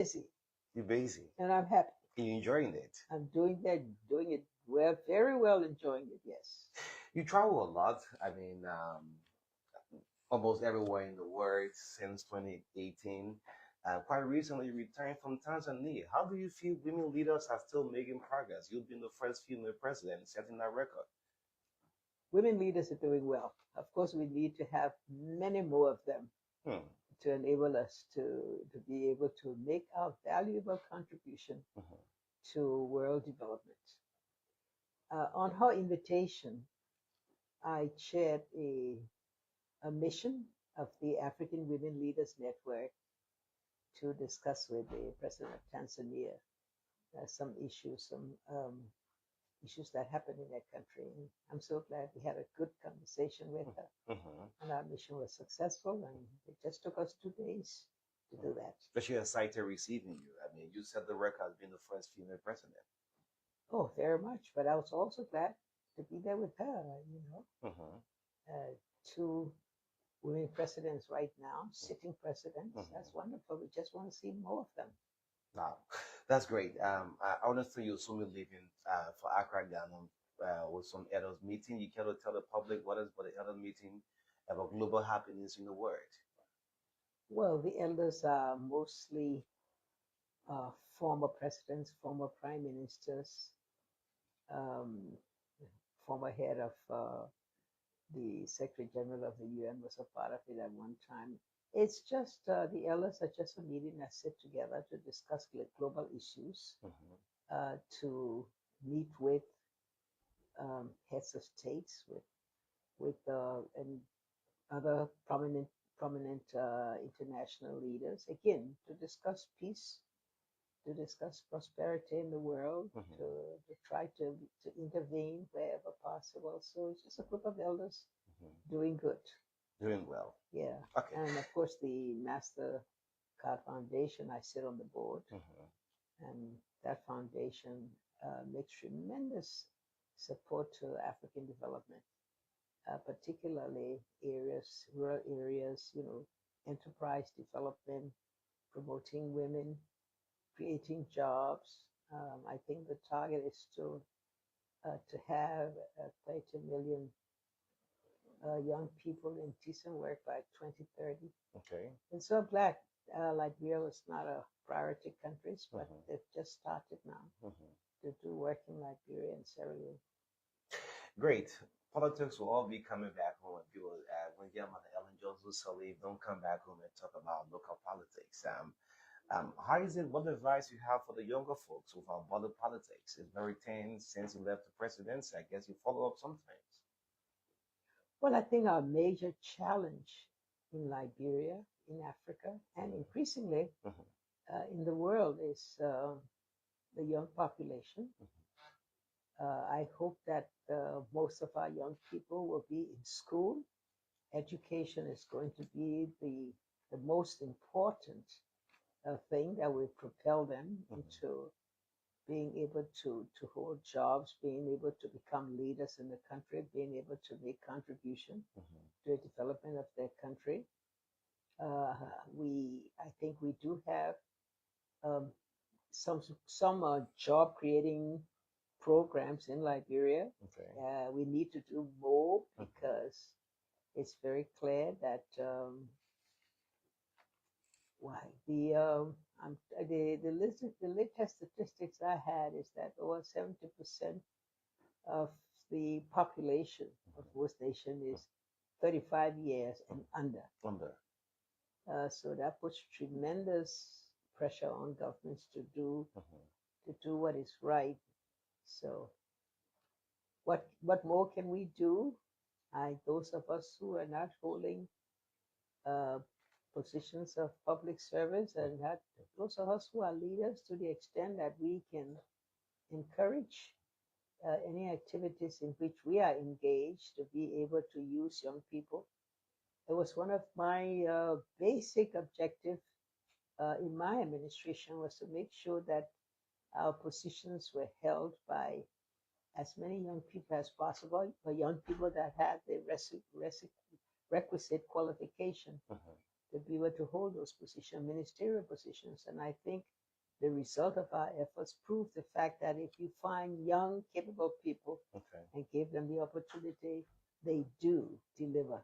Busy, You're busy. and I'm happy. You're enjoying it. I'm doing it well, very well, enjoying it. Yes. You travel a lot. I mean, almost everywhere in the world since 2018. Quite recently, you returned from Tanzania. How do you feel women leaders are still making progress? You've been the first female president setting that record. Women leaders are doing well. Of course, we need to have many more of them Hmm. to enable us to be able to make our valuable contribution Mhm. to world development. On her invitation, I chaired a mission of the African Women Leaders Network to discuss with the president of Tanzania some issues that happened in that country. And I'm so glad we had a good conversation with her. Mhm. And our mission was successful, and it just took us 2 days to do that. But she excited receiving you. I mean, you set the record as being the first female president. Oh, very much. But I was also glad to be there with her. Mhm. Uh, two women presidents right now, sitting presidents. That's Mhm. wonderful. We just want to see more of them. Wow, that's great. Honestly, you'll soon be leaving for Accra, Ghana, with some elders meeting. You can tell the public what the elder meeting about global happiness in the world. Well, the elders are mostly former presidents, former prime ministers, um, former head of the Secretary General of the UN was a part of it at one time. It's just the elders are just a meeting that sit together to discuss global issues, Mhm. to meet with heads of states, with and other prominent international leaders, again to discuss peace, to discuss prosperity in the world, Mhm. to try to intervene wherever possible. So it's just a group of elders Mhm. doing good. Doing well. Yeah. Okay. And of course, the MasterCard Foundation, I sit on the board, Mhm. and that foundation makes tremendous support to African development, particularly rural areas, enterprise development, promoting women, creating jobs. I think the target is to have 30 million young people in decent work by 2030. Okay. And so I'm glad Liberia was not a priority countries, but Mhm. they've just started now Mhm. to do work in Liberia and Sierra Leone. Great. Politics will all be coming back home, and people, when your mother Ellen Jones Russell leave, don't come back home and talk about local politics. How is it? What advice you have for the younger folks who have border politics? It's very tense since you left the presidency. I guess you follow up sometimes. Well, I think our major challenge in Liberia, in Africa, and increasingly Mhm. in the world is the young population. I hope that most of our young people will be in school. Education is going to be the most important thing that will propel them Mhm. into being able to hold jobs, being able to become leaders in the country, being able to make contribution Mhm. to the development of their country. Uh, I think we do have um, some job creating programs in Liberia. Okay. We need to do more Mhm. because it's very clear that why the latest statistics I had is that over 70% of the population of Mhm. most nations is 35 years and Mhm. under. Under. So that puts tremendous pressure on governments Mhm. to do what is right. So what more can we do? Those of us who are not holding uh, positions of public service, and that those of us who are leaders, to the extent that we can encourage any activities in which we are engaged, to be able to use young people. It was one of my basic objectives in my administration, was to make sure that our positions were held by as many young people as possible, but young people that had the requisite qualification. Mhm. to be able to hold those positions, ministerial positions. And I think the result of our efforts prove the fact that if you find young, capable people Okay. and give them the opportunity, they do deliver.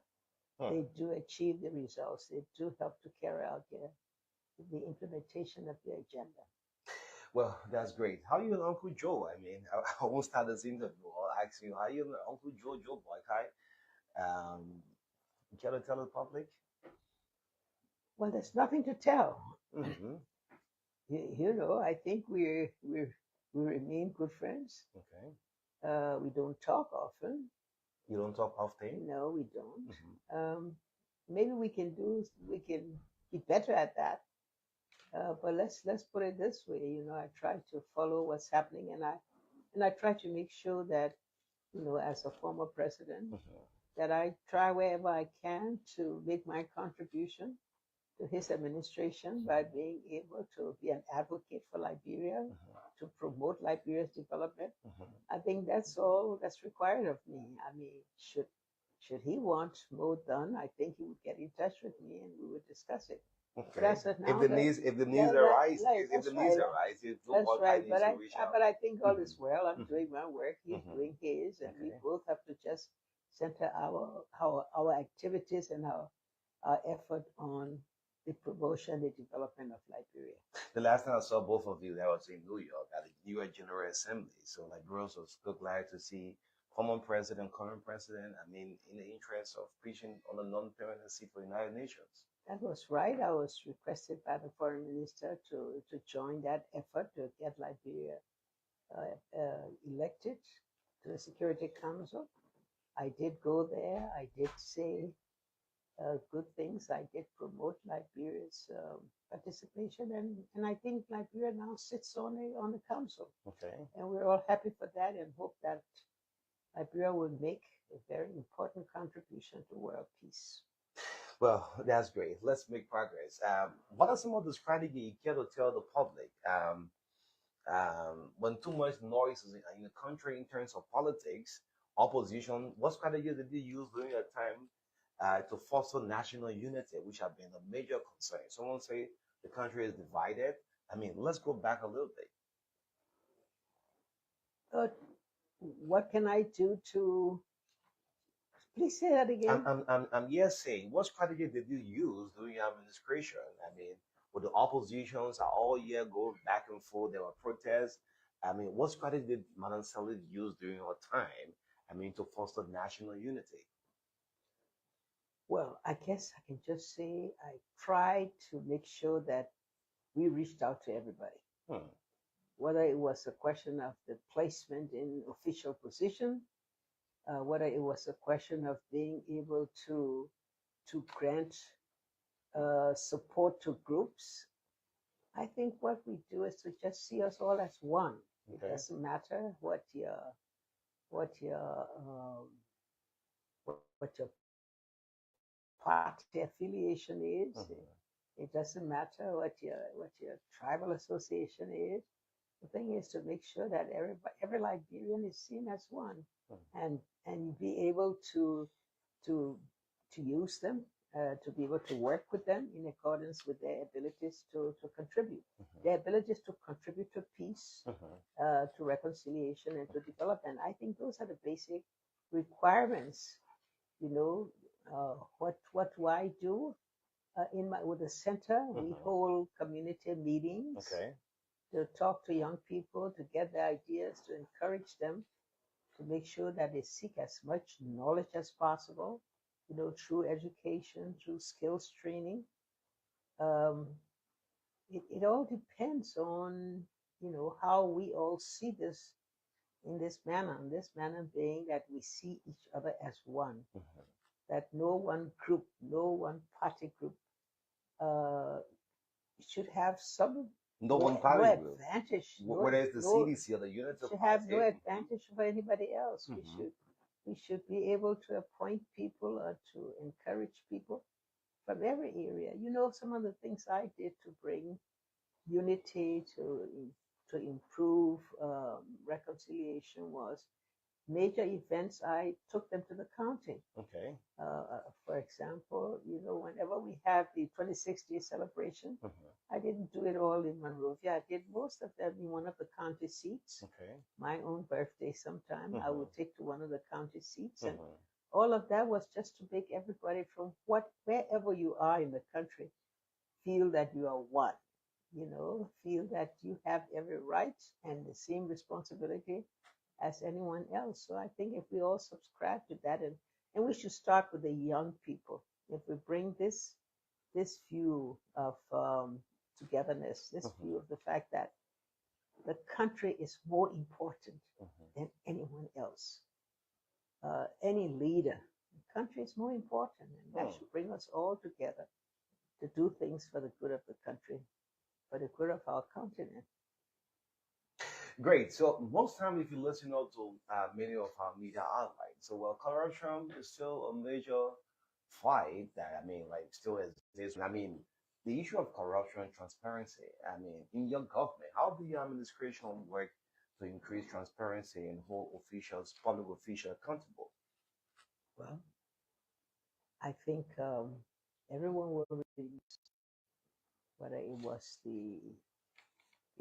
Hmm. They do achieve the results. They do help to carry out the implementation of the agenda. Well, that's great. How you and Uncle Joe? I mean, I won't start this interview. I'll ask you, how you and Uncle Joe, Joe Boykai? Can you tell the public? Well, there's nothing to tell. Mm-hmm. You know, I think we remain good friends. Okay. We don't talk often. You don't talk often? No, we don't. Mm-hmm. Maybe we can be better at that. But let's put it this way. You know, I try to follow what's happening, and I try to make sure that, you know, as a former president, Mm-hmm. that I try wherever I can to make my contribution to his administration by being able to be an advocate for Liberia, to promote Liberia's development. Mm-hmm. I think that's all that's required of me. I mean, should he want more done, I think he would get in touch with me and we would discuss it. Okay. But I said now that If the that, needs that, arise, like, if that's the needs right. arise, if Joe That's Boykai right. needs to reach out. But I think all is Mm-hmm. well. I'm Mm-hmm. doing my work. He's Mm-hmm. doing his, and we Okay. both have to just center our activities and our effort on the promotion, the development of Liberia. The last time I saw both of you, that was in New York at the New York General Assembly. So Liberians was so glad to see former president, current president. I mean, in the interest of preaching on the non-permanency for the United Nations. That was right. I was requested by the foreign minister to join that effort to get Liberia elected to the Security Council. I did go there. I did say good things. I did promote Liberia's participation, and I think Liberia now sits on the council, Okay. and we're all happy for that, and hope that Liberia will make a very important contribution to world peace. Well, that's great. Let's make progress. What are some of the strategy you care to tell the public? When too much noise is in the country in terms of politics, opposition, what strategy did you use during that time to foster national unity, which have been a major concern? Someone say the country is divided. I mean, let's go back a little bit. What can I do to? Please say that again. I'm yes saying, what strategy did you use during your administration? I mean, with the oppositions are all year go back and forth, there were protests. I mean, what strategy did Madam Salid use during her time? I mean, to foster national unity. Well, I guess I can just say I tried to make sure that we reached out to everybody. Hmm. Whether it was a question of the placement in official position, whether it was a question of being able to grant support to groups. I think what we do is to just see us all as one. It Okay. doesn't matter what your what your party affiliation is. Mhm. It doesn't matter what your tribal association is. The thing is to make sure that every Liberian is seen as one, Mhm. and be able to use them, to be able to work with them in accordance with their abilities to contribute, Mhm. their abilities to contribute to peace, Mhm. to reconciliation, and to development. I think those are the basic requirements. You know, what do I do? With the center, we Mhm. hold community meetings Okay. to talk to young people, to get their ideas, to encourage them, to make sure that they seek as much knowledge as possible, you know, through education, through skills training. Um, it all depends on, you know, how we all see this in this manner. And this manner being that we see each other as one, Mhm. that no one group, no one party group uh, should have No one no party group, advantage, whether it's the CDC or the Unity should have no Party. advantage over anybody else. Mhm. We should be able to appoint people or to encourage people from every area. You know, some of the things I did to bring unity to improve reconciliation was major events, I took them to the county. Okay. For example, whenever we have the 26th celebration, Mhm. I didn't do it all in Monrovia. I did most of them in one of the county seats. Okay. My own birthday sometime, I would Mhm. take to one of the county seats. And Mhm. all of that was just to make everybody from wherever you are in the country feel that you are one, feel that you have every right and the same responsibility as anyone else. So I think if we all subscribe to that, and we should start with the young people. If we bring this view of togetherness, this Mhm. view of the fact that the country is more important Mhm. than anyone else, any leader. The country is more important, and that Hmm. should bring us all together to do things for the good of the country, for the good of our continent. Great. So most time, if you listen out to many of our media outlets, so well, corruption is still a major fight that I mean, like, still exists. I mean, the issue of corruption and transparency. I mean, in your government, how do your administration work to increase transparency and hold officials, public officials, accountable? Well, I think everyone will release, whether it was the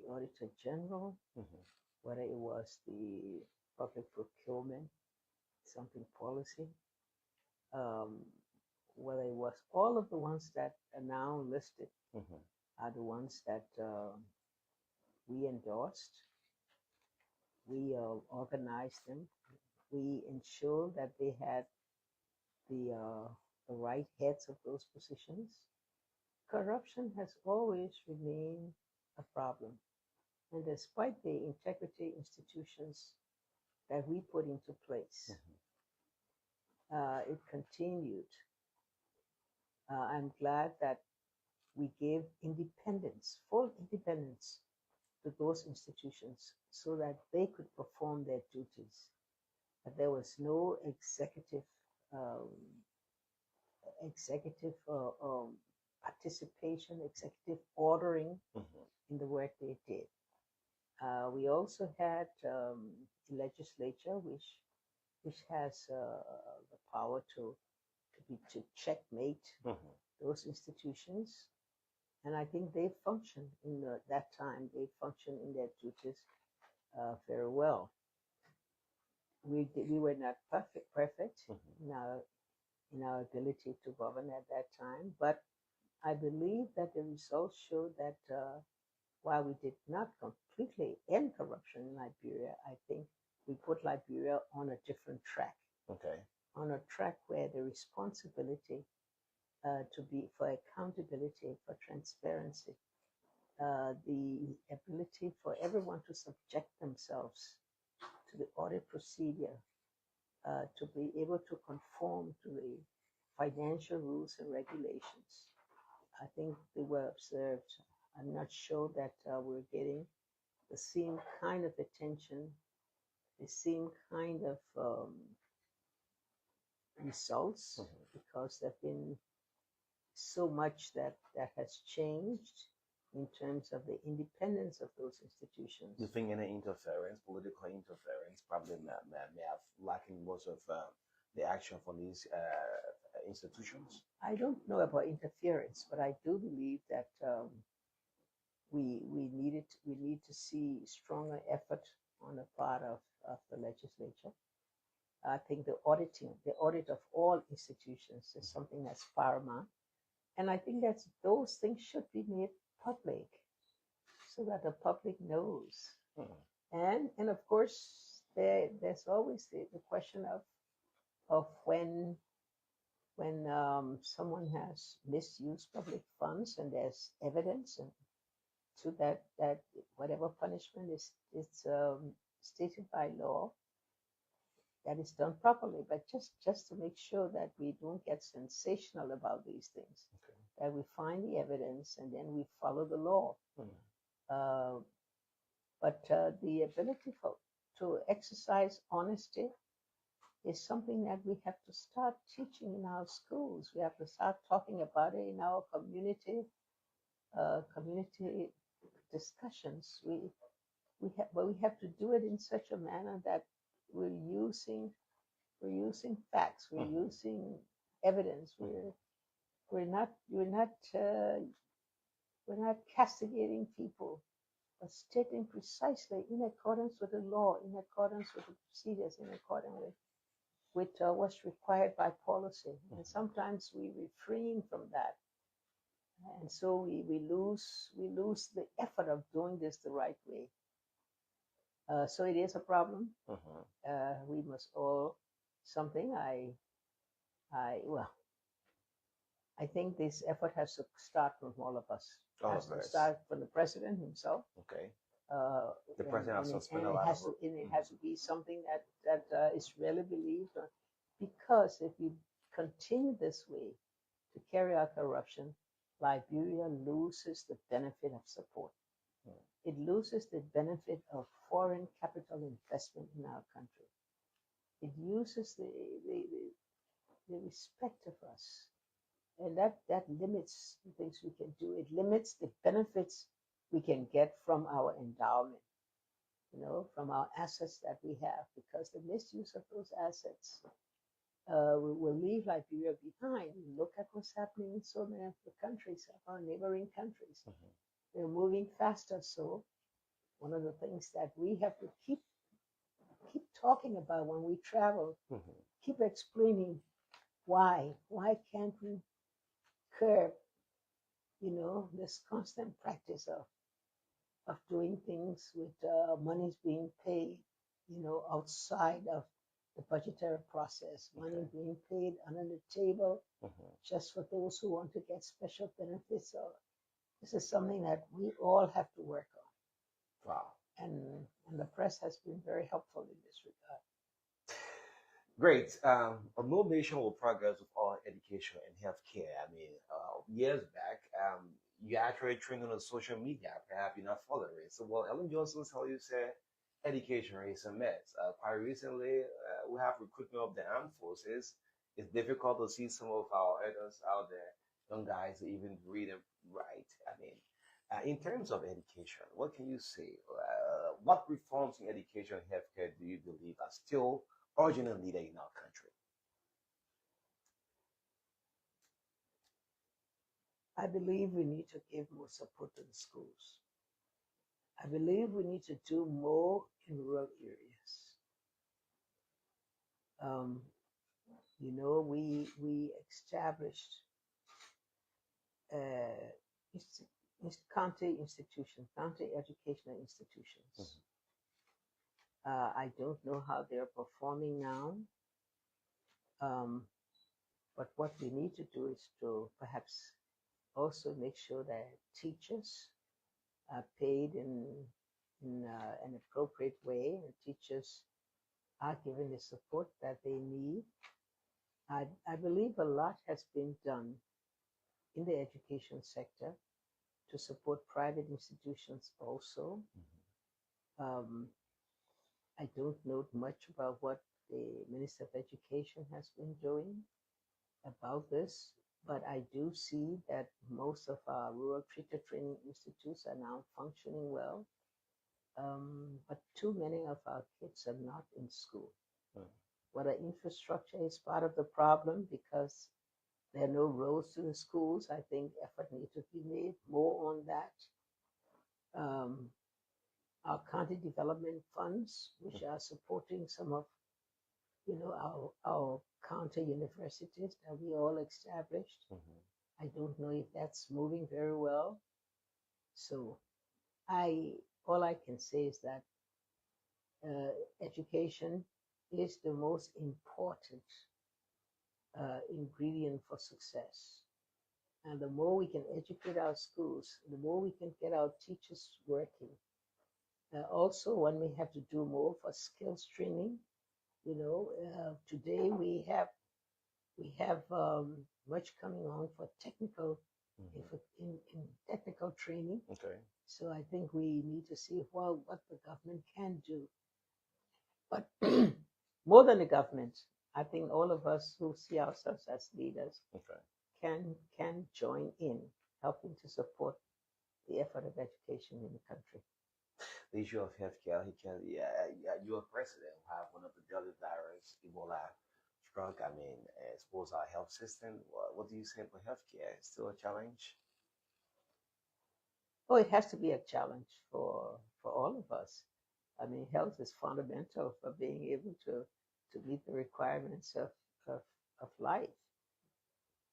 Auditor General, Mhm. whether it was the public procurement, something policy, um, whether it was all of the ones that are now listed Mhm. are the ones that we endorsed, we organized them, we ensured that they had the the right heads of those positions. Corruption has always remained a problem. And despite the integrity institutions that we put into place, Mhm. it continued. I'm glad that we gave independence, full independence to those institutions so that they could perform their duties. That there was no um, executive participation, executive ordering Mhm. in the work they did. We also had the legislature, which has the power to checkmate Mhm. those institutions, and I think they functioned in that time. They functioned in their duties very well. We were not perfect Mhm. in our ability to govern at that time, but I believe that the results show that while we did not completely end corruption in Liberia, I think we put Liberia on a different track, Okay. on a track where the responsibility to be for accountability, for transparency, the ability for everyone to subject themselves to the audit procedure, to be able to conform to the financial rules and regulations. I think they were observed. I'm not sure that we're getting the same kind of attention, the same kind of results, Mhm. because there've been so much that has changed in terms of the independence of those You institutions. think any interference, political interference, probably may have lacking most of the action from these institutions? I don't know about interference, but I do believe that we need to see stronger effort on the part of the legislature. I think the audit of all institutions is something that's paramount. And I think that those things should be made public so that the public knows. Mhm. And of course, there's always the question of when someone has misused public funds and there's evidence, and to that whatever punishment is stated by law, that is done properly. But just to make sure that we don't get sensational about these things, Okay. that we find the evidence and then we follow the law. Mhm. Uh, but the ability to exercise honesty is something that we have to start teaching in our schools. We have to start talking about it in our community discussions. But we have to do it in such a manner that we're using facts, we're Mhm. using evidence, Mhm. we're not we're not we're not castigating people, but stating precisely in accordance with the law, in accordance with the procedures, in accordance with what's required by policy. And Mhm. sometimes we refrain from that, and so we lose the effort of doing this the right way. So it is a problem. Mhm. We must all something. Well, I think this effort has to start from all of us. All Has of to us. start from the president himself, Okay. uh, The president has to spend a it lot of has to work. and it Mhm. has to be something that is really believed. Because if we continue this way to carry out corruption, Liberia loses the benefit of support. Mhm. It loses the benefit of foreign capital investment in our country. It uses the respect of us, and that limits the things we can do. It limits the benefits we can get from our endowment, from our assets that we have, because the misuse of those assets will leave Liberia behind. Look at what's happening in so many of the countries, our neighboring countries. Mhm. They're moving faster. So one of the things that we have to keep talking about when we travel, Mhm. keep explaining why can't we curb, this constant practice of doing things with monies being paid, outside of the budgetary process, money Okay. being paid under the table Mhm. just for those who want to get special benefits. So this is something that we all have to work Wow. on, and the press has been very helpful in this regard. Great. A no nation will progress without education and healthcare. I mean, years back, you actually trained on the social media. Perhaps you're not following it. So, well, Ellen Johnson tell you say education is a mess. Quite recently, we have recruitment of the armed forces. It's difficult to see some of our elders out there, young guys, even read and write. I mean, in terms of education, what can you say? What reforms in education and healthcare do you believe are still urgent leader in our country? I believe we need to give more support to the schools. I believe we need to do more in rural areas. Um, we established uh, county institutions, county educational institutions. Mhm. I don't know how they're performing now, um, but what we need to do is to perhaps also make sure that teachers are paid in an appropriate way, and teachers are given the support that they need. I believe a lot has been done in the education sector to support private institutions also. Um, I don't know much about what the Minister of Education has been doing about this, but I do see that most of our rural teacher training institutes are now functioning well. But too many of our kids are not in school. Mhm. Whether infrastructure is part of the problem because there are no roads to the schools, I think effort needs to be made more on that. Um, our county development funds, which are supporting some of our county universities that we all established. Mhm. I don't know if that's moving very well. So I all I can say is that education is the most important ingredient for success. And the more we can educate our schools, the more we can get our teachers working. Also, one may have to do more for skills training. Today we have much coming on for technical Mhm. in technical training. Okay. So I think we need to see what the government can do. But more than the government, I think all of us who see ourselves as leaders Okay. can join in helping to support the effort of education in the country. The issue of healthcare, yeah, yeah, you're president who have one of the deadly virus, Ebola struck. I mean, expose our health system. What do you say for healthcare? It's still a challenge. Oh, it has to be a challenge for all of us. I mean, health is fundamental for being able to meet the requirements of life.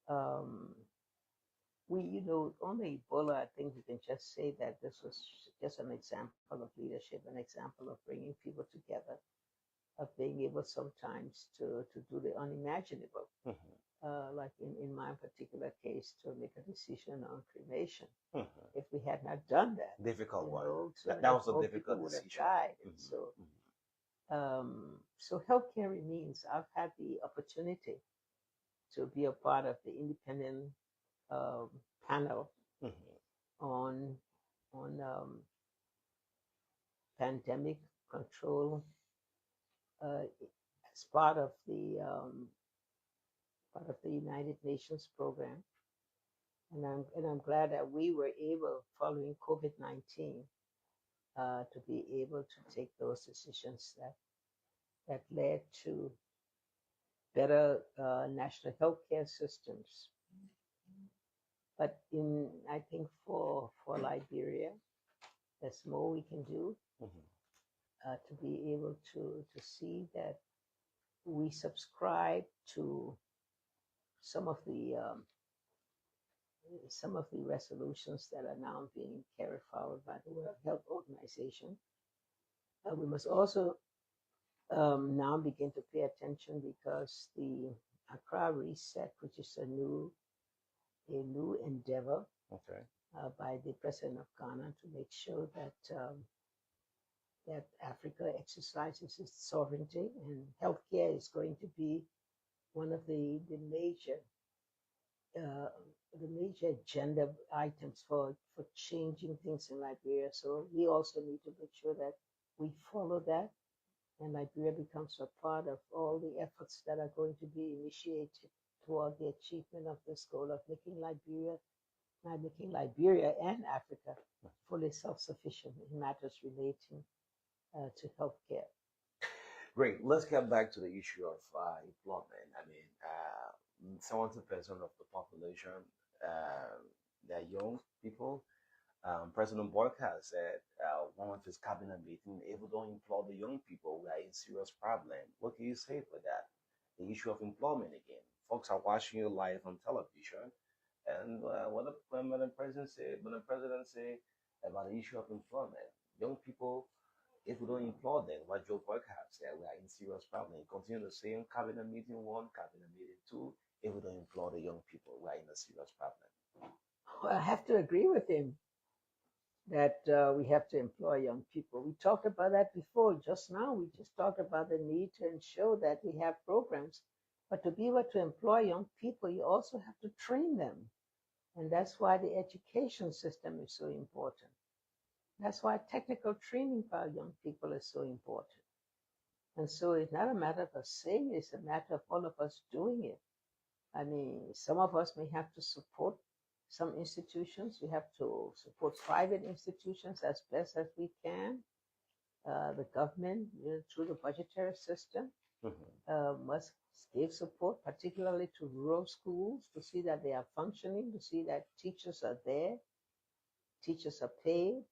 Um, on the Ebola, I think we can just say that this was just an example of leadership, an example of bringing people together, of being able sometimes to do the unimaginable. Hmm. Like in my particular case, to make a decision on cremation. Hmm. If we had not done that, Difficult one. so That, many that was a more people difficult would have decision. died. And Hmm. so, Hmm. healthcare means I've had the opportunity to be a part of the independent um, panel Hmm. on pandemic control as part of the United Nations program, and I'm glad that we were able, following COVID-19, to be able to take those decisions that led to better national healthcare systems. But I think for Liberia, there's more we can do Hmm. to be able to see that we subscribe to some of the um, some of the resolutions that are now being carried forward by the World Health Organization. We must also now begin to pay attention because the Accra Reset, which is a new endeavor Okay. by the president of Ghana to make sure that Africa exercises its sovereignty, and healthcare is going to be one of uh, the major agenda items for changing things in Liberia. So we also need to make sure that we follow that, and Liberia becomes a part of all the efforts that are going to be initiated toward the achievement of this goal of making Liberia and Africa fully self-sufficient in matters relating to healthcare. Great. Let's get back to the issue of employment. I mean, 70% of the population, they're young people. President Borka said one of his cabinet meetings, if we don't employ the young people, we are in serious problem. What can you say for that? The issue of employment again. Folks are watching you live on television, and when the president say about the issue of employment, young people, if we don't employ them, what Joe Borka said, we are in serious problem. He continued the same cabinet meeting one, cabinet meeting two. If we don't employ the young people, we are in a serious problem. Well, I have to agree with him that we have to employ young people. We talked about that before. Just now, we just talked about the need to ensure that we have programs. But to be able to employ young people, you also have to train them. And that's why the education system is so important. That's why technical training for our young people is so important. And so it's not a matter of us saying it, it's a matter of all of us doing it. I mean, some of us may have to support some institutions. We have to support private institutions as best as we can. The government, through the budgetary system, Mhm. must give support, particularly to rural schools, to see that they are functioning, to see that teachers are there, teachers are paid,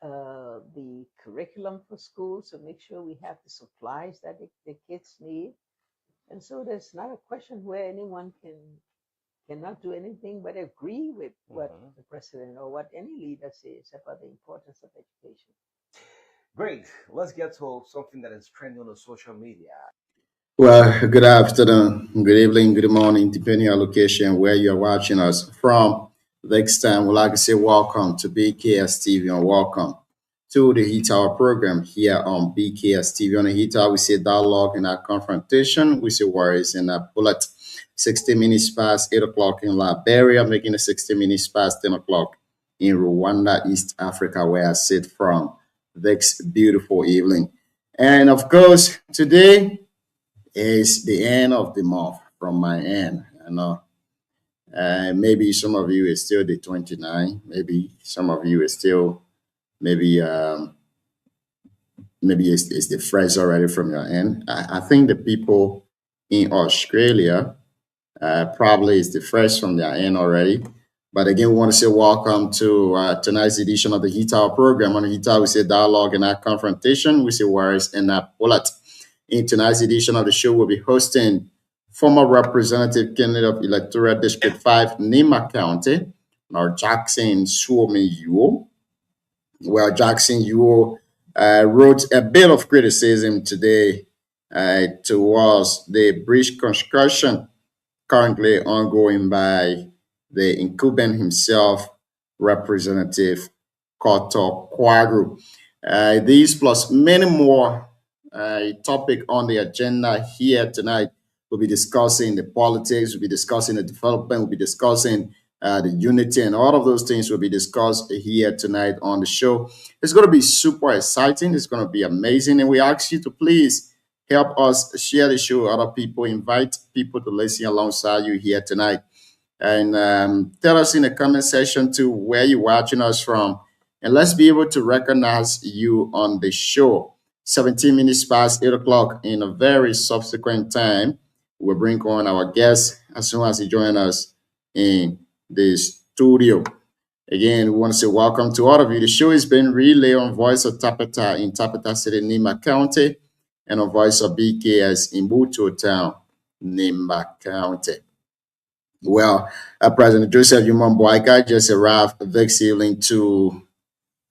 the curriculum for schools to make sure we have the supplies that the kids need. And so there's not a question where anyone cannot do anything but agree with what Mhm. the president or what any leader says about the importance of education. Great. Let's get to something that is trending on the social media. Well, good afternoon, good evening, good morning, depending on location where you're watching us from. Next time, we'd like to say welcome to BKS TV and welcome to the Heat Hour program here on BKS TV. On the Heat Hour, we say dialogue and our confrontation. We say worries and a bullet. 60 minutes past 8 o'clock in Liberia, making it 60 minutes past 10 o'clock in Rwanda, East Africa, where I sit from this beautiful evening. And of course, today, it's the end of the month from my end. I know. Maybe some of you is still the 29. Maybe some of you is still maybe maybe it's the phrase already from your end. I think the people in Australia probably is the first from their end already. But again, we want to say welcome to tonight's edition of the HITAL program. On HITAL, we say dialogue and not confrontation. We say words and not bullet. In tonight's edition of the show, we'll be hosting former representative candidate of Electoral District 5, Nima County, now Jackson Suomi Yuo. Well, Jackson Yuo wrote a bit of criticism today towards the bridge construction currently ongoing by the incumbent himself, Representative Koto Kwagu. These plus many more topic on the agenda here tonight. We'll be discussing the politics, we'll be discussing the development, we'll be discussing the unity, and all of those things will be discussed here tonight on the show. It's going to be super exciting. It's going to be amazing. And we ask you to please help us share the show with other people, invite people to listen alongside you here tonight. And tell us in the comment section too where you're watching us from. And let's be able to recognize you on the show. 17 minutes past 8 o'clock in a very subsequent time. We'll bring on our guests as soon as he join us in the studio. Again, we want to say welcome to all of you. The show is being relayed on Voice of Tapeta in Tapeta City, Nima County, and on Voice of BKS in Buto Town, Nima County. Well, President Joseph Yumon Boyka just arrived this evening to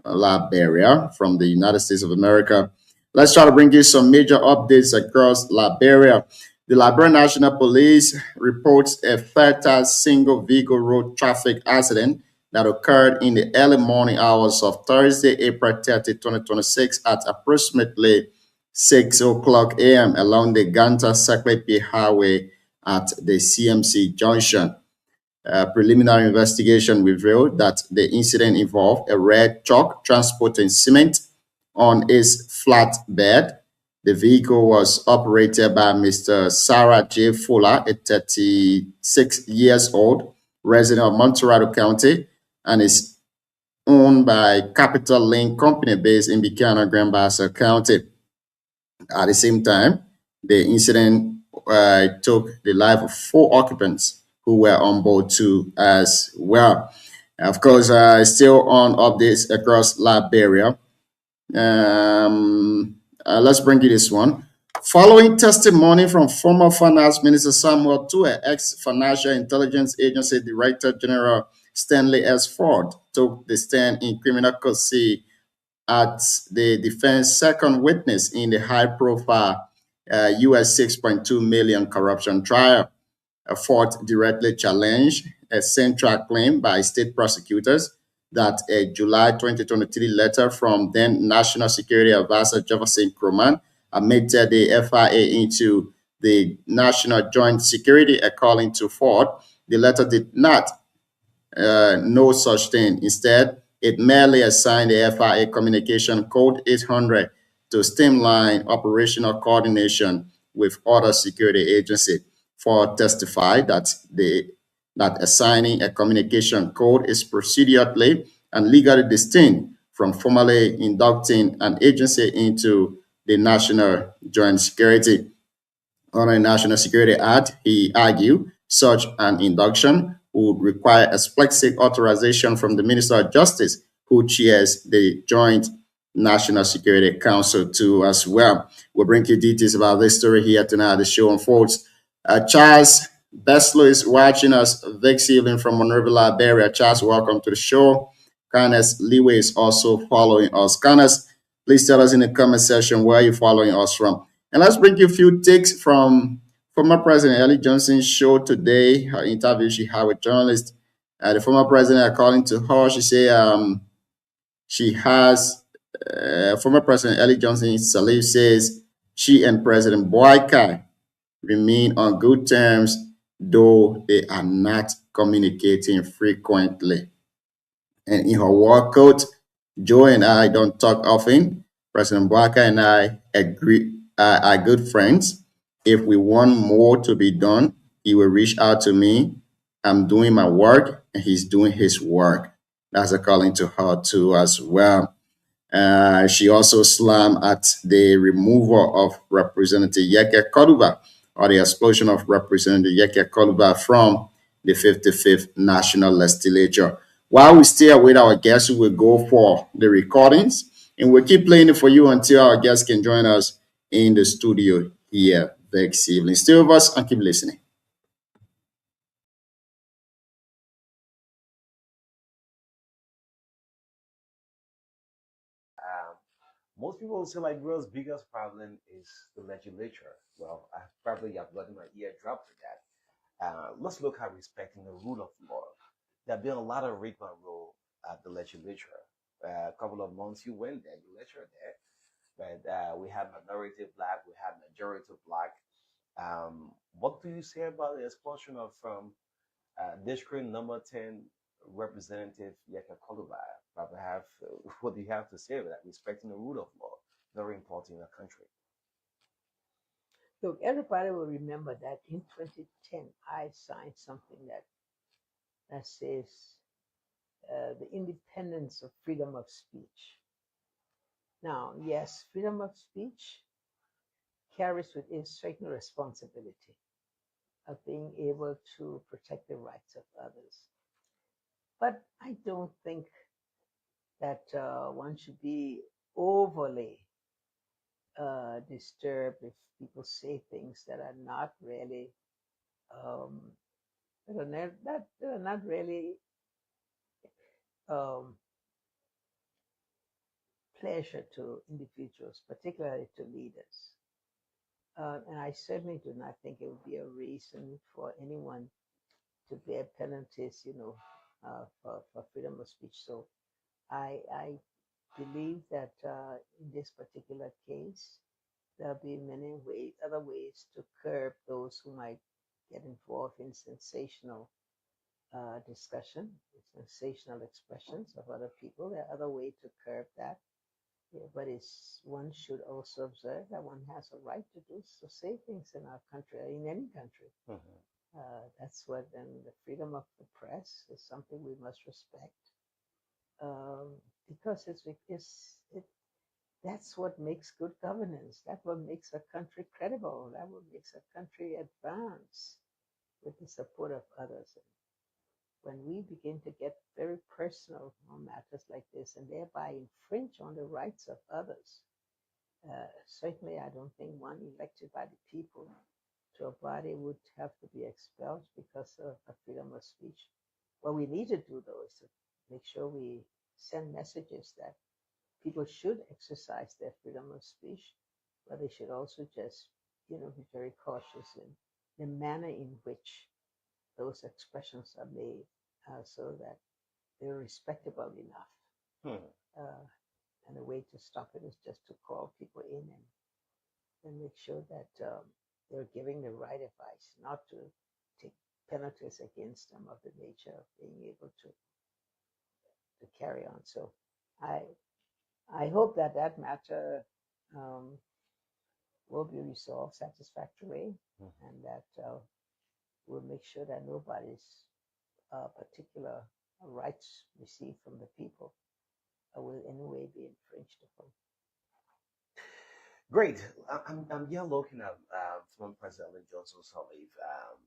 Liberia from the United States of America. Let's try to bring you some major updates across Liberia. The Liberia National Police reports a fatal single vehicle road traffic accident that occurred in the early morning hours of Thursday, April 30, 2026 at approximately 6 o'clock a.m. along the Ganta Saklepi Highway at the CMC Junction. Preliminary investigation revealed that the incident involved a red truck transporting cement on its flatbed. The vehicle was operated by Mr. Sarah J. Fuller, a 36 years old resident of Montserrado County, and is owned by Capital Link Company based in Buchanan, Grand Bassa County. At the same time, the incident took the life of 4 occupants who were on board too as well. Of course, still on updates across Liberia. Let's bring you this one. Following testimony from former Finance Minister Samuel Tue, ex-Financial Intelligence Agency Director General Stanley S. Ford took the stand in criminal custody at the defense second witness in the high-profile US $6.2 million corruption trial. Ford directly challenged a central claim by state prosecutors that a July 2023 letter from then National Security Advisor Jefferson Croman admitted the FIA into the National Joint Security calling to Ford. The letter did not no such thing. Instead, it merely assigned the FIA Communication Code 800 to streamline operational coordination with other security agencies. Ford testified that assigning a communication code is procedurally and legally distinct from formally inducting an agency into the National Joint Security. On a National Security Act, he argued such an induction would require explicit authorization from the Minister of Justice, who chairs the Joint National Security Council too as well. We'll bring you details about this story here tonight. The show unfolds. Charles Beslow is watching us this evening from Monrovia, Liberia. Charles, welcome to the show. Canis Leeway is also following us. Canis, please tell us in the comment section where you're following us from. And let's bring you a few takes from former President Ellie Johnson's show today, her interview she had with journalists. The former president, according to her, she said she has, former President Ellie Johnson Sirleaf says she and President Boakai remain on good terms, though they are not communicating frequently. And in her walkout, Joe and I don't talk often. President Boakai and I are good friends. If we want more to be done, he will reach out to me. I'm doing my work and he's doing his work. That's according to her too as well. She also slammed at the removal of Representative Yeke Koluba, or the expulsion of Representative Yeke Koluba from the 55th National Legislature. While we stay with our guests, we will go for the recordings, and we'll keep playing it for you until our guests can join us in the studio here this evening. Stay with us and keep listening. Um, Most people say Liberia's biggest problem is the legislature. Well, I probably have gotten my ear dropped to that. Let's look at respecting the rule of law. There have been a lot of rigmarole at the legislature. A couple of months you went there, you lectured there, but we had minority black, we had majority black. What do you say about the expulsion of district number 10 representative Yeka Koluba? Perhaps, what do you have to say about that? Respecting the rule of law, very important in a country. Look, everybody will remember that in 2010, I signed something that says the independence of freedom of speech. Now, yes, freedom of speech carries with it certain responsibility of being able to protect the rights of others. But I don't think that one should be overly disturbed if people say things that are not really um, that are not really um, pleasure to individuals, particularly to leaders. And I certainly do not think it would be a reason for anyone to bear penalties, for freedom of speech. So I believe that in this particular case, there'll be many ways, other ways to curb those who might get involved in sensational discussion, sensational expressions of other people. There are other ways to curb that. Yeah, but one should also observe that one has a right to say things in our country, in any country. Mhm. That's what, and the freedom of the press is something we must respect, because that's what makes good governance. That's what makes a country credible. That what makes a country advance with the support of others. And when we begin to get very personal on matters like this and thereby infringe on the rights of others, certainly I don't think one elected by the people to a body would have to be expelled because of freedom of speech. What we need to do, though, is to make sure we send messages that people should exercise their freedom of speech, but they should also just, be very cautious in the manner in which those expressions are made, so that they're respectable enough. Hmm. Uh, and the way to stop it is just to call people in and make sure that they're giving the right advice, not to take penalties against them of the nature of being able to carry on. So I I hope that that matter um, will be resolved satisfactorily, Mhm. and that we'll make sure that nobody's particular rights received from the people will in any way be infringed upon. Great. I'm here looking at former President Johnson Sirleaf.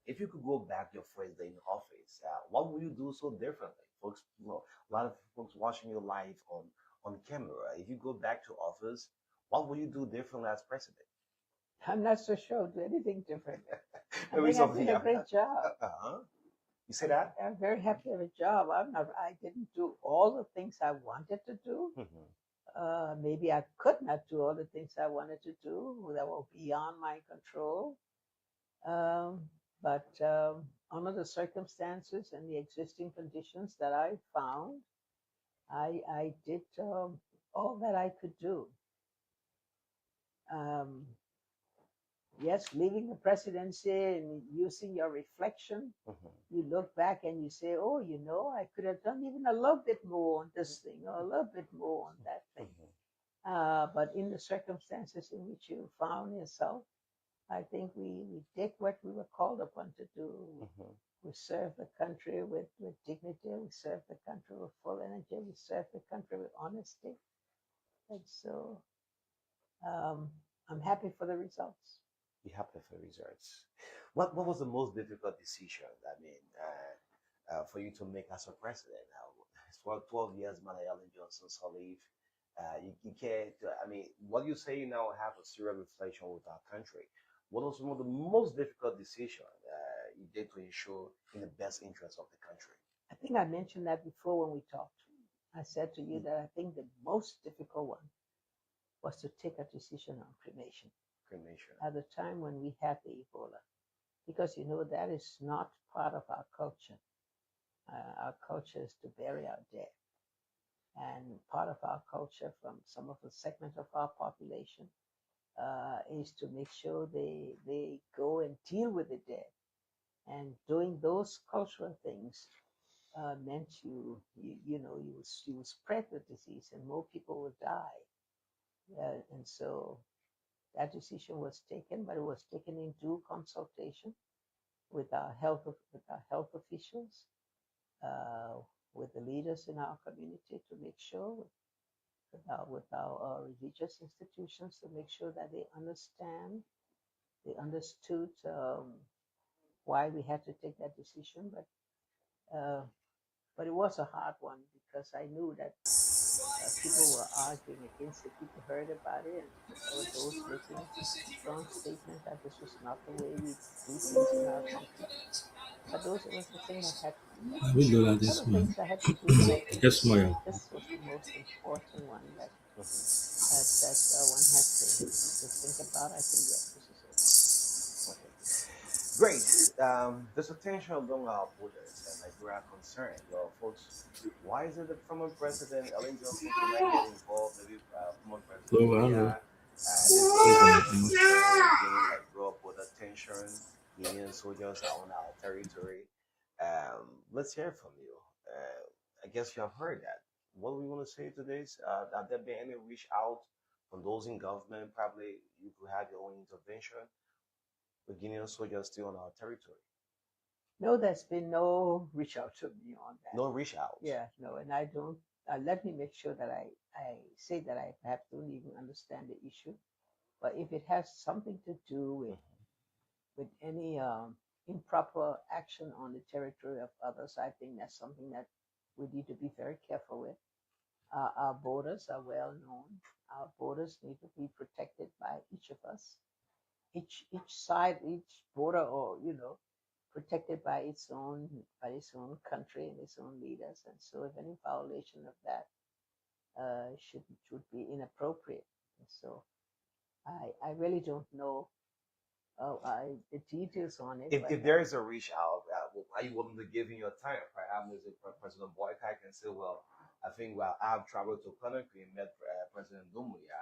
If you could go back your first day in office, what would you do so differently? Folks, a lot of folks watching you live on camera. If you go back to office, what would you do differently as president? I'm not so sure I'll do anything different. I Maybe think I something did you a have great done. job. Uh-huh. You say that? I'm very happy with a job. I didn't do all the things I wanted to do. Mhm. Maybe I could not do all the things I wanted to do that were beyond my control. Um, but under the circumstances and the existing conditions that I found, I did all that I could do. Um, yes, leaving the presidency and using your reflection, Mhm. you look back and you say, oh, I could have done even a little bit more on this thing or a little bit more on that thing. Mhm. But in the circumstances in which you found yourself, I think we did what we were called upon to do. Mhm. We serve the country with dignity. We serve the country with full energy. We serve the country with honesty. And so I'm happy for the results. Be happy for results. What was the most difficult decision? I mean, for you to make as a president? For 12 years, Madam Ellen Johnson Sirleaf. You can't. I mean, what you say now have a serious reflection with our country. What was one of the most difficult decisions you did to ensure in the best interest of the country? I think I mentioned that before when we talked. I said to you Mm. that I think the most difficult one was to take a decision on cremation Cremation. at the time when we had the Ebola, because you know that is not part of our culture. Our culture is to bury our dead, and part of our culture from some of the segment of our population is to make sure they go and deal with the dead, and doing those cultural things meant you will spread the disease and more people will die. And so that decision was taken, but it was taken in due consultation with our health officials, uh, with the leaders in our community to make sure, with our religious institutions to make sure that they understood why we had to take that decision. But it was a hard one because I knew that people were arguing against it. People heard about it, and there were those making strong statements that this was not the way we do things in our country. But those was the thing that had to be done. I will do that Other this things month. I had to do, but I think Yes, Mario. this was the most important one that Mhm. one had to think about. I think yes, this is it. Okay. Great. There's a tension along our borders, and Nigeria are concerned. Well, folks, why is it that former President Ellen Johnson could not get involved? Maybe former President Hello, hello. Buya. There's a lot of concern, beginning like broad border tension. Kenyan soldiers are on our territory. Let's hear from you. I guess you have heard that. What do we want to say to this? Have there been any reach out from those in government? Probably you could have your own intervention with Guinean soldiers still on our territory. No, there's been no reach out to me on that. No reach out. Yeah, no, and I don't. Let me make sure that I say that I perhaps don't even understand the issue. But if it has something to do with any improper action on the territory of others, I think that's something that we need to be very careful with. Our borders are well known. Our borders need to be protected by each of us. Each side, each border, or protected by its own country and its own leaders. And so, if any violation of that should be inappropriate. And so, I really don't know the details on it. If there is a reach out, are you willing to give in your time? Perhaps President Boyka can say, well, I think I've traveled to Conakry and met President Dumbuya,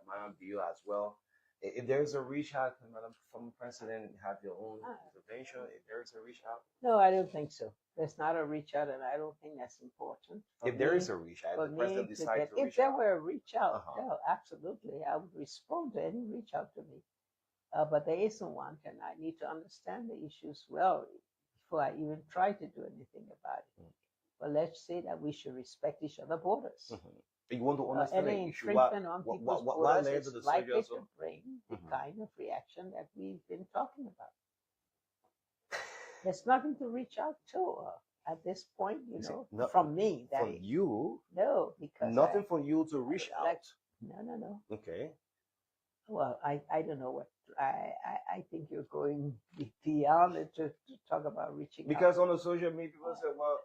Madam Bio as well. If there is a reach out, can Madam from President have your own intervention? If there is a reach out, No, I don't think so. There's not a reach out, and I don't think that's important. if there is a reach out, For if the president me to decides get, to if reach there out. were a reach out, Uh-huh. no, absolutely, I would respond to any reach out to me. But there isn't one, and I need to understand the issues well before I even try to do anything about it. But let's say that we should respect each other's borders. You want to understand Any the issue. infringement on people's Why borders labor is the likely soldiers to of bring the Mhm. kind of reaction that we've been talking about. There's nothing to reach out to at this point, You see, from me. That from you? no, because Nothing for you to reach like- out. no. Okay. Well, I don't know what I think you're going beyond it to talk about reaching out. Because on the social media, people say, well,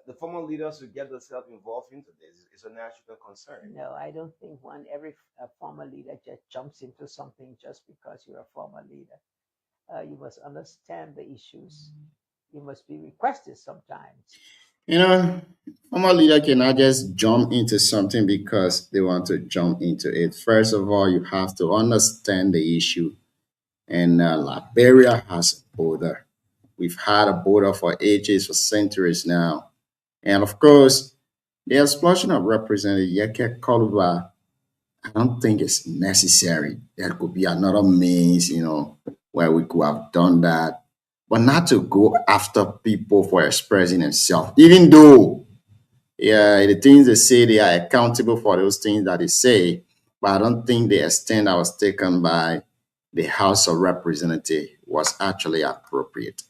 the former leaders should get themselves involved into this. It's a national concern. No, I don't think every former leader just jumps into something just because you're a former leader. You must understand the issues. You must be requested sometimes. You know, former leader cannot just jump into something because they want to jump into it. First of all, you have to understand the issue. And Liberia has a border. We've had a border for ages, for centuries now. And of course, the expulsion of Representative Yeke Koluba, I don't think it's necessary. There could be another means, where we could have done that. But not to go after people for expressing themselves, even though Yeah, the things they say, they are accountable for those things that they say, but I don't think the extent that was taken by the House of Representatives was actually appropriate.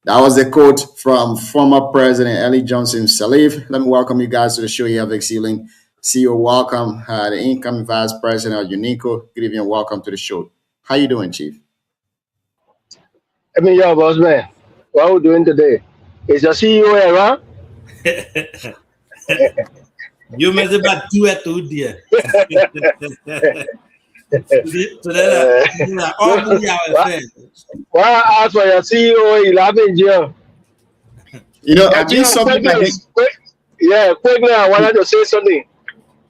That was the quote from former President Ellie Johnson Sirleaf. Let me welcome you guys to the show here, Vic Sealing. CEO, welcome. The incoming Vice President of Unico. Good evening, welcome to the show. How you doing, Chief? I mean, yeah, boss man. What are we doing today? Is your CEO around? You must about two at two dear. Today, all the hour. Why I ask for your CEO 11 Jim? You know, Yeah, I've been Jim, something like this. quickly, I wanted to say something.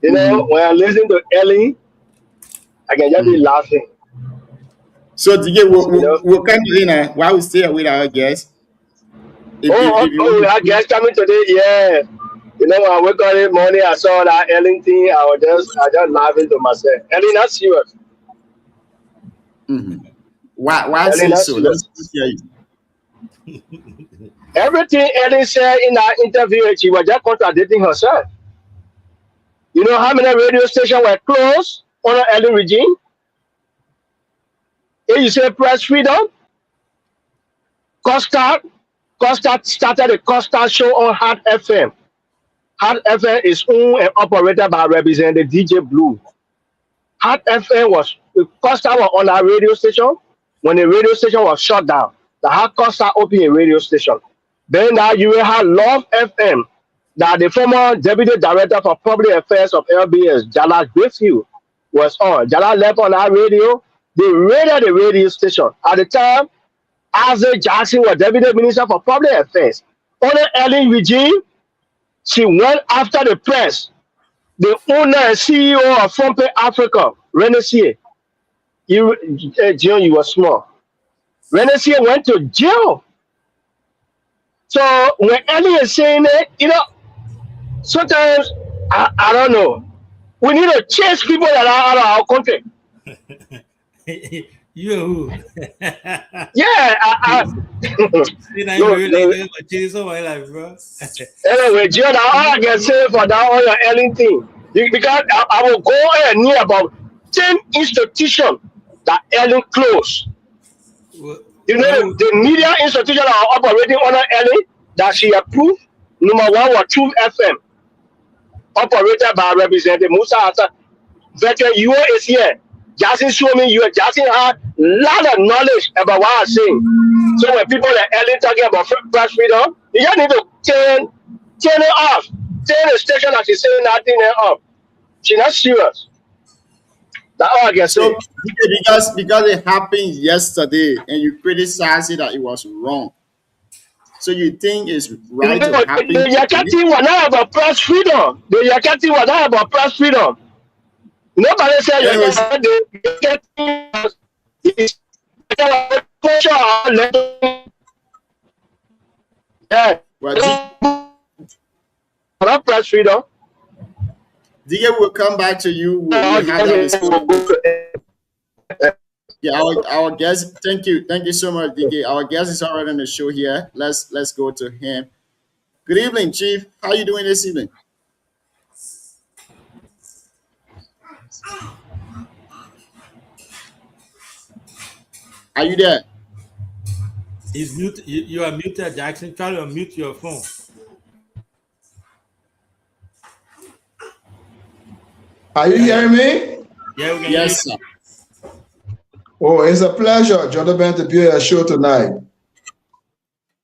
You know, when I listen to Ellie, I can just be laughing. So, DJ, You know? we'll come in while we stay with our guests. If you want I to, guess coming today, yeah. You know, when I wake up in the morning, I saw that Ellen thing, I just laughing to myself. Ellie, not serious. why Ellie, say not so? Let's serious. hear you. Everything Ellie said in that interview, she was just contradicting herself. You know how many radio stations were closed under Ellen regime? If you say press freedom, Costa started the Costa show on Hard FM. Hard FM is owned and operated by Representative DJ Blue. Hard FM Costa was on that radio station when the radio station was shut down. The Hard Costa opened a radio station. Then now you will have Love FM, that the former Deputy Director for Public Affairs of LBS, Jala Griffith, was on. Jala left on that radio. They raided the radio station. At the time, Isaac Jackson was Deputy Minister for Public Affairs. Under Ellen regime, she went after the press. The owner and CEO of Fompe Africa, Renassier, John, you were small. Renassier went to jail. So when Ellie is saying it, you know, sometimes I don't know. We need to chase people that are out of our country. You. Yeah, anyway, John, all I can say for that all your Ellen thing, because I will go and near about 10 institutions that Ellen closed. You know, the media institutions that are operating under Ellen that she approved. Number one was Truth FM, operated by Representative Musa Hassan. Veteran UA is here. Jackson showed me you. Jackson had a lot of knowledge about what I'm saying. So when people like Ellen talking about press freedom, you just need to turn it off. Turn the station that she's saying nothing off. She's not serious. That's all I can say. So, because it happened yesterday and you criticize it that it was wrong. So you think it's right to happen? The Yakati was not about press freedom. The Yakati was not about press freedom. Nobody said not press freedom. DJ will come back to you. We'll have that discussion. Yeah, our guest. Thank you so much, DJ. Our guest is already on the show here. Let's go to him. Good evening, Chief. How are you doing this evening? Are you there? He's mute. You are muted, Jackson. Try to unmute your phone. Are you hearing me? Yeah, we can Yes, hear you. sir. Oh, it's a pleasure, Jonathan, to be on your show tonight.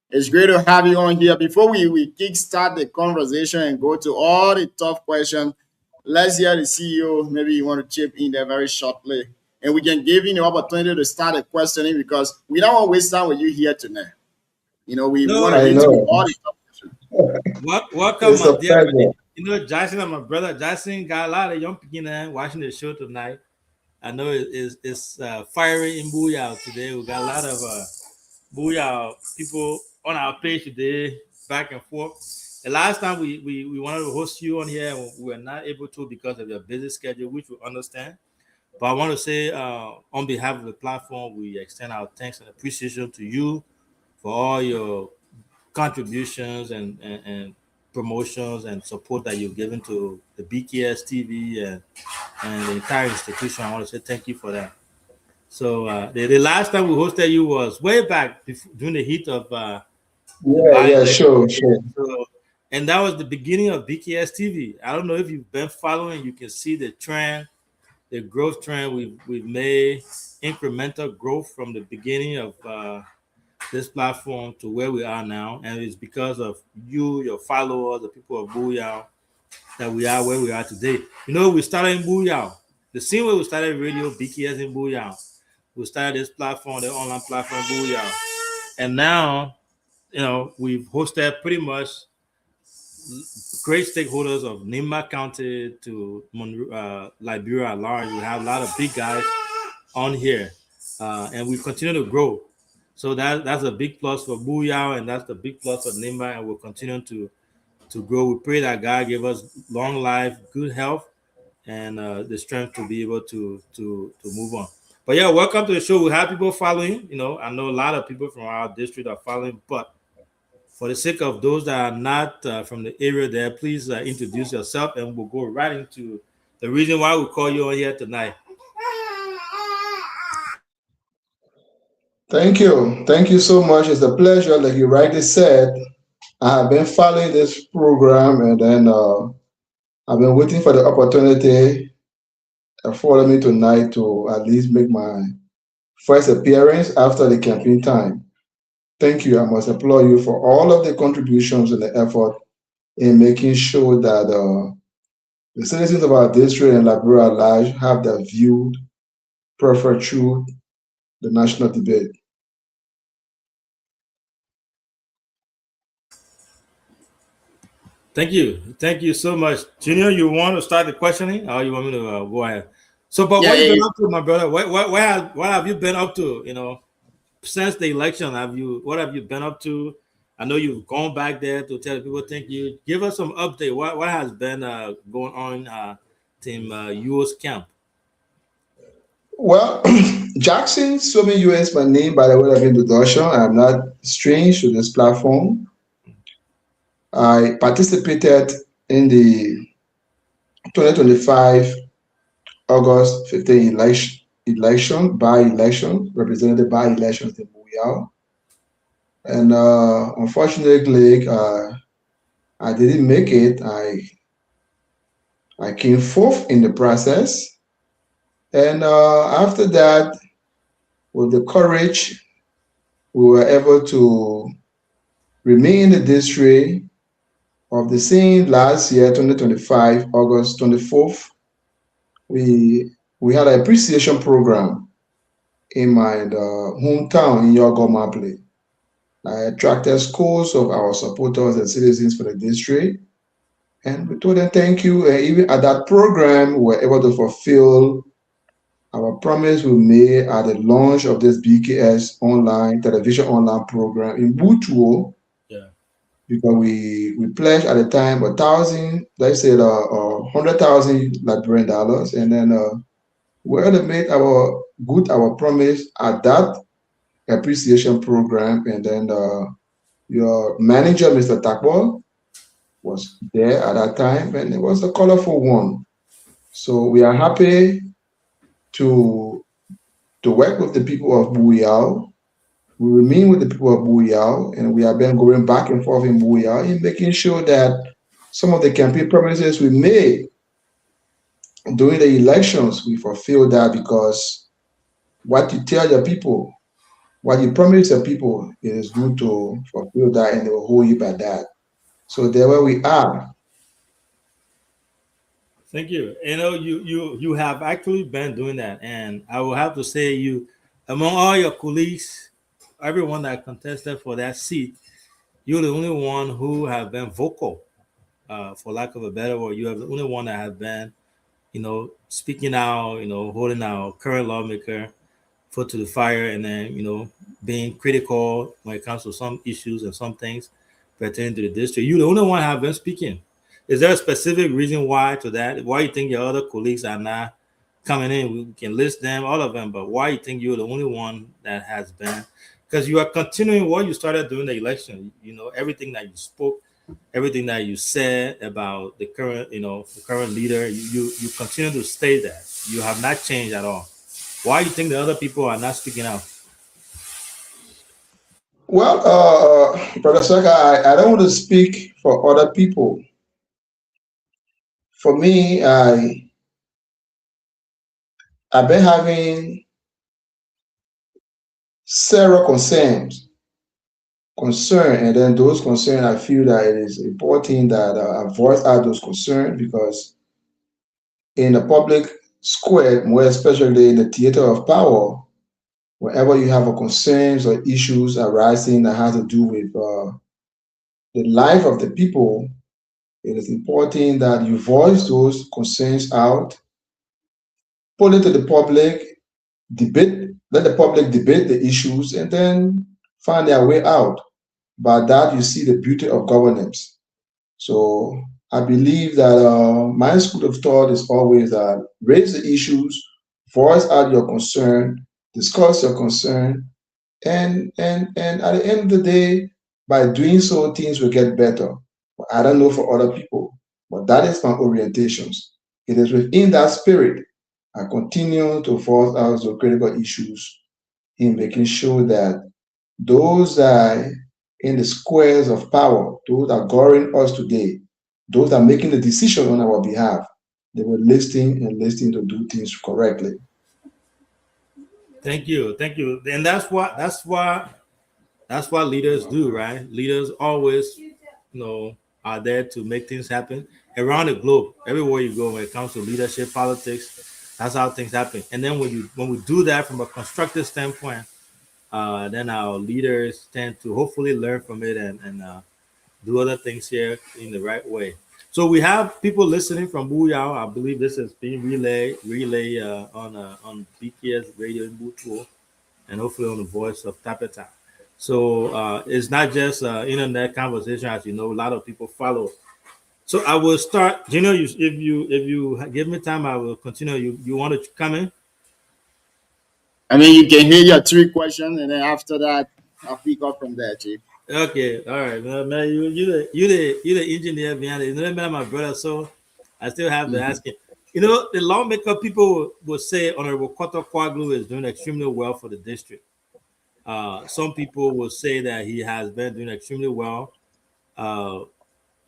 It's great to have you on here. Before we kickstart the conversation and go to all the tough questions, let's hear the CEO. Maybe you want to chip in there very shortly. And we can give you the opportunity to start a questioning because we don't want to waste time with you here tonight. You know, we want to get to all the tough questions. Welcome, my dear buddy. You know, Jackson and my brother. Jackson got a lot of young people watching the show tonight. I know it's fiery in Booyah today. We got a lot of Booyah people on our page today, back and forth. The last time we wanted to host you on here, we were not able to because of your busy schedule, which we understand. But I want to say, on behalf of the platform, we extend our thanks and appreciation to you for all your contributions and promotions and support that you've given to the BKS TV and the entire institution. I want to say thank you for that. So the last time we hosted you was way back during the heat of the Sure. So, and that was the beginning of BKS TV. I don't know if you've been following. You can see the trend, the growth trend. We've made incremental growth from the beginning of this platform to where we are now, and it's because of you, your followers, the people of Booyah, that we are where we are today. You know, we started in Booyah. The same way we started radio BKS in Booyah. We started this platform, the online platform Booyah, and now, you know, we've hosted pretty much great stakeholders of Nimba County to Liberia at large. We have a lot of big guys on here, and we continue to grow. So that's a big plus for Booyah, and that's the big plus for Nimba, and we'll continue to grow. We pray that God give us long life, good health, and the strength to be able to move on. But yeah, welcome to the show. We have people following. You know, I know a lot of people from our district are following, but for the sake of those that are not from the area there, please introduce yourself, and we'll go right into the reason why we call you on here tonight. Thank you so much. It's a pleasure. Like you rightly said, I have been following this program, and then I've been waiting for the opportunity for me tonight to at least make my first appearance after the campaign time. Thank you. I must applaud you for all of the contributions and the effort in making sure that the citizens of our district and Liberia at large have their view preferred through the national debate. Thank you so much, Junior. You want to start the questioning, or you want me to go ahead? So, but what have you been up to, my brother? What have you been up to? You know, since the election, what have you been up to? I know you've gone back there to tell people thank you. Give us some update. What has been going on Team US camp? Well, Jackson Swimming US, my name by the way of introduction. I'm not strange to this platform. I participated in the 2025 August 15 by-election, represented by elections in Booyah. And unfortunately, I didn't make it. I came fourth in the process. And after that, with the courage, we were able to remain in the district of the same last year, 2025, August 24th. We had an appreciation program in my hometown in Yogomable. I attracted scores of our supporters and citizens for the district. And we told them thank you. And even at that program, we were able to fulfill our promise we made at the launch of this BKS television online program in Butuo. Yeah. Because we pledged at the time $100,000 Liberian dollars, and then we had to make our promise at that appreciation program, and then your manager, Mr. Takbo, was there at that time, and it was a colorful one. So we are happy to work with the people of Booyah. We remain with the people of Booyah, and we have been going back and forth in Booyah in making sure that some of the campaign promises we made during the elections, we fulfill that, because what you tell your people, what you promise your people, it is good to fulfill that, and they will hold you by that. So there where we are. Thank you. You know, you have actually been doing that, and I will have to say, you, among all your colleagues, everyone that contested for that seat, you're the only one who have been vocal, for lack of a better word. You are the only one that have been, you know, speaking out, you know, holding our current lawmaker foot to the fire, and then, you know, being critical when it comes to some issues and some things pertaining to the district. You're the only one have been speaking. Is there a specific reason why to that? Why you think your other colleagues are not coming in? We can list them, all of them, but why you think you're the only one that has been? Because you are continuing what you started during the election. You know, everything that you spoke everything that you said about the current, the current leader. You continue to stay that. You have not changed at all. Why do you think the other people are not speaking out? Well, Brother Saka, I don't want to speak for other people. For me, I've been having several concern, and then those concerns, I feel that it is important that I voice out those concerns, because in the public square, more especially in the theater of power, whenever you have a concerns or issues arising that has to do with the life of the people, it is important that you voice those concerns out, put it to the public, debate, let the public debate the issues, and then find their way out. By that, you see the beauty of governance. So I believe that my school of thought is always that raise the issues, voice out your concern, discuss your concern, and at the end of the day, by doing so, things will get better. I don't know for other people, but that is my orientations. It is within that spirit I continue to force out the critical issues in making sure that those that in the squares of power, those that govern us today, those that are making the decision on our behalf, they were listening and listening to do things correctly. Thank you, and that's what leaders do, right? Leaders always, are there to make things happen around the globe, everywhere you go. When it comes to leadership, politics, that's how things happen. And then when we do that from a constructive standpoint, then our leaders tend to hopefully learn from it and do other things here in the right way. So we have people listening from Buyao. I believe this is being relay on BKS radio in Butuo, and hopefully on the voice of Tapeta. So it's not just internet conversation, as you know. A lot of people follow. So I will start. If you give me time, I will continue. You want to come in? I mean, you can hear your three questions, and then after that, I'll pick up from there, Chief. Okay, all right, man. You the engineer behind it. You know, man, my brother. So I still have to Mhm. ask him. The lawmaker people will say Honorable Koto Kwaglu is doing extremely well for the district. Some people will say that he has been doing extremely well. Uh,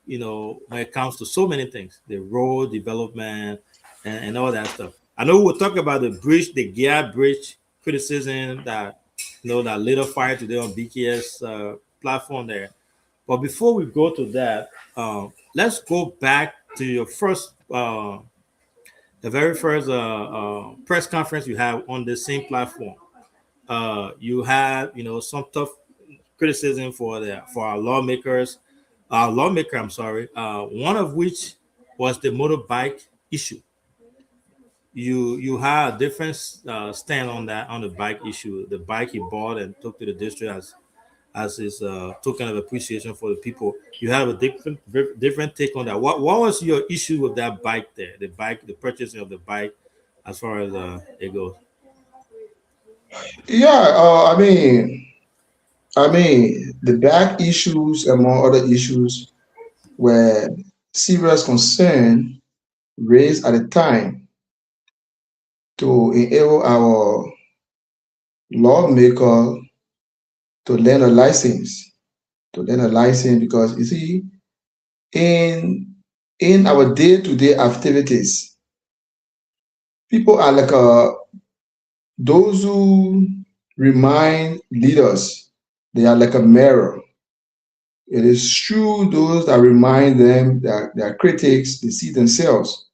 when it comes to so many things, the road development and all that stuff. I know we'll talk about the bridge, the Gia Bridge criticism that that lit a fire today on BKS platform there. But before we go to that, let's go back to your the very first press conference you had on the same platform. You had some tough criticism for our lawmakers, lawmaker. I'm sorry. One of which was the motorbike issue. You had a different stand on that, on the bike issue. The bike he bought and took to the district as his token of appreciation for the people. You have a different take on that. What was your issue with that bike there? The purchasing of the bike, as far as it goes. Yeah, the back issues, among other issues, were serious concern raised at the time to enable our lawmaker to learn a license, because you see, in our day-to-day activities, people are like those who remind leaders. They are like a mirror. It is true, those that remind them that they are critics, they see themselves.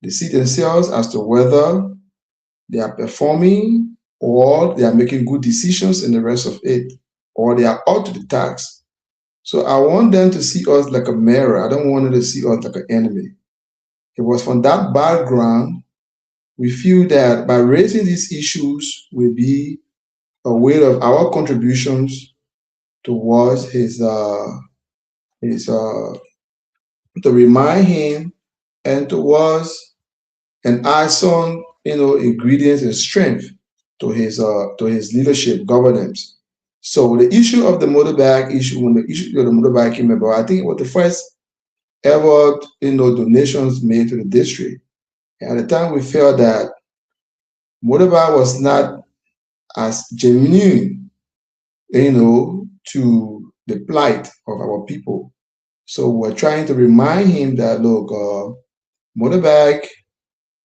They see themselves as to whether they are performing or they are making good decisions in the rest of it, or they are up to the task. So I want them to see us like a mirror. I don't want them to see us like an enemy. It was from that background we feel that by raising these issues will be a way of our contributions towards his to remind him and towards and add some ingredients and strength to his leadership governance. So the issue of the motorbike issue, when the issue of the motorbike came about, I think it was the first ever, donations made to the district. And at the time, we felt that motorbike was not as genuine, to the plight of our people. So we're trying to remind him that, look, motorbike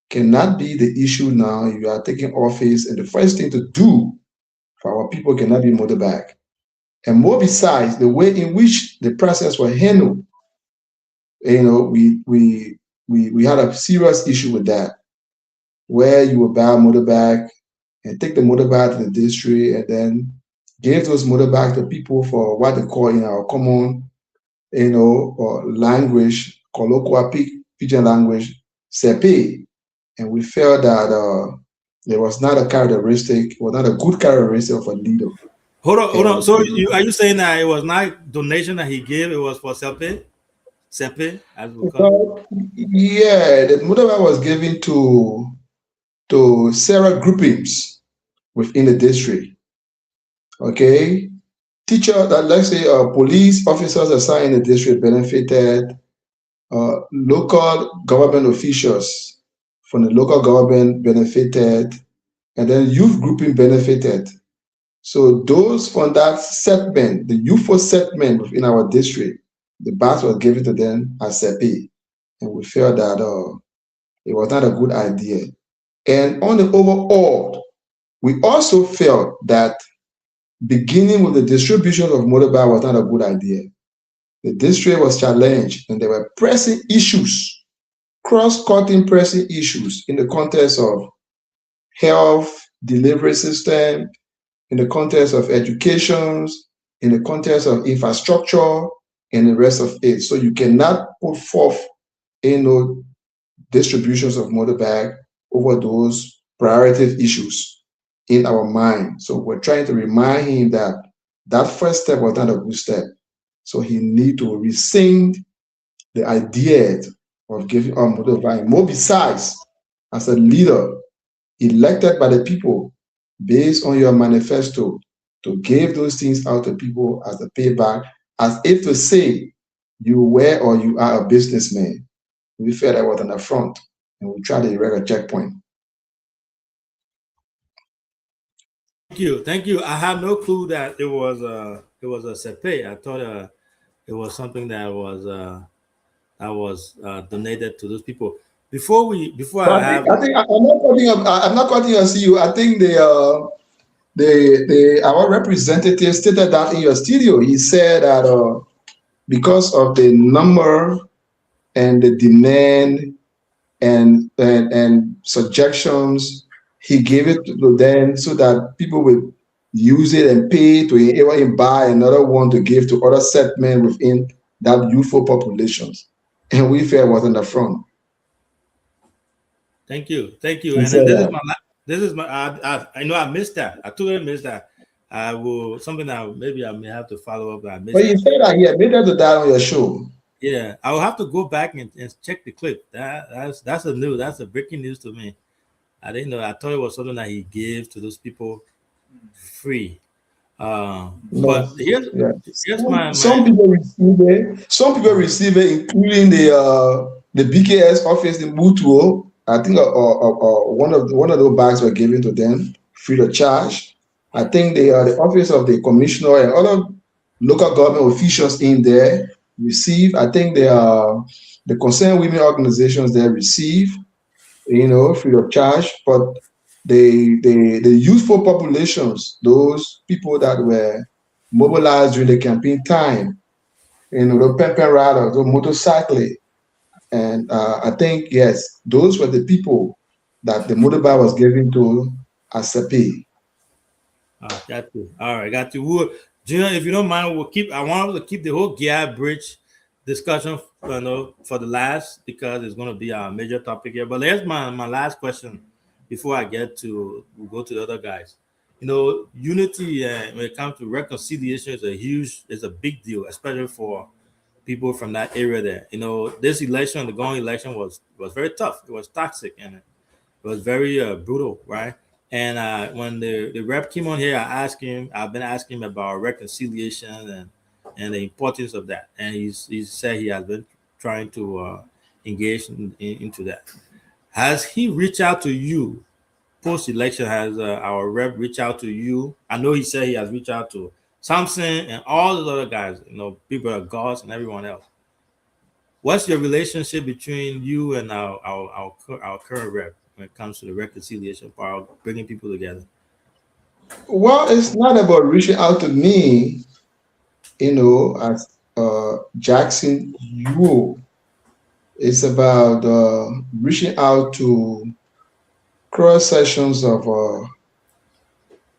cannot be the issue now. You are taking office, and the first thing to do for our people cannot be motorbike. And more besides, the way in which the process was handled, we had a serious issue with that, where you would buy a motorbike and take the motorbike to the district and then give those motorbikes to people for what they call in our common, or language, colloquial pidgin language, sepe. And we felt that it was not a characteristic, was not a good characteristic of a leader. Hold on. So are you saying that it was not donation that he gave? It was for Sepe, as we call it. Yeah, the motorbike was given to several groupings within the district. Okay, teacher that, let's say, police officers assigned in the district benefited. Local government officials from the local government benefited, and then youth grouping benefited. So those from that segment, the youthful segment within our district, the bus was given to them as SEPI, and we felt that it was not a good idea. And on the overall, we also felt that beginning with the distribution of motorbike was not a good idea. The district was challenged, and there were pressing issues, cross-cutting pressing issues in the context of health delivery system, in the context of education, in the context of infrastructure, and the rest of it. So you cannot put forth, distributions of motorbike over those priority issues in our mind. So we're trying to remind him that that first step was not a good step. So he need to rescind the idea of giving up motorbike. More besides, as a leader elected by the people, based on your manifesto, to give those things out to people as a payback, as if to say you were or you are a businessman. We felt that was an affront, and we tried to erect a checkpoint. Thank you. I had no clue that it was a sepe. I thought it was something that was donated to those people. Before I think I'm not cutting you, CEO. I think our representative stated that in your studio. He said that because of the number and the demand and suggestions, he gave it to them so that people would use it and pay to even buy another one to give to other segments within that youthful populations. And we felt was on the front. Thank you. And this is my. I know I missed that. I totally missed that. I will something that maybe I may have to follow up. But you said that here, maybe to that on your show. Yeah, I will have to go back and check the clip. That's a breaking news to me. I didn't know. I thought it was something that he gave to those people free. But here's some people receive it. Some people receive it, including the BKS office in Mutuo. I think one of those bags were given to them free of charge. I think the office of the commissioner and other local government officials in there receive. I think the concerned women organizations there receive, free of charge. But the youthful populations, those people that were mobilized during the campaign time, the pepper riders, the motorcycling, and I think, yes, those were the people that the motorbike was given to as a pay. Got you. All right, got you. Junior, if you don't mind, I want to keep the whole Giap Bridge discussion, for the last, because it's going to be our major topic here. But here's my last question before I go to the other guys. Unity when it comes to reconciliation is a big deal, especially for people from that area there. This election, the going election was very tough. It was toxic and it was very brutal, right? And when the rep came on here, I've been asking him about reconciliation and the importance of that. And he said he has been trying to engage into that. Has he reached out to you post election? Has our rep reached out to you? I know he said he has reached out to Samson and all those other guys, people at Goss and everyone else. What's your relationship between you and our current rep when it comes to the reconciliation part, bringing people together? Well, it's not about reaching out to me, as Jackson Yuo. It's about reaching out to cross sections of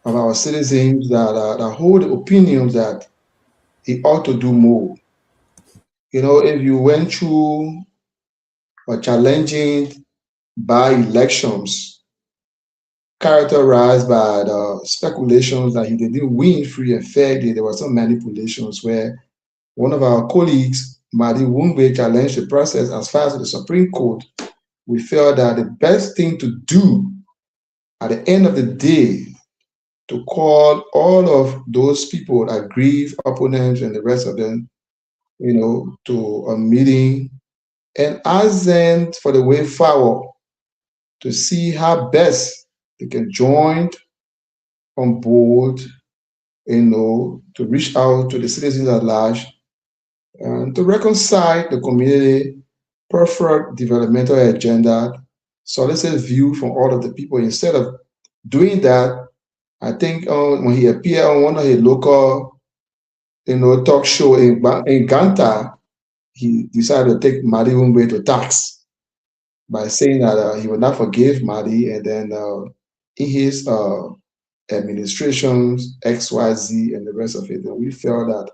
our citizens that hold opinions that he ought to do more. If you went through a challenging by elections characterized by the speculations that he didn't win free and fair, there were some manipulations where one of our colleagues, Madi Wungbe, challenged the process as far as the Supreme Court. We felt that the best thing to do at the end of the day to call all of those people, aggrieved opponents and the rest of them, to a meeting and ask them for the way forward to see how best they can join on board, to reach out to the citizens at large and to reconcile the community preferred developmental agenda, solicit view from all of the people. Instead of doing that, I think when he appeared on one of his local, talk show in Ganta, he decided to take Madi Wungbe to tax by saying that he would not forgive Madi, and then in his administrations, XYZ, and the rest of it, we felt that,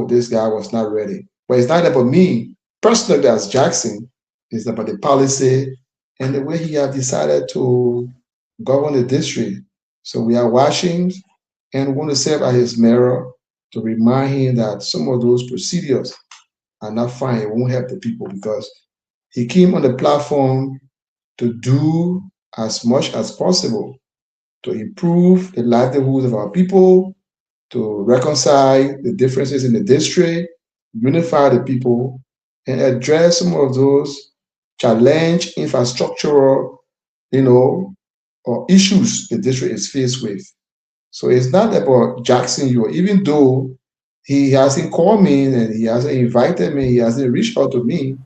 this guy was not ready. But it's not about me personally as Jackson. It's about the policy and the way he has decided to govern the district. So we are watching and want to serve as his mirror to remind him that some of those procedures are not fine. It won't help the people because he came on the platform to do as much as possible to improve the livelihoods of our people, to reconcile the differences in the district, unify the people, and address some of those challenge infrastructural, or issues the district is faced with. So it's not about Jackson Yuo, even though he hasn't called me and he hasn't invited me, he hasn't reached out to me,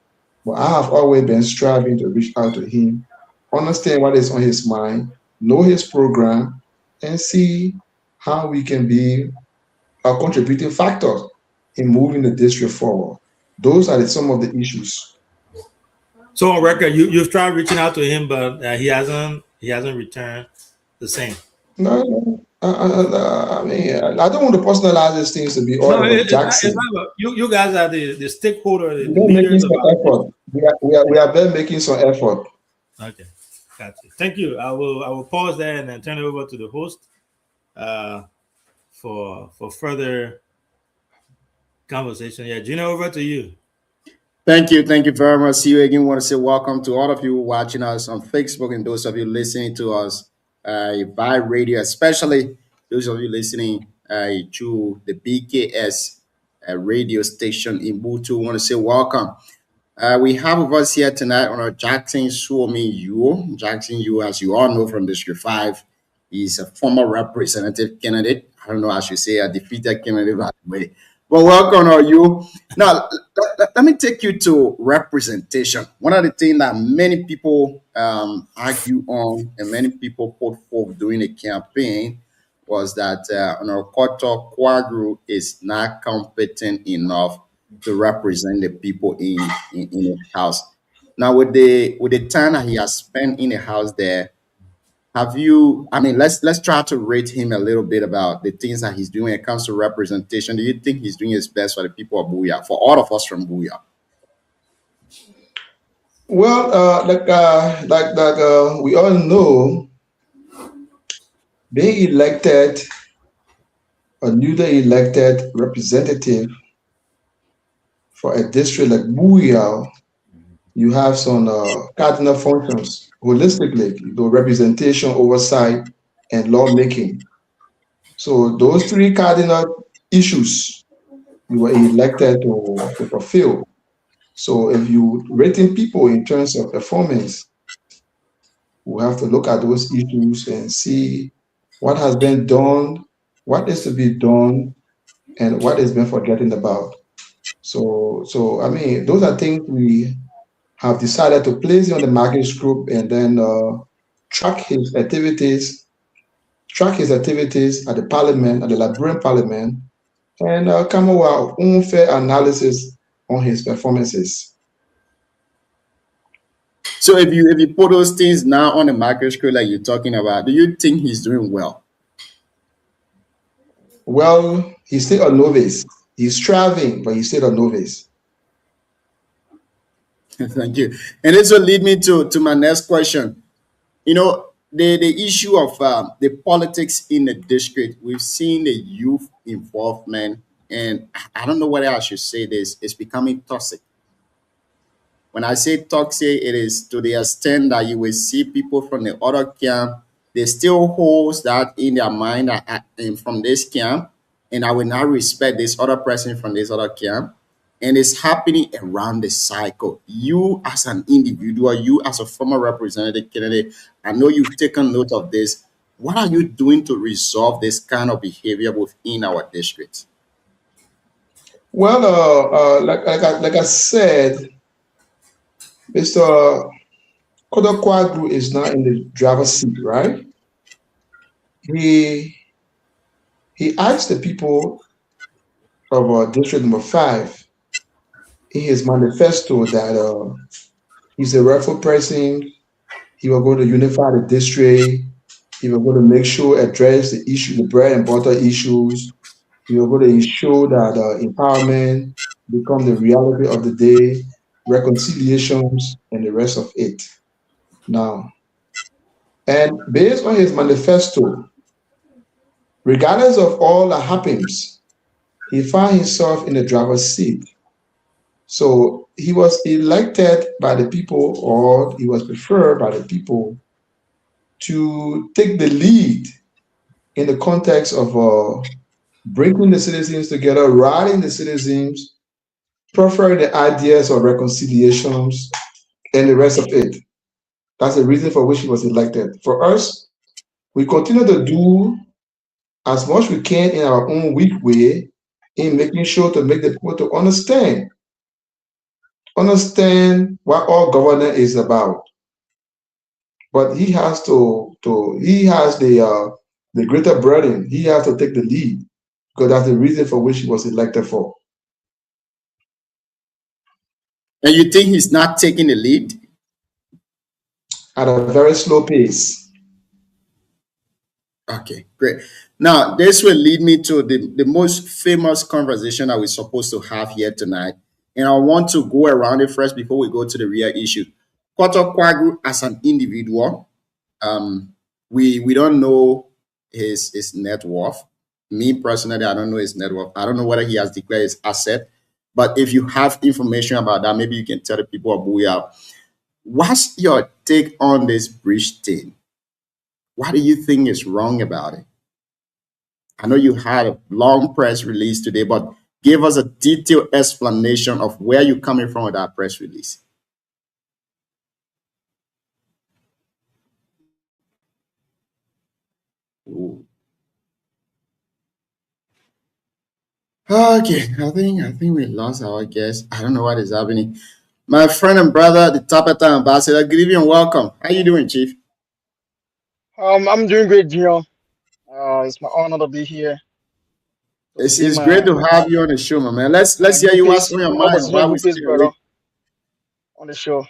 but I have always been striving to reach out to him, understand what is on his mind, know his program, and see how we can be a contributing factor in moving the district forward. Those are some of the issues. So on record, you've tried reaching out to him, but he hasn't returned the same. No, I mean, I don't want to personalize these things to be all about Jackson. You guys are the stakeholder, the We're making leaders some effort. We are then making some effort. Okay, gotcha. Thank you. I will pause there and then turn it over to the host for further conversation. Yeah, Gina, over to you. Thank you very much. See you again. Want to say welcome to all of you watching us on Facebook and those of you listening to us by radio, especially those of you listening to the BKS radio station in Butu. Want to say welcome. We have with us here tonight on our Jackson Suomi Yuo. Jackson Yuo, as you all know from District 5, is a former representative candidate. I don't know how to say a defeated candidate, by the way. Well, welcome, are you? Now, let me take you to representation. One of the things that many people argue on and many people put forth during the campaign was that Honorable Kwadwo is not competent enough to represent the people in the house. Now, with the time that he has spent in the house there, let's try to rate him a little bit about the things that he's doing when it comes to representation. Do you think he's doing his best for the people of Buea, for all of us from Buea? Well, like we all know, being elected, a newly elected representative for a district like Buea, you have some cardinal functions holistically, representation, oversight, and lawmaking. So those three cardinal issues you were elected to fulfill. So if you rating people in terms of performance, we have to look at those issues and see what has been done, what is to be done, and what is been forgotten about. So I mean, those are things we have decided to place him on the market group and then track his activities, at the parliament, at the Liberian parliament, and come up with our own fair analysis on his performances. So if you put those things now on the microscope like you're talking about, do you think he's doing well? Well, he's still a novice. He's striving, but he's still a novice. Thank you. And this will lead me to my next question. You know, the issue of the politics in the district, we've seen the youth involvement, and I don't know whether I should say this, it's becoming toxic. When I say toxic, it is to the extent that you will see people from the other camp, they still hold that in their mind that I am from this camp, and I will not respect this other person from this other camp. And it's happening around the cycle. You as an individual, you as a former representative candidate, I know you've taken note of this. What are you doing to resolve this kind of behavior within our district? Well, like I said, Mr. Kodokwaglu is now in the driver's seat, right? He asked the people of District Number 5 in his manifesto that he's a rightful person. He will go to unify the district. He will go to make sure address the issue, the bread and butter issues. He will go to ensure that empowerment become the reality of the day, reconciliations, and the rest of it. Now, and based on his manifesto, regardless of all that happens, he found himself in the driver's seat. So he was elected by the people, or he was preferred by the people to take the lead in the context of bringing the citizens together, rallying the citizens, preferring the ideas of reconciliations, and the rest of it. That's the reason for which he was elected. For us, we continue to do as much we can in our own weak way in making sure to make the people to understand what all governance is about. But he has he has the greater burden. He has to take the lead because that's the reason for which he was elected for. And you think he's not taking the lead? At a very slow pace. Okay, great. Now, this will lead me to the most famous conversation that we're supposed to have here tonight. And I want to go around it first before we go to the real issue. Kodokwaglu as an individual, we don't know his net worth. Me personally, I don't know his net worth. I don't know whether he has declared his asset. But if you have information about that, maybe you can tell the people of Booyah. What's your take on this bridge thing? What do you think is wrong about it? I know you had a long press release today, but give us a detailed explanation of where you're coming from with that press release. Ooh. Okay, I think we lost our guest. I don't know what is happening. My friend and brother, the Tapeta ambassador, good evening and welcome. How you doing, Chief? I'm doing great, Junior. It's my honor to be here. It's great to have you on the show, my man. Let's hear you what's on your mind while we still brother, on the show.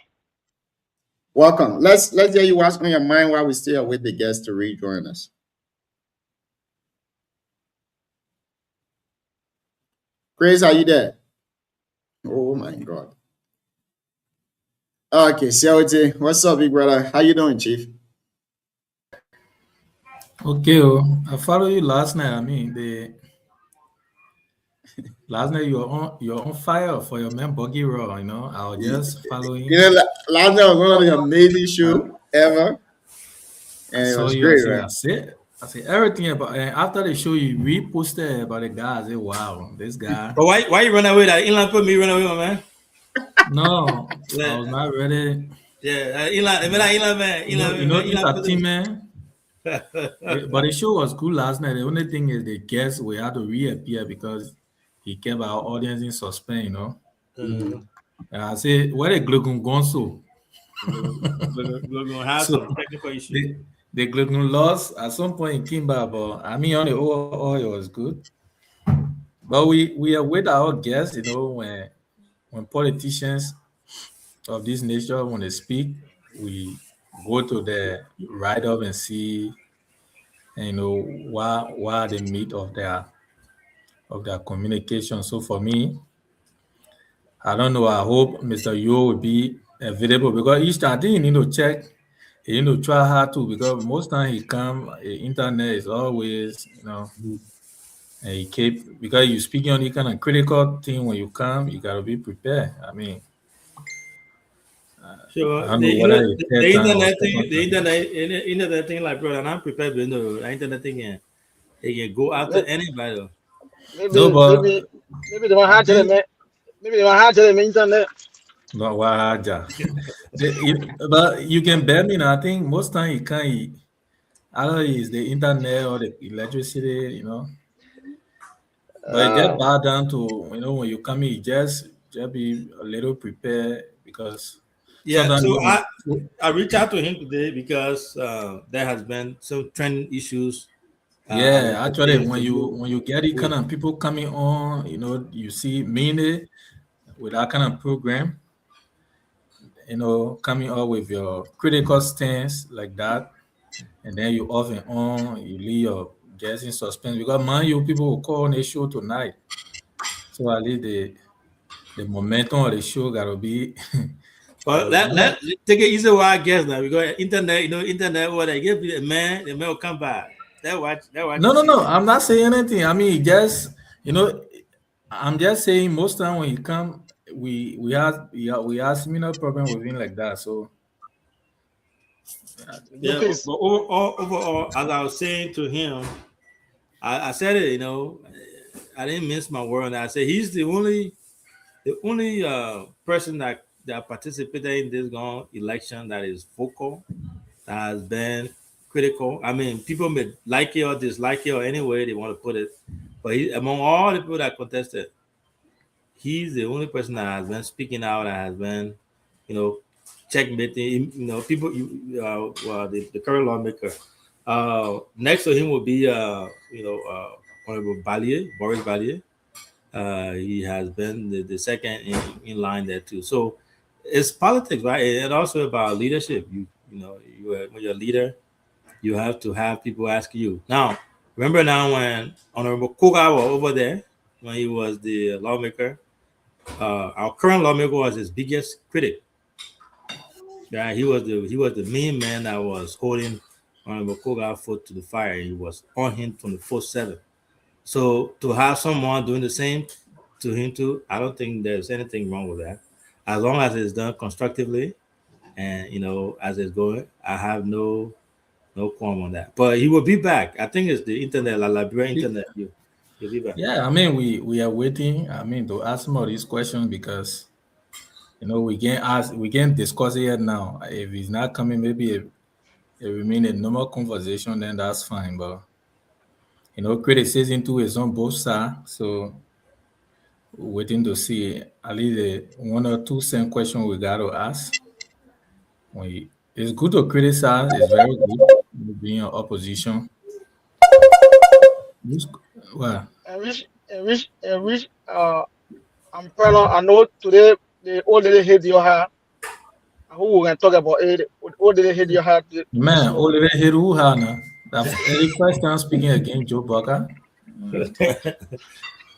Welcome. Let's hear you what's on your mind while we still with the guests to rejoin us. Grace, are you there? Oh my God. Okay, CLT, what's up, big brother? How you doing, Chief? Okay, I followed you last night. I mean, last night you're on fire for your man Buggy Raw. You know, I was just following. You know, last night was one of the amazing shows. ever, I and it saw was you. great, right? I said everything about. And after the show, you reposted about the guy. I said, "Wow, this guy." But why you run away? That Inland put me run away, my man. No, I Yeah, was not ready. Inland, I mean, that Inland man, It's Inland a put team, man. But the show was good last night. The only thing is the guests we had to reappear because he kept our audience in suspense, you know. Mhm. And I said, where the Glogun Gonso? We're gonna have So some technical issues. the Glogun lost at some point he came back, but I mean on the overall it was good. But we are with our guests, you know, when politicians of this nature when they speak, we go to the write up and see, you know, why the meat of their communication. So for me, I don't know. I hope Mr. Yo will be available because each time I think you need to check, you need to try hard to because most time he come, internet is always, you know, and he keep because you speaking on the kind of critical thing when you come, you gotta be prepared. I mean, So I don't know whether it's third the time or internet thing, second time. internet thing, like brother, I'm prepared, but no, the internet thing, it can go after anybody. No, Maybe, but maybe, maybe they want to tell them. Maybe they want to tell them internet. no, waja. But you can bet me. I think most time you can't. Either is the internet or the electricity, you know. But it just Uh, bow down to when you come in, you just be a little prepared because Yeah, sometimes so you I reached out to him today because there has been some trend issues. I was yeah, actually hoping to know. when you get it kind of people coming on, you see mainly with that kind of program, coming up with your critical stance like that, and then you off and on, you leave your guests in suspense because man, you people will call on the show tonight. So at least the momentum of the show gotta be But gotta be let take it easy with our guests now because internet, internet what they give the man will come back. That watch no you no see. no. I'm not saying anything. I mean just I'm just saying most time when you come we have similar problem with him like that. So Yeah, Blueface. but overall, as I was saying to him, I said it, I didn't mince my word. I said he's the only person that participated in this gone election that is vocal, that has been critical. I mean, people may like it or dislike it or any way they want to put it, but among all the people that contested, he's the only person that has been speaking out, that has been, you know, checkmating. People. Well, the current lawmaker. Next to him will be, Honorable Ballier, Boris Ballier. He has been the second in line there too. So it's politics, right? And also about leadership. When you're a leader, you have to have people ask you. Now, remember now when Honorable Koga was over there, when he was the lawmaker, our current lawmaker was his biggest critic. Yeah, he was the main man that was holding Honorable Koga foot to the fire. He was on him 24/7. So to have someone doing the same to him too, I don't think there's anything wrong with that. As long as it's done constructively and as it's going, I have no qualm on that. But he will be back. I think it's the internet, La Liberian internet. He'll be back. yeah, I mean we are waiting. I mean to ask some of these questions because we can discuss it here now. If he's not coming, maybe it remain a normal conversation, then that's fine. But criticism too is on both sides, so waiting to see at least one or two same question we got to ask. It's good to criticize. It's very good being in opposition. Who's- Well, And which, I'm proud of, I know today the old lady hit your heart. Who we can talk about it? Old lady hit your heart this man, morning. Oliver Hiruhana. That's the first time speaking against Joe Bucker. The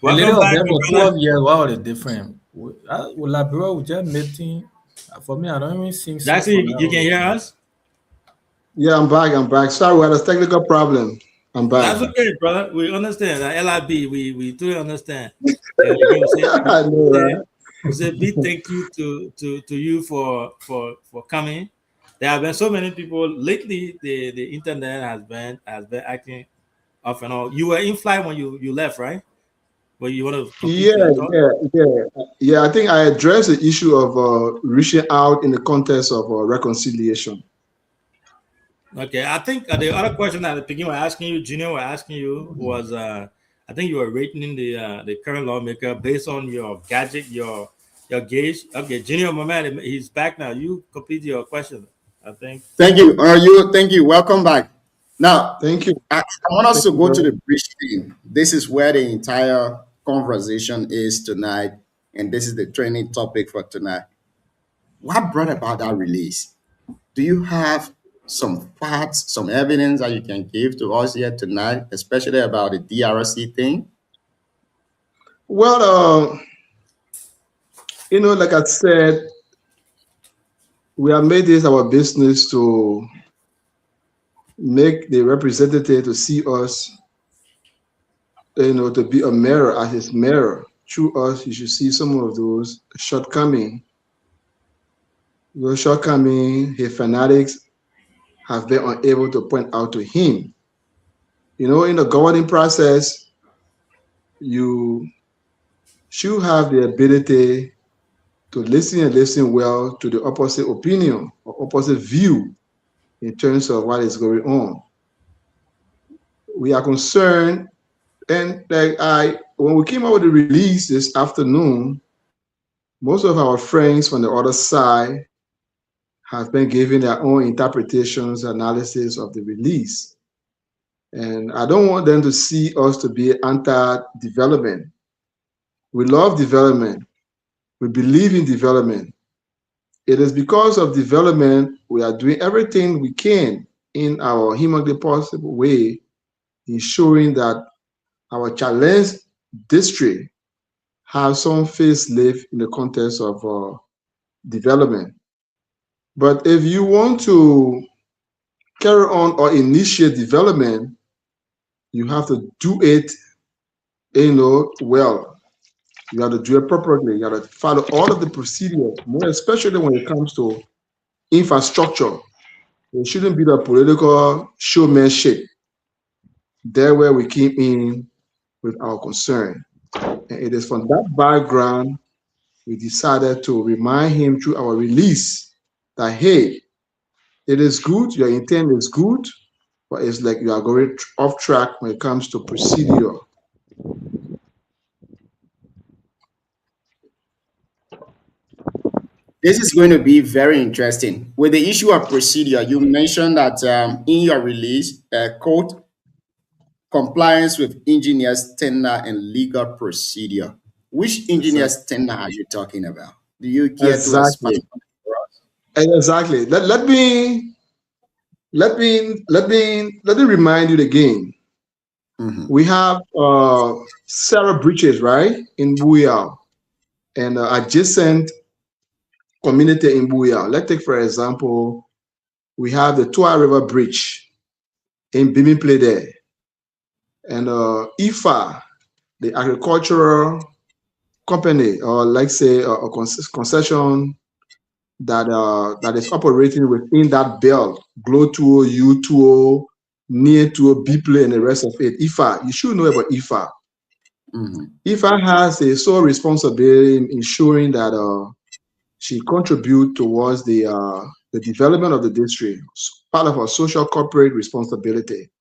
lady Welcome was back, there my for brother. 12 years. Wow, the different. Labrador, we just meeting. For me, I don't even sing songs Jackson, from you that can old hear time. us? Yeah, I'm back. I'm back. Sorry, we had a technical problem. I'm back. That's okay, brother. We understand. LIB, we totally understand. And again, I know, right? we say big thank you to you for coming. there have been so many people lately. The internet has been acting off and on. You were in flight when you left, right? When you want to complete Yeah, your thought? yeah. I think I addressed the issue of reaching out in the context of reconciliation. Okay, I think the other question at the beginning were asking you, Junior, were asking you was, I think you were rating the current lawmaker based on your gadget, your gauge. Okay, Junior, my man, he's back now. You complete your question, I think. Thank you. Thank you. Welcome back. Now, Thank you. I want us to Thank you go to very the bridge thing. This is where the entire conversation is tonight, and this is the training topic for tonight. What brought about that release? Do you have some facts, some evidence that you can give to us here tonight, especially about the DRC thing? Well, like I said, we have made this our business to make the representative to see us, to be a mirror as his mirror. Through us, you should see some of those shortcomings. Those shortcomings, his fanatics have been unable to point out to him. In the governing process, you should have the ability to listen well to the opposite opinion or opposite view in terms of what is going on. We are concerned, and when we came out with the release this afternoon, most of our friends from the other side have been giving their own interpretations, analysis of the release. And I don't want them to see us to be anti-development. We love development. We believe in development. It is because of development we are doing everything we can in our humanly possible way, ensuring that our challenged district have some facelift in the context of development. But if you want to carry on or initiate development, you have to do it, well. You have to do it properly. You have to follow all of the procedures, more especially when it comes to infrastructure. It shouldn't be the political showmanship. There where we came in with our concern. And it is from that background we decided to remind him through our release that, hey, it is good, your intent is good, but it's like you are going off track when it comes to procedure. This is going to be very interesting. With the issue of procedure, you mentioned that in your release, quote, compliance with engineer's tender and legal procedure. Which engineer's tender are you talking about? Do you care to explain for us? Exactly. Let me remind you again. Mm-hmm. We have several bridges, right, in Buyao, and adjacent community in Buyao. Let's take, for example, we have the Tua River Bridge in Bimimple there, and IFA, the agricultural company, or like say a concession that is operating within that belt, GLO2O, U2O, near to Biple, and the rest of it. IFA, you should know about IFA. Mm-hmm. IFA has a sole responsibility in ensuring that she contributes towards the development of the district, part of her social corporate responsibility.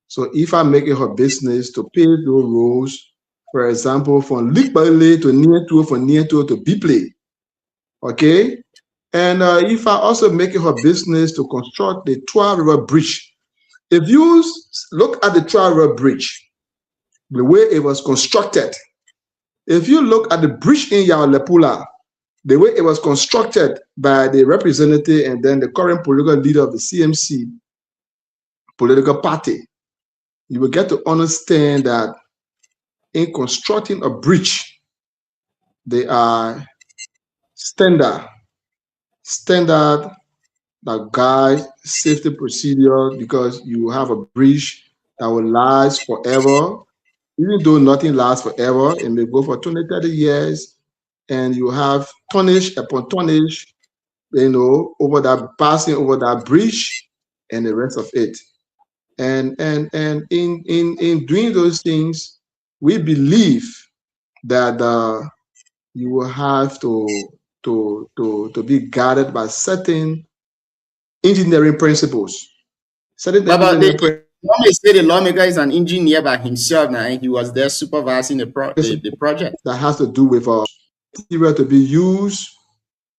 So IFA making her business to pay those roads, for example, from Likbale to Nieto, from Nieto to Biple. Okay? And IFA also making her business to construct the Tua River Bridge. If you look at the Tua River Bridge, the way it was constructed, if you look at the bridge in Yaolepula, the way it was constructed by the representative and then the current political leader of the CMC political party, you will get to understand that in constructing a bridge, they are standard that guide safety procedure, because you have a bridge that will last forever. Even though nothing lasts forever, it may go for 20, 30 years, and you have tonnage upon tonnage over that, passing over that bridge and the rest of it. And in doing those things, we believe that you will have to be guided by certain engineering principles. Certain engineering principles. Normally say the lawmaker is an engineer by himself now, and he was there supervising the project. That has to do with material to be used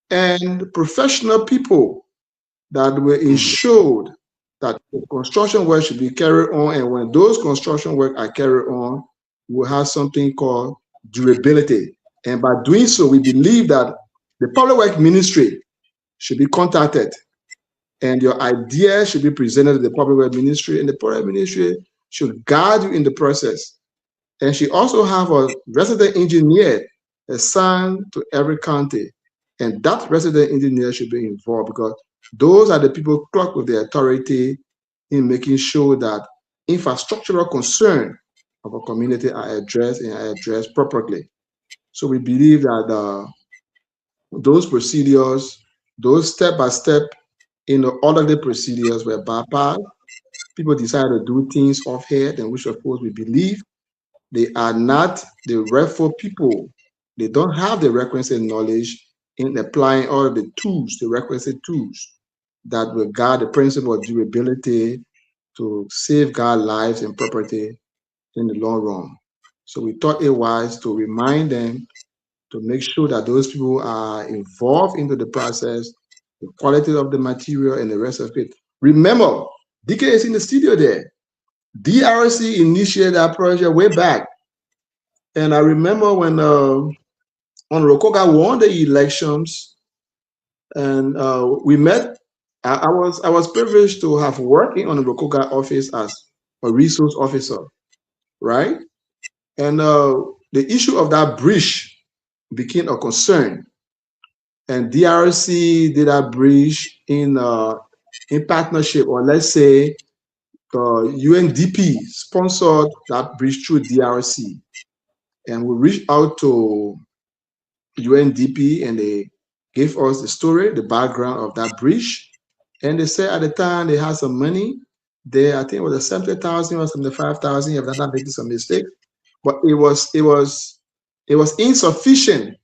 and professional people that were ensured that the construction work should be carried on, and when those construction work are carried on, we'll have something called durability. And by doing so, we believe that the Public Works Ministry should be contacted, and your idea should be presented to the Public Works Ministry, and the Public Works Ministry should guide you in the process. And she also have a resident engineer assigned to every county, and that resident engineer should be involved, because those are the people clocked with the authority in making sure that infrastructural concerns of a community are addressed and are addressed properly. So we believe that those procedures, those step-by-step, orderly procedures were bypassed. People decided to do things off-head, and which of course we believe they are not the rightful people. They don't have the requisite knowledge in applying all of the tools, the requisite tools that will guard the principle of durability to safeguard lives and property in the long run. So we thought it wise to remind them to make sure that those people are involved into the process, the quality of the material and the rest of it. Remember, DK is in the studio there. DRC initiated that project way back. And I remember when Rokoka won the elections, and we met. I was privileged to have working on the Rokoka office as a resource officer, right? And the issue of that bridge became a concern, and DRC did that bridge in partnership, or let's say the UNDP sponsored that bridge through DRC, and we reached out to UNDP, and they gave us the story, the background of that bridge. And they said at the time they had some money there. I think it was a 70,000 or 75,000, if I'm not making some mistake. But it was insufficient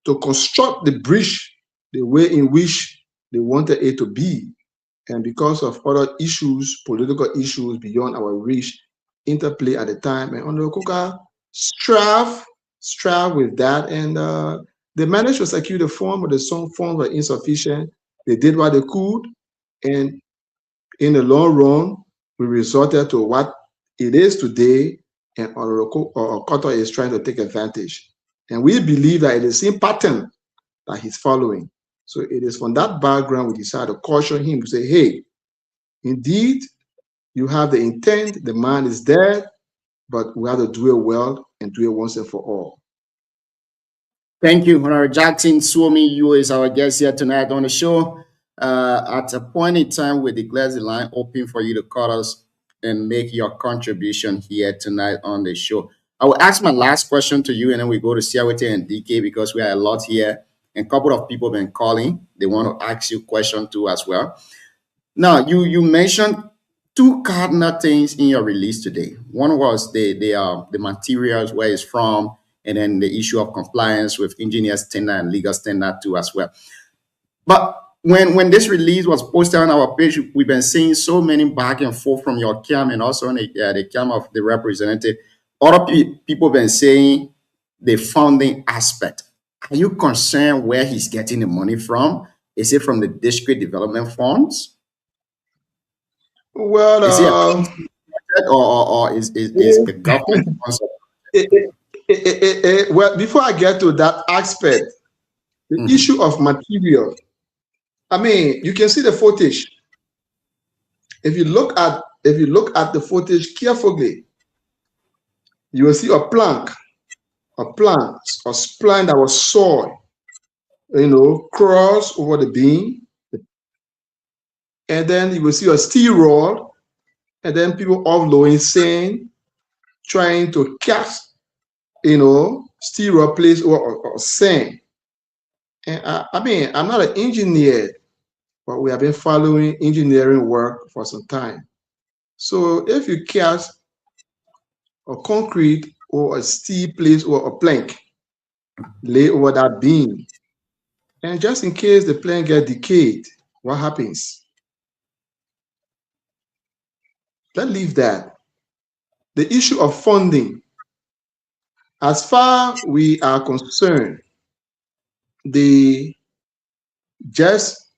to construct the bridge the way in which they wanted it to be. And because of other issues, political issues beyond our reach, interplay at the time, and Onokoka strive with that, and they managed to secure the fund, but the funds were insufficient. They did what they could, and in the long run, we resorted to what it is today, and Okoto is trying to take advantage. And we believe that it is the same pattern that he's following. So it is from that background we decided to caution him to say, hey, indeed, you have the intent, the man is there, but we have to do it well and do it once and for all. Thank you, Honorable Jackson Suomi. You is our guest here tonight on the show. At a point in time, we declare the line open for you to call us and make your contribution here tonight on the show. I will ask my last question to you, and then we go to Siawete and DK, because we are a lot here, and a couple of people have been calling. They want to ask you a question too as well. Now, you mentioned two cardinal things in your release today. One was the materials, where it's from, and then the issue of compliance with engineer standard and legal standard too as well. But when this release was posted on our page, we've been seeing so many back and forth from your camp and also on the camp of the representative. Other people have been saying the funding aspect. Are you concerned where he's getting the money from? Is it from the district development funds? Well, is the government sponsor? Well, before I get to that aspect, the issue of material. I mean, you can see the footage. If you look at the footage carefully, you will see a plank, a spline that was sawed, cross over the beam, and then you will see a steel rod, and then people offloading sand, trying to cast, steel rod placed over sand. And I mean, I'm not an engineer, but we have been following engineering work for some time. So if you cast a concrete or a steel plate or a plank, lay over that beam, and just in case the plank gets decayed, what happens? Let's leave that. The issue of funding, as far we are concerned, the just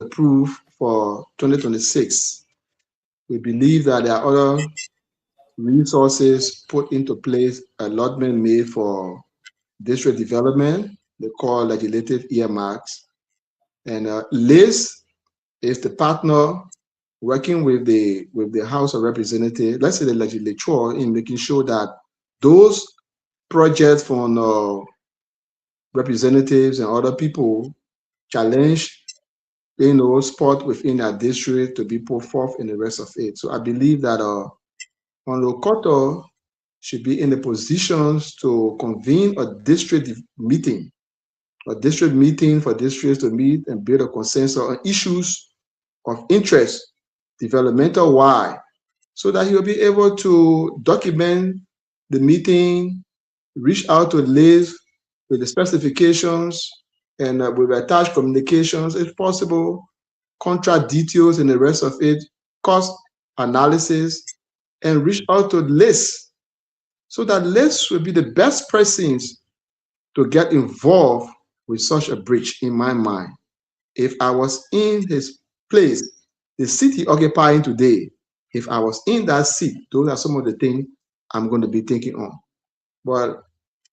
approved for 2026. We believe that there are other resources put into place, allotment made for district development. They call legislative earmarks. And Liz is the partner working with the House of Representatives, let's say the legislature, in making sure that those projects from representatives and other people challenge, spot within our district to be put forth in the rest of it. So I believe that Honorable Cotto should be in the positions to convene a district meeting for districts to meet and build a consensus on issues of interest, developmental wide, so that he will be able to document the meeting, reach out to Liz with the specifications and with attached communications, if possible, contract details and the rest of it, cost analysis, and reach out to Liz so that Liz will be the best persons to get involved with such a bridge, in my mind. If I was in his place, the seat he occupying today, if I was in that seat, those are some of the things I'm going to be thinking on. But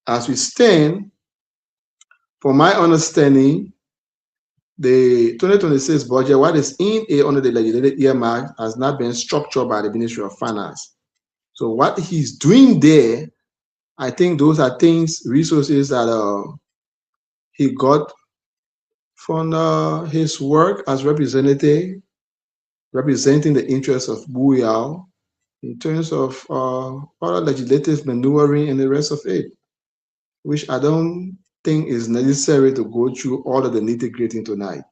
as we stand, from my understanding, the 2026 budget, what is in under the legislative earmark, has not been structured by the Ministry of Finance. So what he's doing there, I think those are things, resources that he got from his work as representative, representing the interests of Buyao in terms of other legislative maneuvering and the rest of it, which I don't think is necessary to go through all of the nitty-gritty tonight.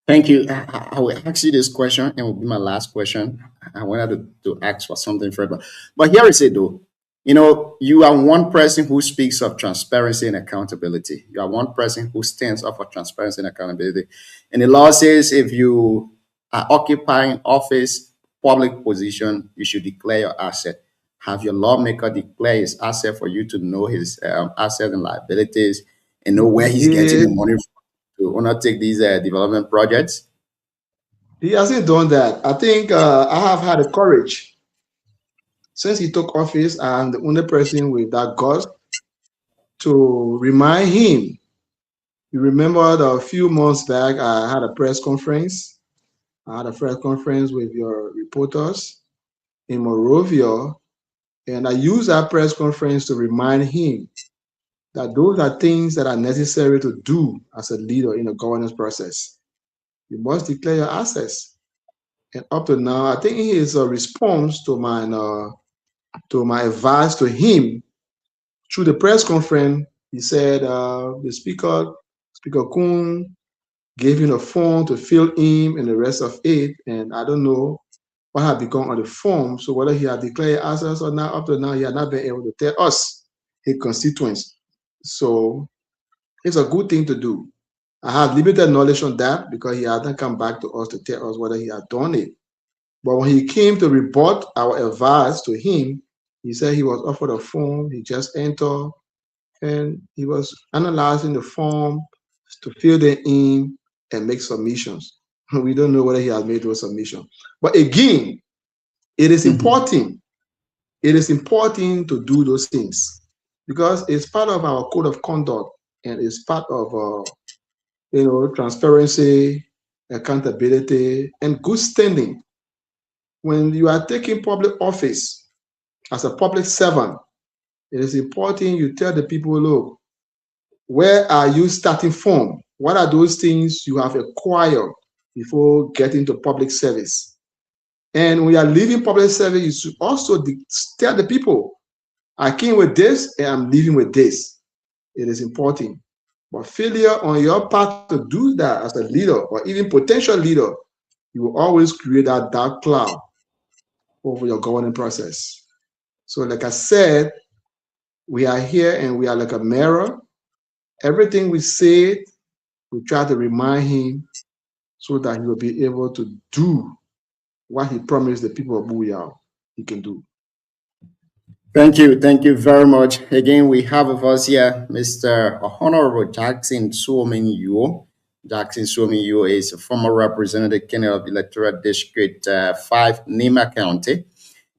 Thank you. I will ask you this question, and it will be my last question. I wanted to ask for something further, but here is it though. You are one person who speaks of transparency and accountability. You are one person who stands up for transparency and accountability. And the law says if you are occupying office, public position, you should declare your asset. Have your lawmaker declare his asset for you to know his assets and liabilities and know where he's getting the money from to undertake these development projects? He hasn't done that. I think I have had the courage. Since he took office, I'm the only person with that guts to remind him. You remember a few months back, I had a press conference. I had a press conference with your reporters in Monrovia, and I used that press conference to remind him that those are things that are necessary to do as a leader in a governance process. You must declare your assets. And up to now, I think his response to my advice to him through the press conference, he said the Speaker Kuhn gave him a form to fill in and the rest of it, and I don't know what had become on the form. So whether he had declared assets or not, up to now, he had not been able to tell us, his constituents. So it's a good thing to do. I have limited knowledge on that because he hadn't come back to us to tell us whether he had done it. But when he came to rebut our advice to him, he said he was offered a form, he just entered, and he was analyzing the form to fill them in and make submissions. We don't know whether he has made those submissions. But again, it is important. It is important to do those things because it's part of our code of conduct and it's part of transparency, accountability, and good standing. When you are taking public office as a public servant, it is important you tell the people, look, where are you starting from? What are those things you have acquired before getting to public service? And when you are leaving public service, you should also tell the people, I came with this and I'm leaving with this. It is important. But failure on your part to do that as a leader or even potential leader, you will always create that dark cloud over your governing process. So like I said, we are here and we are like a mirror. Everything we say, we try to remind him so that he will be able to do what he promised the people of Buyao he can do. Thank you very much. Again, we have with us here Mr. Honorable Jackson Suoming Yuo. Jackson Suoming Yuo is a former representative of Electoral District 5, Nima County.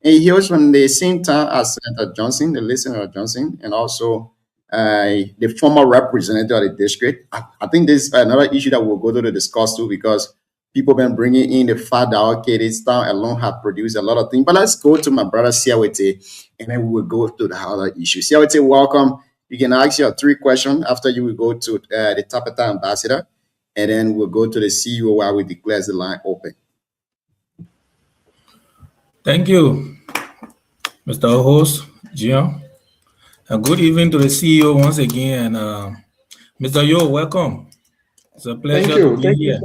And he was from the same time as Senator Johnson, the listener Johnson, and also the former representative of the district. I think this is another issue that we'll go to discuss too, because people been bringing in the fact that, okay, this town alone have produced a lot of things. But let's go to my brother Siawete, and then we will go to the other issue. Siawete, welcome. You can ask your 3 questions. After you will go to the Tapeta ambassador, and then we'll go to the CEO while we declare the line open. Thank you, Mr. Host, Gian. Good evening to the CEO once again. Mr. Yo, welcome. It's a pleasure to be here.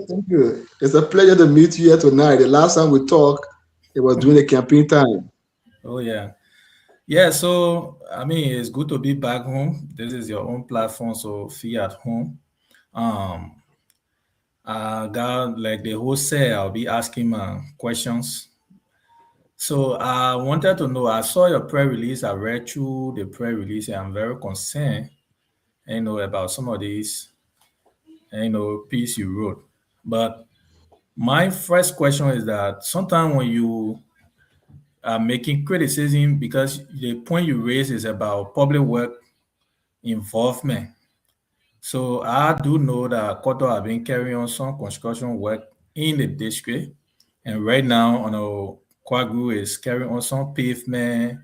Thank you. It's a pleasure to meet you here tonight. The last time we talked, it was during the campaign time. Oh, yeah. Yeah, so, I mean, it's good to be back home. This is your own platform, so feel at home. God, like the host said, I'll be asking questions. So I wanted to know, I saw your press release, I read through the press release, and I'm very concerned, about some of these, piece you wrote. But my first question is that sometimes when you are making criticism, because the point you raise is about public work involvement. So I do know that Koto have been carrying on some construction work in the district, and right now, Kwagu is carrying on some pavement,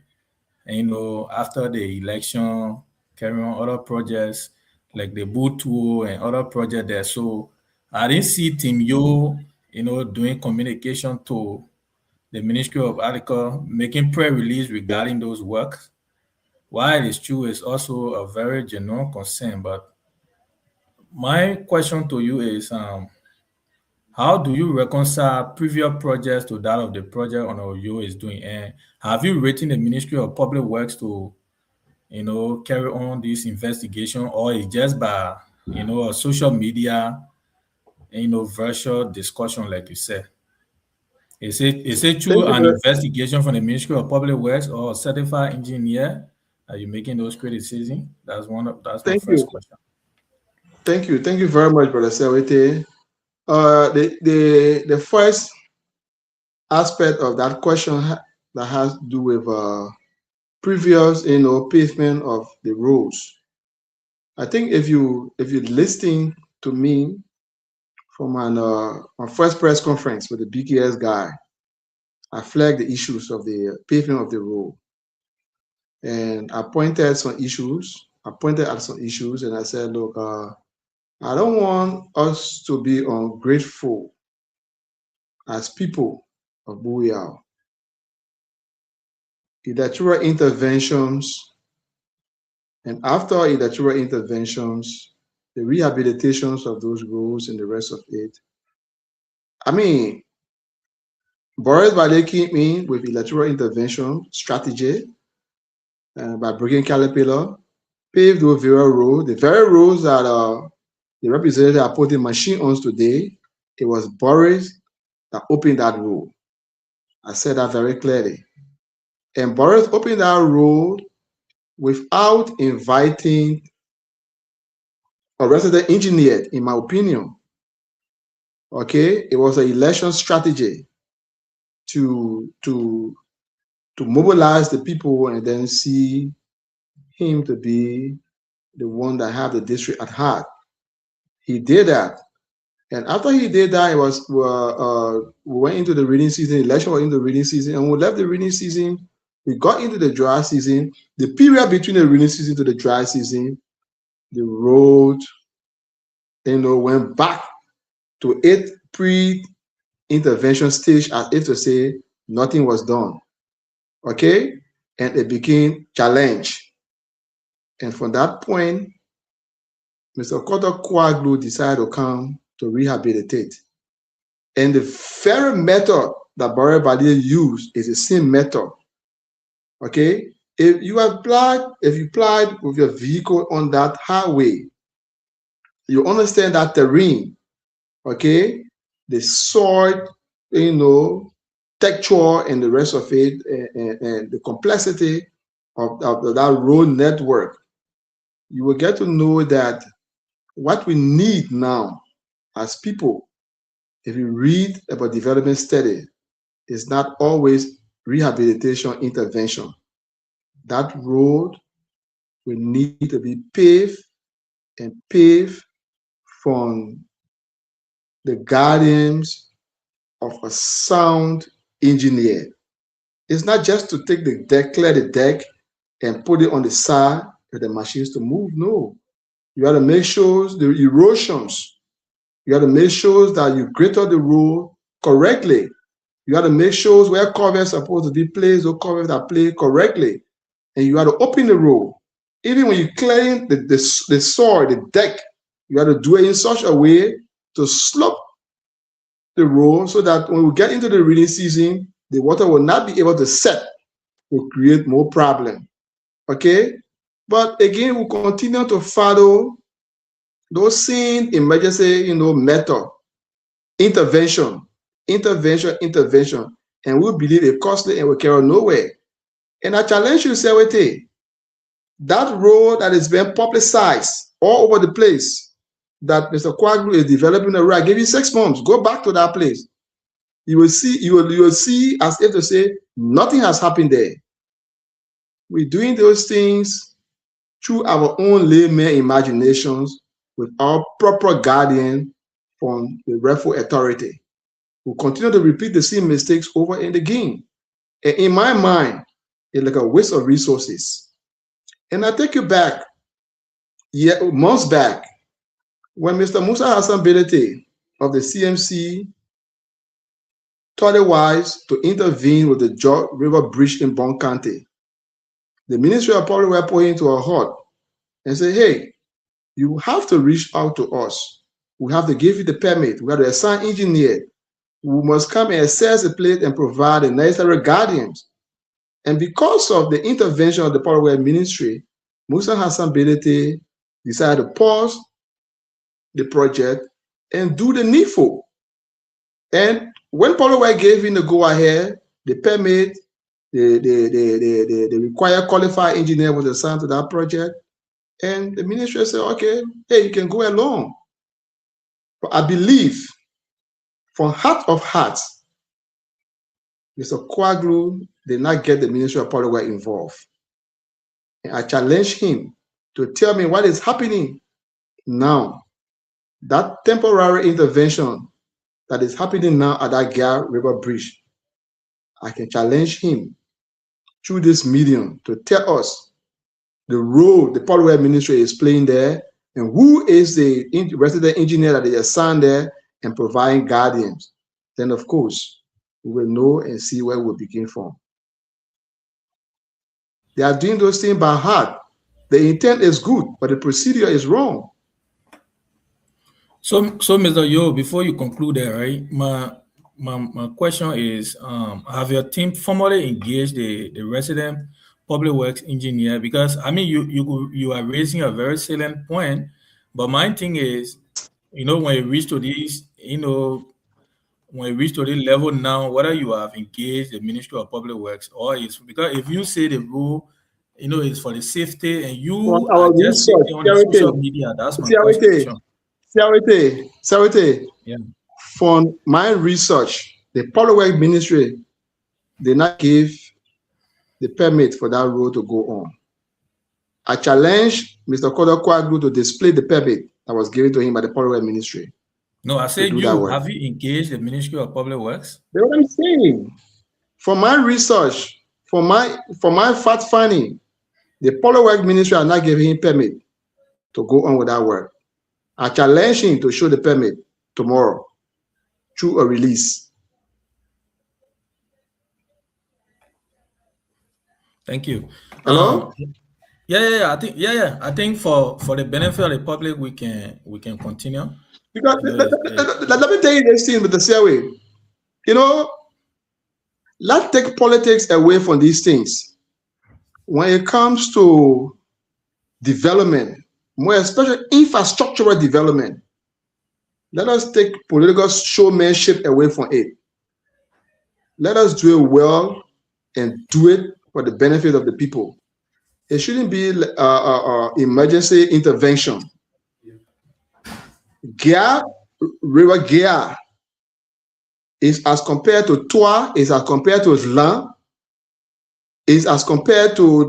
and, after the election, carrying on other projects like the Butu and other projects there. So I didn't see Team Yo, doing communication to the Ministry of Agriculture, making press release regarding those works. While it's true, it's also a very genuine concern. But my question to you is, how do you reconcile previous projects to that of the project Yo is doing? And have you written the Ministry of Public Works to, carry on this investigation, or is just by, a social media, virtual discussion, like you said? Is it true an investigation from the Ministry of Public Works or a certified engineer? Are you making those criticisms? That's my first question. Thank you very much, Brother Siawete. The first aspect of that question that has to do with previous, pavement of the roads. I think if you're listening to me from my first press conference with the BKS guy, I flagged the issues of the pavement of the road, and I pointed at some issues, and I said, look, I don't want us to be ungrateful as people of Buyao. Electoral interventions, and after electoral interventions, the rehabilitations of those roads and the rest of it. I mean, Boris Bale came in with electoral intervention strategy by bringing Caterpillar, paved the very road, the very roads that the representatives are putting machine on today. It was Boris that opened that road. I said that very clearly. And Boris opened that road without inviting a resident engineer, in my opinion. Okay, it was an election strategy to mobilize the people and then see him to be the one that had the district at heart. He did that. And after he did that, it was we went into the rainy season, election was in the rainy season, and we left the rainy season, we got into the dry season. The period between the rainy season to the dry season, the road, went back to its pre-intervention stage, as if to say nothing was done. Okay? and it became challenged. And from that point, Mr. Koto Kwaglu decided to come to rehabilitate. And the very method that Barry Badia used is the same method. Okay? If you applied with your vehicle on that highway, you understand that terrain, okay? The soil, texture and the rest of it, and the complexity of that road network, you will get to know that what we need now as people, if you read about development study, is not always rehabilitation intervention. That road will need to be paved and paved from the guardians of a sound engineer. It's not just to take the deck, clear the deck, and put it on the side for the machines to move. No. You got to make sure the erosions, you got to make sure that you grade the road correctly. You got to make sure where covers are supposed to be placed, those covers are placed correctly. And you got to open the road. Even when you're clearing the soil, the deck, you got to do it in such a way to slope the road so that when we get into the rainy season, the water will not be able to set, will create more problem. Okay? But again, we continue to follow those same emergency, method, intervention, and we believe it's costly and will carry nowhere. And I challenge you, Sewete, that road that is being publicized all over the place, that Mr. Kwaglu is developing a road, I give you 6 months, go back to that place. You will see as if to say nothing has happened there. We're doing those things through our own layman imaginations with our proper guardian from the rightful authority. We'll continue to repeat the same mistakes over and again. And in my mind, it's like a waste of resources. And I take you back, months back, when Mr. Musa Hassan Belete of the CMC thought it wise to intervene with the George River Bridge in Bon County. The Ministry of Public Works put into a halt and say, hey, you have to reach out to us. We have to give you the permit. We have to assign engineer. We must come and assess the place and provide the necessary guardians. And because of the intervention of the Public Works Ministry, Musa Hassan Belete decided to pause the project and do the needful. And when Public Works gave him the go-ahead, the permit, the required qualified engineer was assigned to that project, and the ministry said, okay, hey, you can go along. But I believe, from heart of hearts, Mr. Kwaglu did not get the Ministry of Public Works involved. And I challenge him to tell me what is happening now. That temporary intervention that is happening now at that Gar River Bridge, I can challenge him through this medium to tell us the role the Public Works Ministry is playing there and who is the resident engineer that is assigned there and providing guardians. Then, of course, we will know and see where we'll begin from. They are doing those things by heart. The intent is good, but the procedure is wrong. So Mr. Yo, before you conclude there, right? My question is, have your team formally engaged the resident public works engineer? Because I mean, you are raising a very salient point, but my thing is, when you reach to this, when you reach to this level now, whether you have engaged the Ministry of Public Works or it's because if you say the rule, it's for the safety and you are just sitting on the social media, that's my question. Sewete, yeah. From my research, the Public Works Ministry did not give the permit for that road to go on. I challenged Mr. Kodo Kwaglu to display the permit that was given to him by the Public Works Ministry. No, I said you. Have you engaged the Ministry of Public Works? That's what I'm saying. For my research, for my fact finding, the Public Works Ministry are not giving him permit to go on with that work. I challenge him to show the permit tomorrow through a release. Thank you. Hello? I think for the benefit of the public, we can continue. Because let me tell you this thing with the Seaway. Let's take politics away from these things. When it comes to development, more especially infrastructural development, let us take political showmanship away from it. Let us do it well and do it for the benefit of the people. It shouldn't be emergency intervention. River Gaya is as compared to Toa, is as compared to Zlan, is as compared to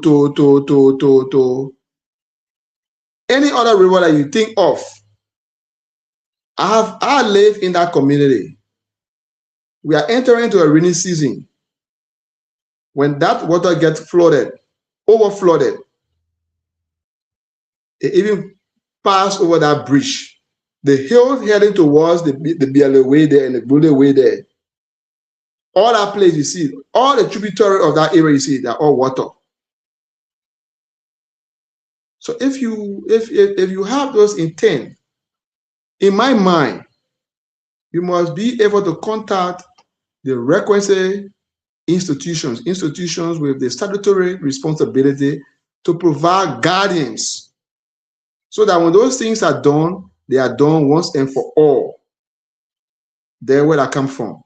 any other river that you think of. I live in that community. We are entering into a rainy season. When that water gets flooded, overflooded, it even passed over that bridge. The hills heading towards the Biale way there and the Bule way there. All that place you see, all the tributary of that area you see, they're all water. So if you have those intent, in my mind, you must be able to contact the requisite institutions with the statutory responsibility to provide guardians, so that when those things are done, they are done once and for all. There where I come from.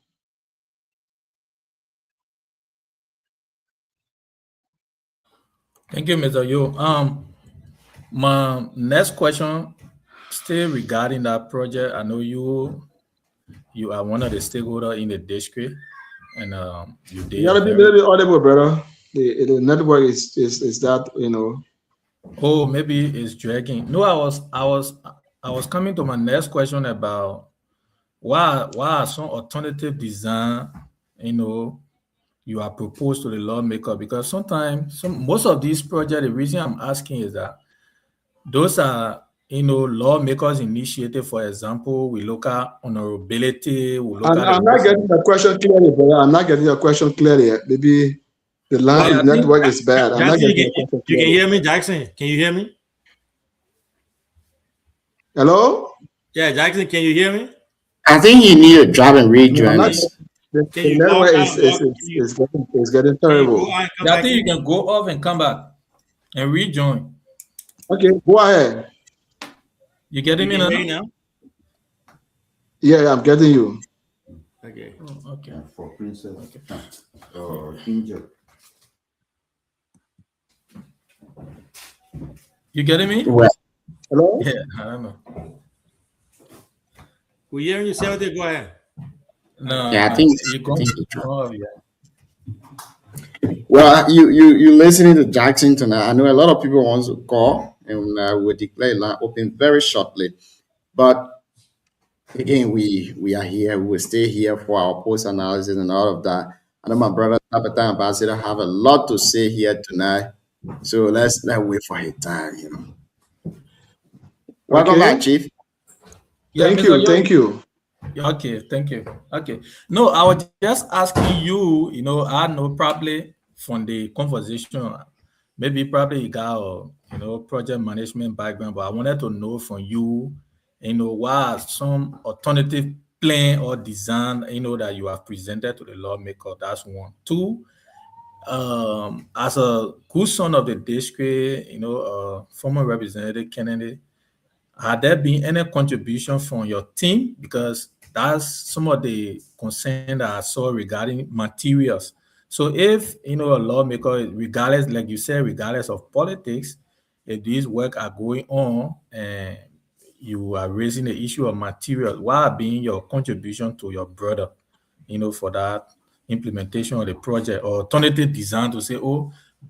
Thank you, Mr. Yo. My next question, still regarding that project. I know you are one of the stakeholders in the district, and you did. You gotta be a little bit audible, brother. The network is that, you know. Oh, maybe it's dragging. No, I was coming to my next question about why are some alternative design, you are proposed to the lawmaker, because sometimes most of these projects, the reason I'm asking is that those are lawmakers initiated. For example, we look at honorability. I'm not getting the question clearly, brother. I'm not getting your question clearly. Maybe the line network is bad. I'm not getting you can hear me, Jackson? Can you hear me? Hello? Yeah, Jackson, can you hear me? I think you need to drop and rejoin No, us. the network is getting terrible. I think you can go off and come back and rejoin. Okay, go ahead. You getting me now? Yeah, I'm getting you. Okay. Oh, okay. For Princess Ginger. You getting me? Well, hello? Yeah, I don't know. We hearing you, Senator. Go ahead. No, yeah, I think you go. Oh, yeah. Well, you listening to Jackson tonight. I know a lot of people want to call, and we'll declare line open very shortly. But again, we are here. We will stay here for our post analysis and all of that. I know my brother Tabata Ambassador have a lot to say here tonight, so let's wait for his time. Welcome back, Chief. Yeah, thank you. Okay, thank you. Okay. No, I was just asking you, I know probably from the conversation, probably you got project management background, but I wanted to know from you, what some alternative plan or design, that you have presented to the lawmaker. That's one. Two, as a good son of the district, former representative Kennedy, had there been any contribution from your team? Because that's some of the concern that I saw regarding materials. So if, a lawmaker, regardless, like you said, regardless of politics, if these work are going on and you are raising the issue of materials, what are being your contribution to your brother, for that implementation of the project, or alternative design to say,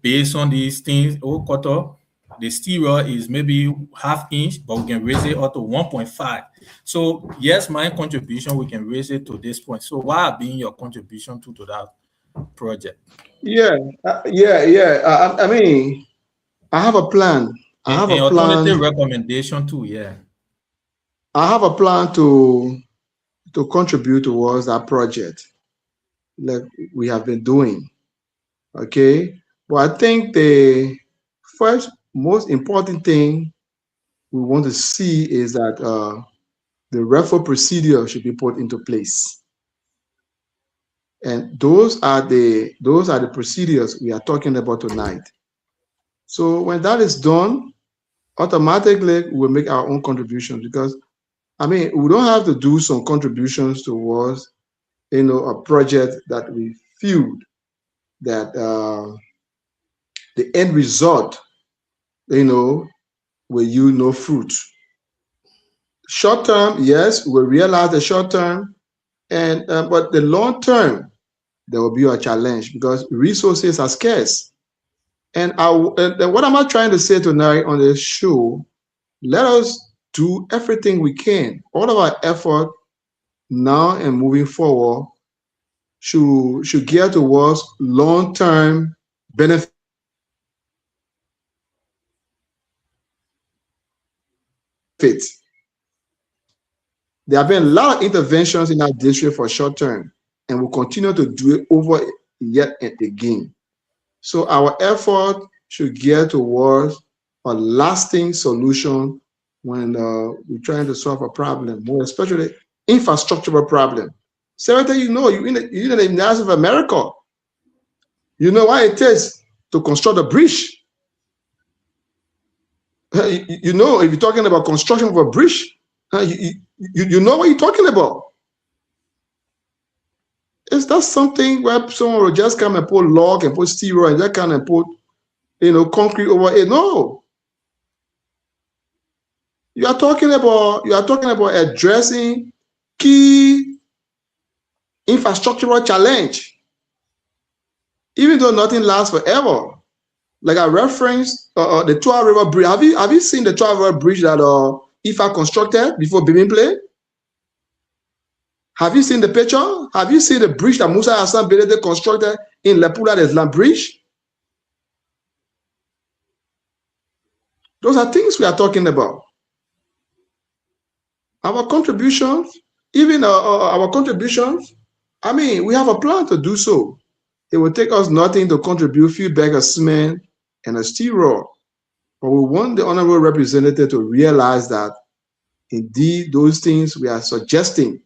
based on these things, Koto, the steel rod is maybe 1/2 inch, but we can raise it up to 1.5. So yes, my contribution, we can raise it to this point. So what are being your contribution to that project? Yeah. I mean, I have a plan. I have a plan. Alternative recommendation too. Yeah. I have a plan to contribute towards that project, like we have been doing. Okay. But I think the first most important thing we want to see is that the referral procedure should be put into place. And those are the procedures we are talking about tonight. So when that is done, automatically we'll make our own contributions, because I mean, we don't have to do some contributions towards, a project that we feel that the end result, will yield no fruit. Short term, yes, we'll realize the short term, and but the long term, there will be a challenge because resources are scarce. And what am I trying to say tonight on this show? Let us do everything we can. All of our effort now and moving forward should gear towards long-term benefit. There have been a lot of interventions in our district for short term, and we'll continue to do it over yet and again. So our effort should gear towards a lasting solution when we're trying to solve a problem, more especially infrastructural problem. Senator, you're in the United States of America. You know why it takes to construct a bridge. If you're talking about construction of a bridge, you know what you're talking about. Is that something where someone will just come and put log and put steel and just come and put, concrete over it? No. You are talking about addressing key infrastructural challenge. Even though nothing lasts forever. Like I referenced the Tua River Bridge. Have you seen the Tua River Bridge that IFA constructed before Bimini Play? Have you seen the picture? Have you seen the bridge that Musa Hassan Belede constructed in Lepula, the Islam Bridge? Those are things we are talking about. Our contributions, even our contributions, I mean, we have a plan to do so. It will take us nothing to contribute a few bags of cement and a steel rod. But we want the honorable representative to realize that indeed those things we are suggesting,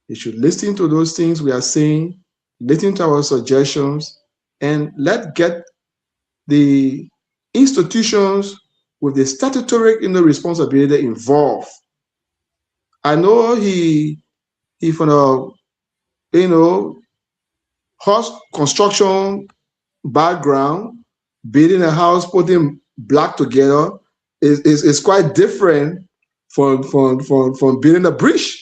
you should listen to those things we are saying, listen to our suggestions, and let's get the institutions with the statutory responsibility involved. I know he from a house construction background, building a house, putting block together is quite different from building a bridge.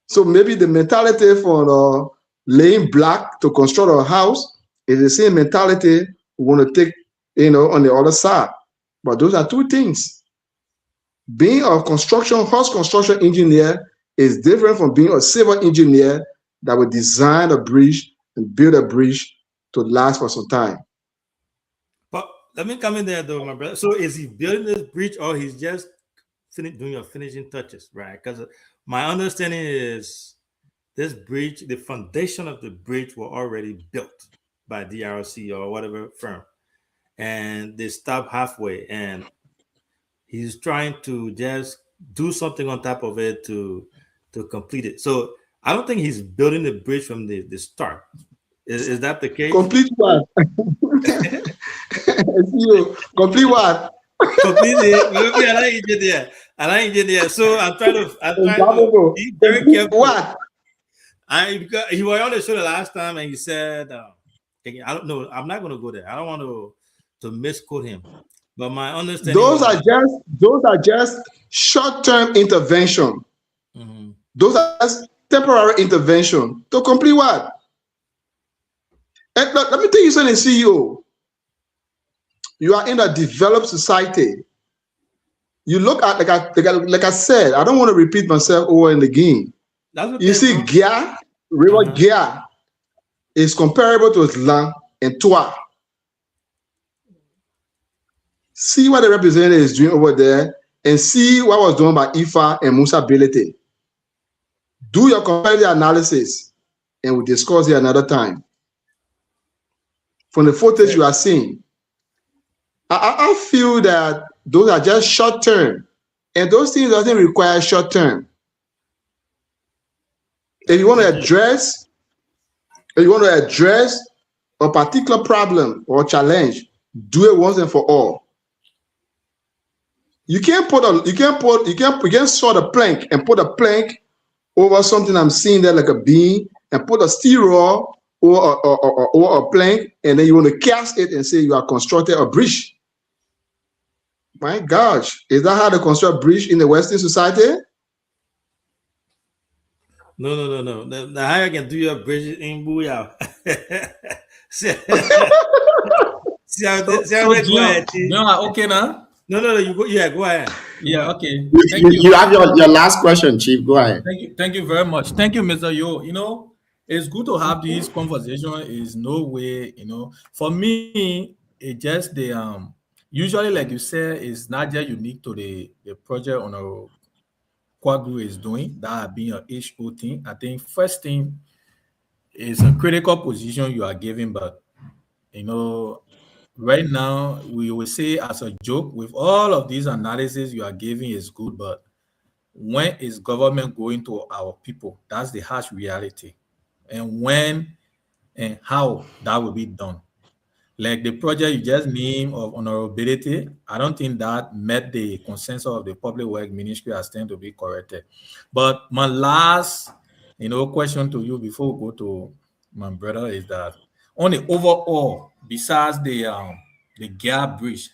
So maybe the mentality for laying block to construct a house is the same mentality we want to take, on the other side. But those are two things. Being a house construction engineer is different from being a civil engineer that will design a bridge and build a bridge to last for some time. But let me come in there though, my brother. So is he building this bridge or he's just doing your finishing touches, right? Because my understanding is this bridge, the foundation of the bridge were already built by DRC or whatever firm. And they stopped halfway and he's trying to just do something on top of it to complete it. So I don't think he's building the bridge from the start. Is that the case? Complete what? Complete what? Completely. I like engineer. So I'm trying to be very careful. What? Because he was on the show the last time and he said, I don't know, I'm not going to go there. I don't want to misquote him. But my understanding those are just short-term intervention. Mm-hmm. Those are just temporary intervention to complete what? And let me tell you something, CEO. You are in a developed society. You look at like I said, I don't want to repeat myself over and again. You see, Gia, River Gia is comparable to Islam and Tua. See what the representative is doing over there and see what was done by IFA and Musa Belete. Do your comparative analysis and we'll discuss it another time. from the footage you are seeing. I feel that those are just short term, and those things doesn't require short term. If you want to address a particular problem or challenge, do it once and for all. You can't saw the plank and put a plank over something I'm seeing there like a beam and put a steel rod or a plank, and then you want to cast it and say you are constructing a bridge. My gosh, is that how they construct bridge in the Western society? No. The how you can do your bridge in Booyah. See how they go ahead. Okay now? No, you go. Yeah, go ahead. Yeah, okay. You have your last question, Chief. Go ahead. Thank you very much. Thank you, Mr. Yo. You know, it's good to have this conversation. Is no way, you know, for me, it just the usually, like you said, it's not just unique to the project on our Kwaglu is doing that being a HO thing. I think first thing is a critical position you are giving, but you know, right now we will say as a joke with all of these analysis you are giving is good, but when is government going to our people? That's the harsh reality. And when and how that will be done. Like the project you just named of honorability, I don't think that met the consensus of the Public Works Ministry as tend to be corrected. But my last, question to you before we go to my brother is that on the overall, besides the gap bridge,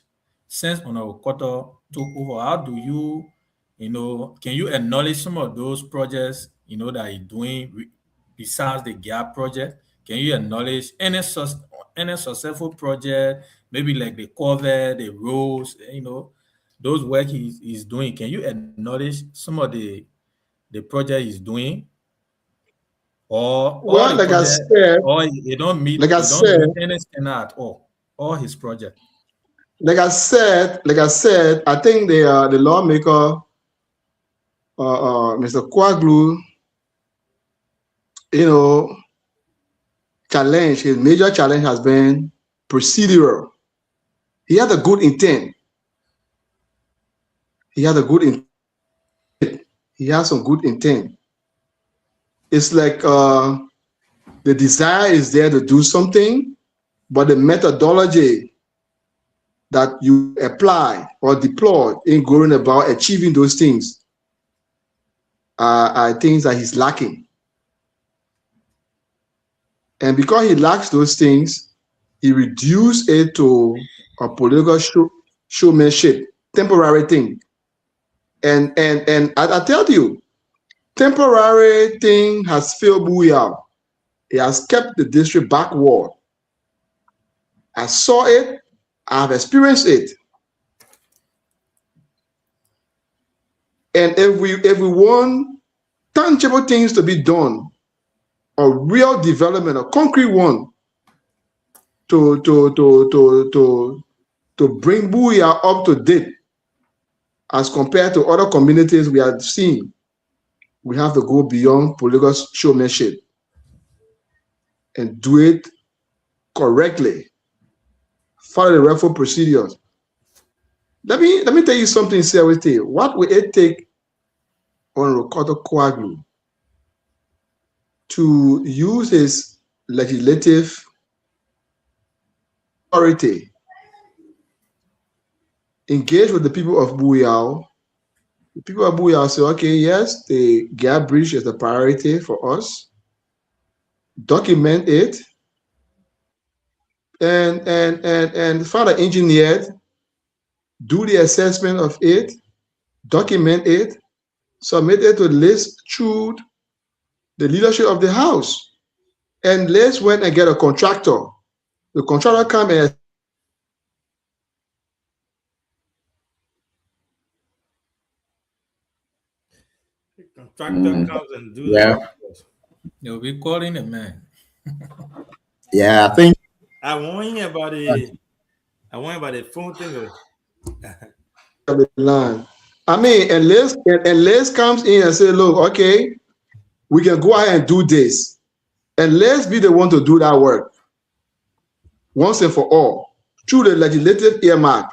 since Honorable took over, how do you, can you acknowledge some of those projects, that you're doing besides the gap project? Can you acknowledge any successful project, maybe like the cover, the roads, those work he's doing? Can you acknowledge some of the project he's doing? Or like I said, or you don't meet any standard at all his project. Like I said, I think the lawmaker, Mr. Kwaglu, his major challenge has been procedural. He had a good intent. He has some good intent. It's like the desire is there to do something, but the methodology that you apply or deploy in going about achieving those things are things that he's lacking. And because he lacks those things, he reduced it to a political showmanship, temporary thing. And I tell you, temporary thing has failed Booyah. It has kept the district backward. I saw it, I've experienced it. And if we want tangible things to be done, a real development, a concrete one, to bring Booyah up to date as compared to other communities we have seen, we have to go beyond political showmanship and do it correctly. Follow the rightful procedures. Let me tell you something seriously. What will it take on Honorable Kwaglu to use his legislative authority, engage with the people of Booyah? The people of Booyah say, okay, yes, the gap bridge is a priority for us. Document it and find an engineer, do the assessment of it, document it, submit it to the list through the leadership of the house, and let's went and get a contractor. The contractor come and Contractor comes and do Yeah. You'll be calling a man. Yeah, I think I want about the phone thing. the line. I mean, and Les comes in and say, look, okay, we can go ahead and do this. And let's be the one to do that work. once and for all through the legislative earmark.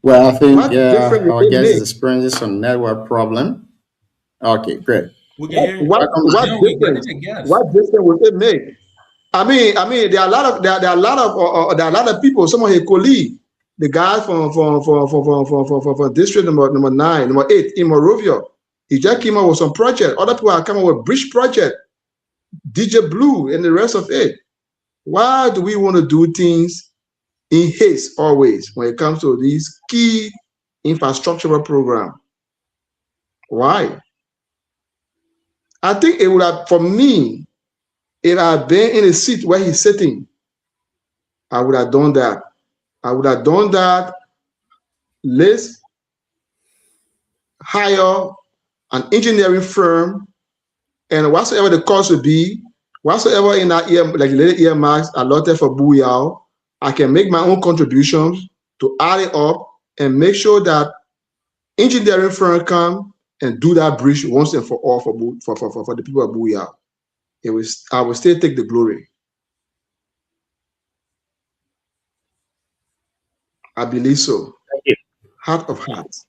Well, I think What difference will our it guest is make? experiencing some network problem. Okay, great. We can hear you. Welcome. What John, we difference? getting a guess. What difference will it make? I mean, there are a lot of there are a lot of people. Some of his colleagues, the guys from district number 9, number 8 in Morovia, he just came up with some project. Other people are coming with bridge project, DJ Blue, and the rest of it. Why do we want to do things in haste always when it comes to these key infrastructural program? Why? I think it would have, for me, if I had been in a seat where he's sitting, I would have done that. I would have done that. Let's hire an engineering firm, and whatsoever the cost would be, whatsoever in that legislative earmarks allotted for Buyao, I can make my own contributions to add it up and make sure that engineering firm come and do that bridge once and for all for the people of Buyao. I will still take the glory. I believe so. Thank you. Heart of hearts.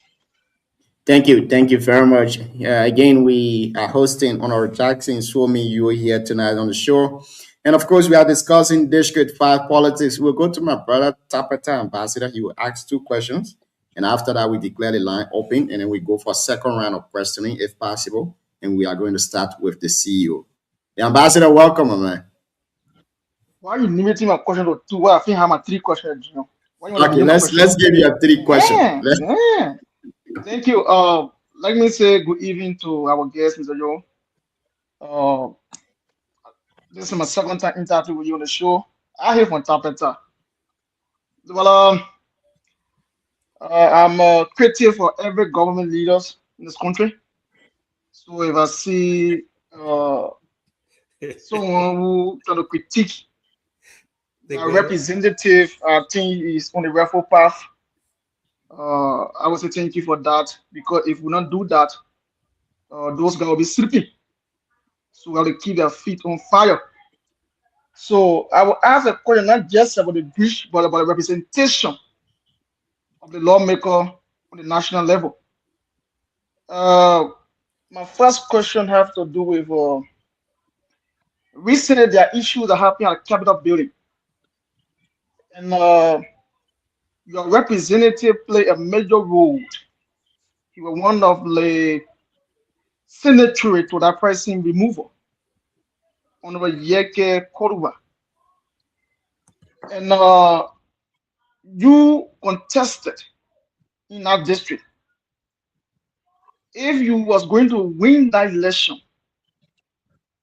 Thank you. Thank you very much. Again, we are hosting Honor Jackson Suomi. You are here tonight on the show. And of course, we are discussing District 5 politics. We'll go to my brother, Tapeta Ambassador. He will ask 2 questions. And after that, we declare the line open. And then we go for a second round of questioning, if possible. And we are going to start with the CEO. The Ambassador, welcome, my man. Why are you limiting my question to 2? Well, I think I have my 3 questions, you know. Okay, let's give you a 3 questions. Yeah. Thank you. Let me say good evening to our guest, Mr. Joe. This is my second time interacting with you on the show. I hear from Tapeta. Well, I'm creative for every government leaders in this country. So if I see someone who try to critique a representative, I think is on the rightful path. I would say thank you for that, because if we don't do that, those guys will be sleeping. So we have to keep their feet on fire. So I will ask a question not just about the bridge, but about the representation of the lawmaker on the national level. My first question has to do with recently there are issues that happen at the Capitol building, and your representative played a major role. He was one of the signatory to that pricing removal on the Yeke Koruba. And you contested in that district. If you was going to win that election,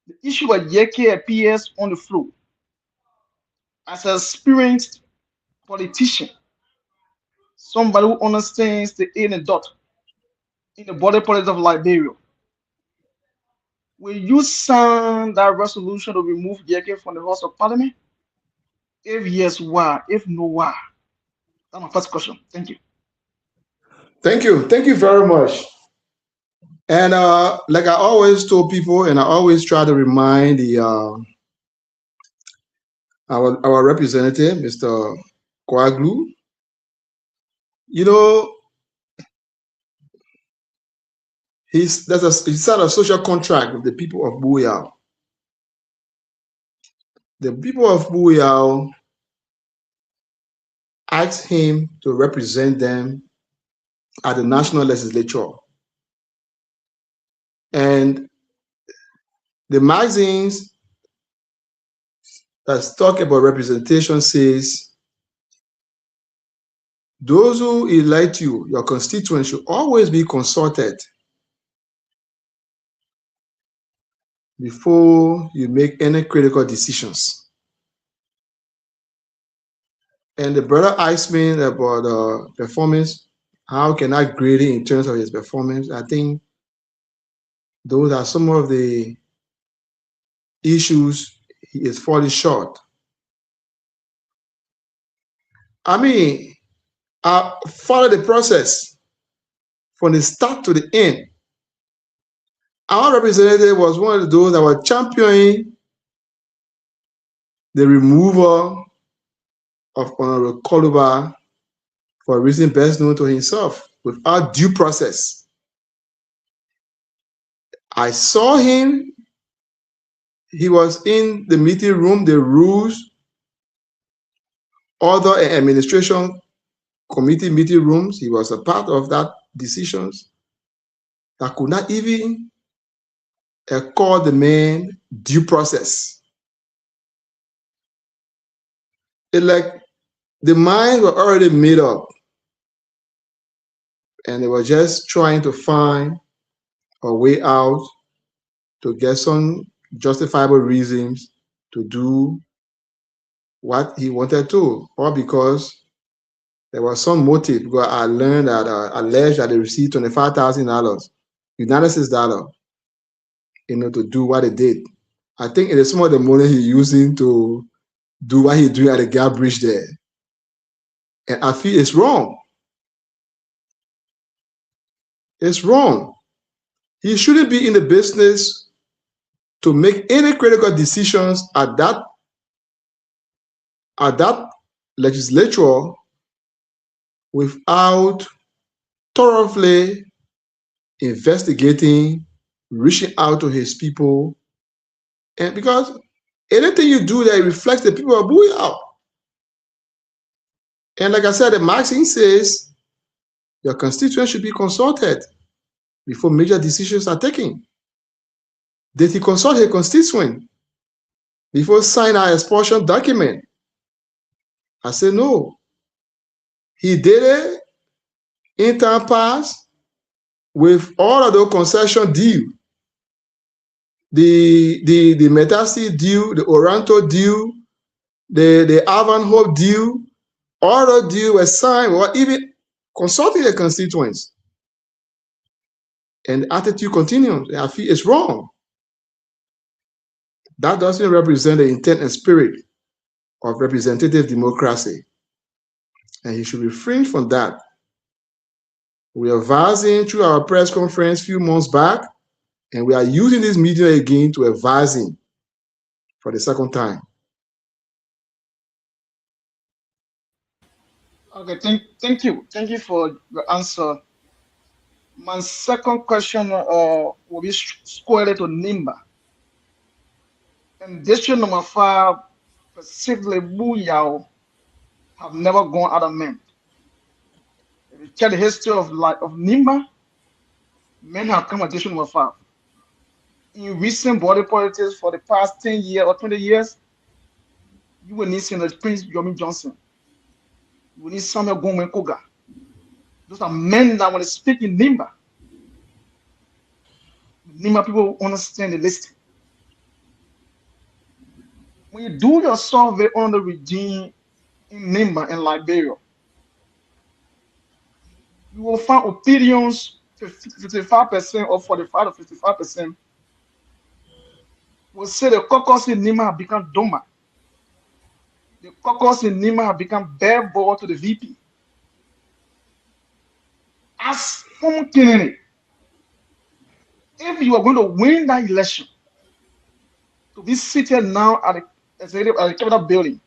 the issue of Yeke appears on the floor. As an experienced politician, somebody who understands the in and dot in the border politics of Liberia, will you sign that resolution to remove Yeke from the House of Parliament? If yes, why? If no, why? That's my first question. Thank you. Thank you. Thank you very much. And like I always told people, and I always try to remind the our representative, Mr. Kwaglu, you know, he signed a social contract with the people of Buyao. The people of Buyao asked him to represent them at the national legislature. And the magazines that talk about representation says those who elect you, your constituents, should always be consulted before you make any critical decisions. And the brother asked me about performance. How can I grade it in terms of his performance? I think those are some of the issues he is falling short. I mean, I followed the process from the start to the end. Our representative was one of those that were championing the removal of Honorable Koluba for a reason best known to himself, without due process. I saw him. He was in the meeting room, the rules, other administration committee meeting rooms. He was a part of that decisions that could not even call the man due process. It like the minds were already made up, and they were just trying to find a way out to get some justifiable reasons to do what he wanted to, or because there was some motive. Because I learned that alleged that they received $25,000, United States dollar, to do what they did. I think it is some of the money he's using to do what he's doing at the Gap Bridge there, and I feel it's wrong. It's wrong. He shouldn't be in the business to make any critical decisions at that legislature without thoroughly investigating, reaching out to his people, and because anything you do that reflects the people of Booyah. And like I said, the Maxine says your constituents should be consulted before major decisions are taken. Did he consult his constituent before signing our expulsion document? I said no. He did it in time past with all of the concession deal, the Metasi deal, the Oranto deal, the Ivanhoe deal, all the deal were signed or even consulting the constituents. And the attitude continues. I feel it's wrong. That doesn't represent the intent and spirit of representative democracy. And he should refrain from that. We are advising through our press conference a few months back, and we are using this media again to advise him for the second time. Okay, thank you for the answer. My second question will be squarely to Nimba. In district number 5, specifically Booyah, have never gone out of men. If you check the history of Nimba, men have come at district number 5. In recent body politics for the past 10 years or 20 years, you will need Senator Prince Yomi Johnson. You will need Samuel Gongwen Koga. Those are men that when they speak in Nimba people understand the list. When you do your survey on the regime in Nimba and Liberia, you will find opinions 55% or 45 to 55% will say the caucus in Nimba have become dormant. The caucus in Nimba have become bare ball to the VP. As former candidate, if you are going to win that election, to be seated now at the Capitol building,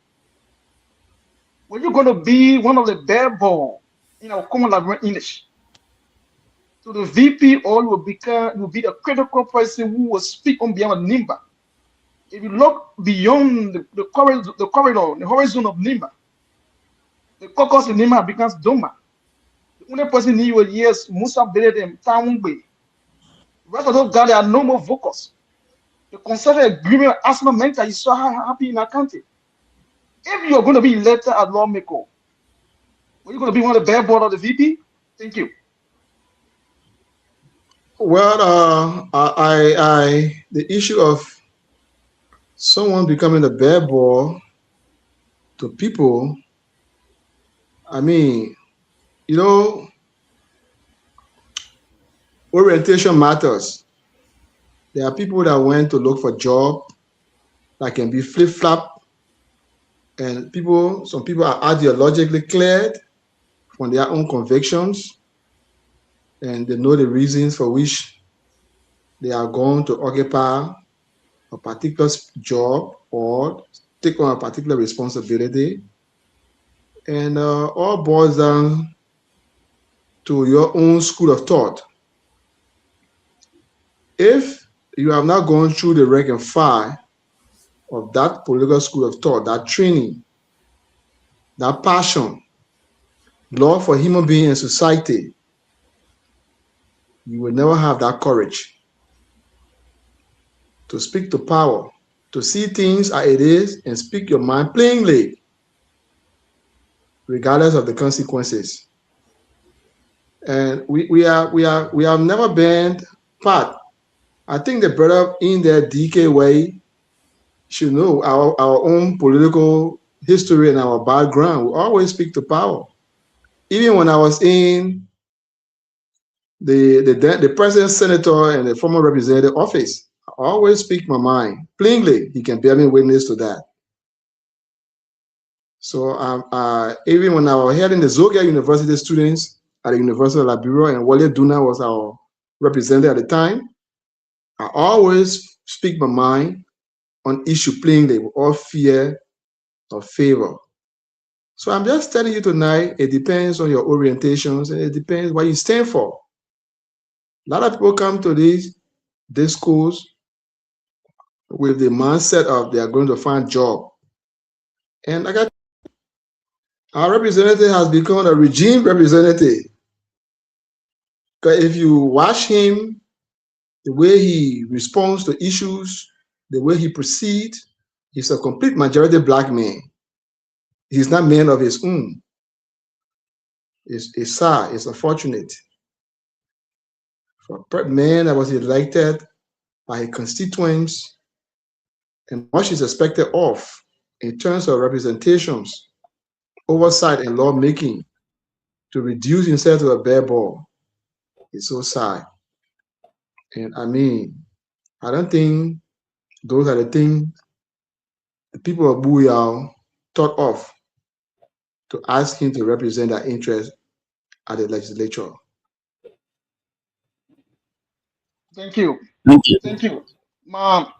when you're going to be one of the bare ball in our common language English, to the VP, or you will be a critical person who will speak on behalf of Nimba. If you look beyond the corridor, the horizon of Nimba, the caucus in Nimba becomes dormant. The only person in your years, Musa Belede and Tamungbe. Rest of those guys, there are no more vocals. The concerted agreement with Asma Menta is so happy in our country. If you're going to be elected as lawmaker, are you going to be one of the bare board of the VP? Thank you. Well, the issue of someone becoming a bare board to people, I mean, orientation matters. There are people that went to look for a job that can be flip-flop, and some people are ideologically cleared from their own convictions, and they know the reasons for which they are going to occupy a particular job or take on a particular responsibility. And all boils down to your own school of thought. If you have not gone through the rank and file of that political school of thought, that training, that passion, love for human being and society, you will never have that courage to speak to power, to see things as it is and speak your mind plainly, regardless of the consequences. And we have never been part. I think the brother in their DK way should know our own political history and our background. We always speak to power. Even when I was in the president, senator, and the former representative office, I always speak my mind plainly. He can bear me witness to that. So even when I was heading the Zogia University students at the University of Liberia, and Wale Duna was our representative at the time, I always speak my mind on issue plainly with all fear or favor. So I'm just telling you tonight, it depends on your orientations and it depends what you stand for. A lot of people come to these schools with the mindset of they are going to find a job. And our representative has become a regime representative. Because if you watch him, the way he responds to issues, the way he proceeds, he's a complete majority black man. He's not man of his own. It's sad, it's unfortunate. For a man that was elected by his constituents and much is expected of in terms of representations, oversight, and lawmaking, to reduce himself to a bare ball, it's so sad. And I mean, I don't think those are the things the people of Buyao thought of to ask him to represent their interest at the legislature. Thank you. Thank you. Thank you. My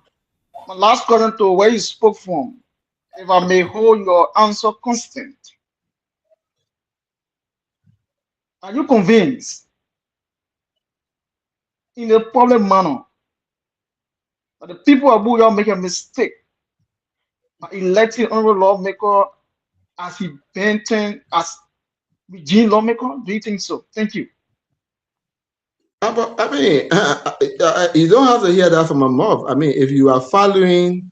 last question to where you spoke from, if I may hold your answer constant. Are you convinced in a public manner that the people of Buyao make a mistake by electing honorable lawmaker as he Benton as regime lawmaker? Do you think so? Thank you. I mean, you don't have to hear that from my mouth. I mean, if you are following,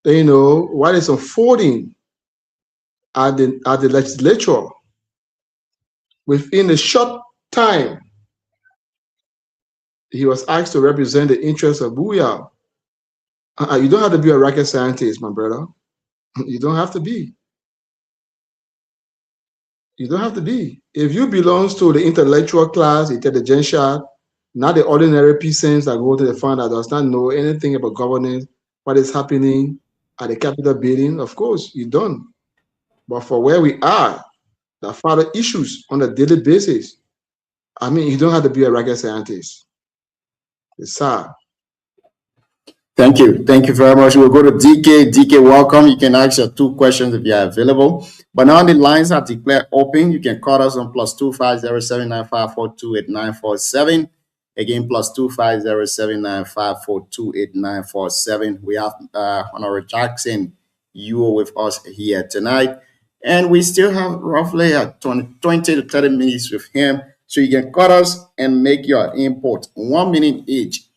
what is unfolding at the legislature, within a short time, he was asked to represent the interests of Buyao. You don't have to be a rocket scientist, my brother. You don't have to be. You don't have to be. If you belong to the intellectual class, intelligentsia, not the ordinary peasants that go to the fund that does not know anything about governance, what is happening at the Capitol building, of course, you don't. But for where we are, that follow issues on a daily basis, I mean, you don't have to be a rocket scientist. It's sad. Thank you. Thank you very much. We'll go to DK. DK, welcome. You can ask your 2 questions if you are available. But now the lines are declared open. You can call us on +250-795-428-947. Again, +250-795-428-947. We have Honorable Jackson, you are with us here tonight. And we still have roughly 20 to 30 minutes with him. So you can call us and make your input, 1 minute each.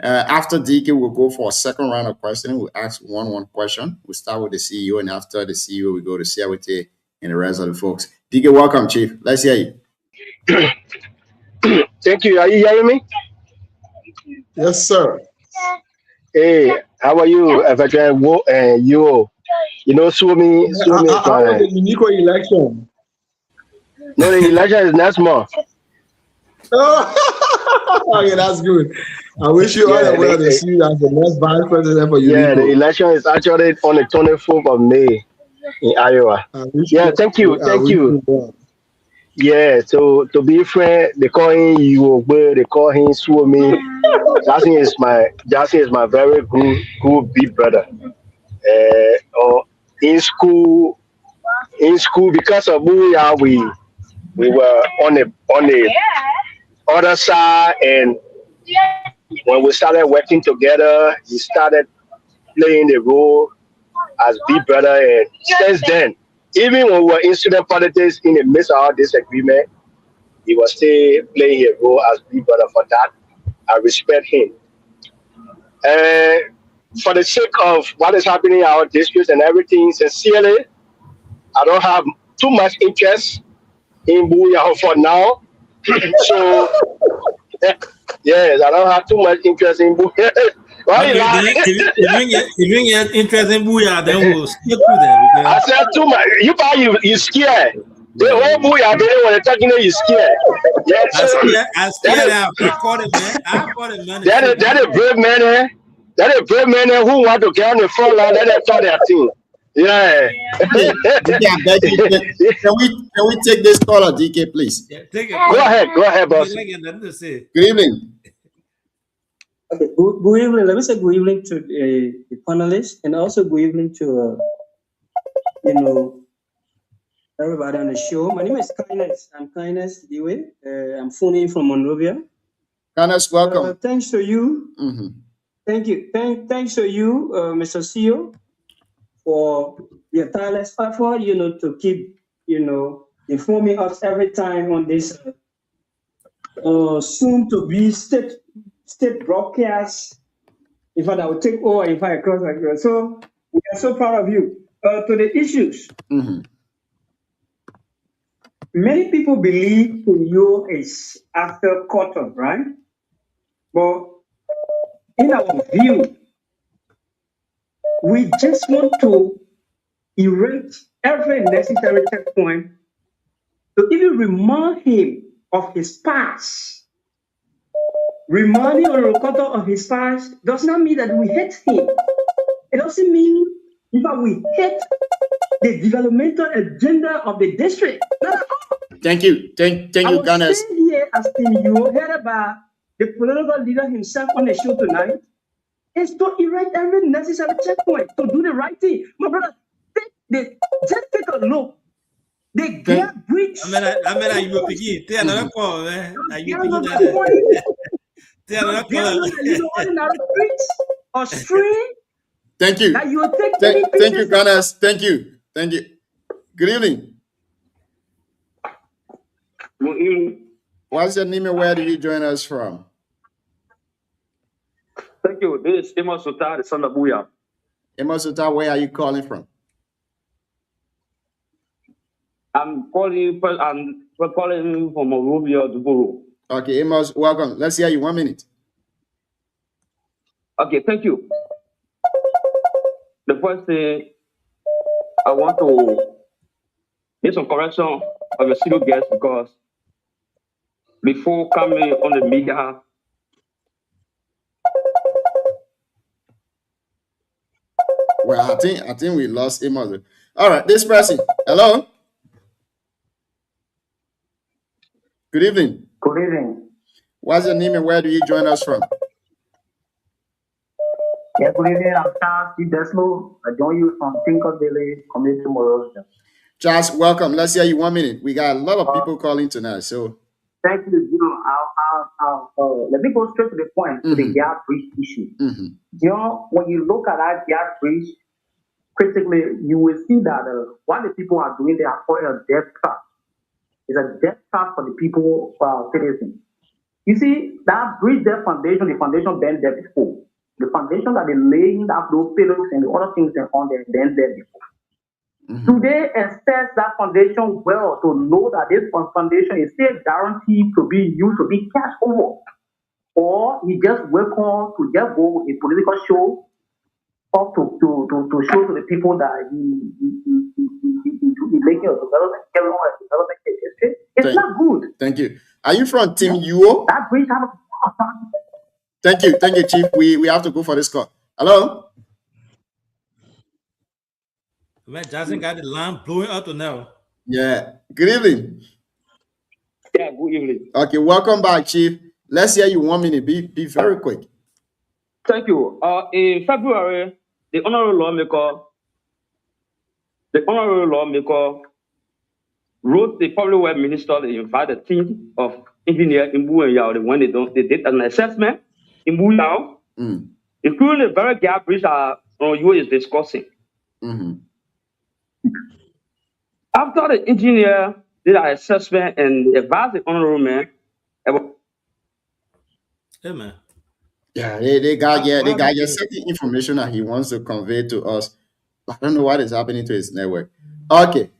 After DK, we'll go for a second round of questioning. We'll ask one question. We'll start with the CEO, and after the CEO, we go to CIWT and the rest of the folks. DK, welcome, Chief. Let's hear you. Thank you. Are you hearing me? Yes, sir. Hey, how are you, veteran? You Suomi. How was the Unico election? No, the election is next month. Oh, yeah, that's good. I wish you all the well to see you as the next vice president for Unico. Yeah, the election is actually on the 24th of May in Iowa. Thank you. Yeah, so to be fair, they call him Yuogbe, they call him Suomi. Jackson is my very good big brother. or in school because of Booyah, we were on the other side, and when we started working together, he started playing the role as big brother, and since then, even when we were in student politics in the midst of our disagreement, he was still playing a role as big brother. For that, I respect him. And for the sake of what is happening in our districts and everything, sincerely, I don't have too much interest in Booyah for now. So, yes, I don't have too much interest in Booyah. Why you lying? If you get interest in Booyah, then we'll skip to that. I said too much. You scared. The whole Booyah, they don't want to talk, you scared. Yeah, so I scared out. I caught it, man. I caught it, man. That a brave man, eh? That a brave man who want to get on the front line. That is their thing. Yeah. Can we take this caller, DK, please? Yeah, take it. Go ahead, boss. Good evening. Okay, good evening. Let me say good evening to the panelists, and also good evening to everybody on the show. My name is Kindness. I'm Kindness Dewey. I'm phoning from Monrovia. Kindness, welcome. Thanks to you. Mm-hmm. Thank you. Thanks to you, Mr. CEO, for your tireless effort, to keep, informing us every time on this soon to be state broadcast. In fact, I will take over if I cross like that. So we are so proud of you. To the issues. Mm-hmm. Many people believe you is after cotton, right? But in our view, we just want to erase every necessary checkpoint to even remind him of his past. Reminding Olokoto of his past does not mean that we hate him. It doesn't mean that we hate the developmental agenda of the district. No. Thank you, Kindness. I was here asking you heard about the political leader himself on the show tonight. Is to erase every necessary checkpoint to do the right thing. My brother, just take a look. The gap bridge. I mean, you begin. Tell another call, man. You begin that. Tell another call. Or stream. Thank you. That you will take thank you, Kindness. Thank you. Good evening. Good evening. What's your name and where do you join us from? Thank you. This is Amos Suta, the son of Booyah. Amos Suta, where are you calling from? I'm calling from Monrovia, Duburu. Okay, Amos, welcome. Let's hear you 1 minute. Okay, thank you. The first thing, I want to make some correction of your studio guest because before coming on the media, well, I think we lost Amos. All right, this person. Hello. Good evening. Good evening. What's your name and where do you join us from? Yeah, good evening. I'm Charles D. Desmo. I join you from Tinkerbell Community Monrovia. Charles, welcome. Let's hear you 1 minute. We got a lot of people calling tonight, so. Thank you. Let me go straight to the point, to the gap bridge issue. Mm-hmm. When you look at that gap bridge critically, you will see that what the people are doing, they are calling a death trap. It's a death trap for the people, for our citizens. You see, that bridge, that foundation, the foundation bent there before. The foundation that they laying that those pillars and the other things they on there bent there before. Mm-hmm. Today, assess that foundation well to know that this foundation is still guaranteed to be used to be cashed over. Or he just welcome to just go a political show up to show to the people that he should be making a development, it's not good. Thank you. Are you from Team UO? That bridge have Thank you, Chief. We have to go for this call. Hello? Man, Johnson got the line blowing up to now. Yeah. Good evening. Yeah, good evening. Okay, welcome back, Chief. Let's hear you 1 minute. Be very quick. Thank you. In February, the honorable lawmaker wrote the public works minister to invite a team of engineers in Buyao when they did an assessment in Buyao, including the very gap which you is discussing. After the engineer did an assessment and advised the honorable man about Yeah, they got certain information that he wants to convey to us. I don't know what is happening to his network. Okay.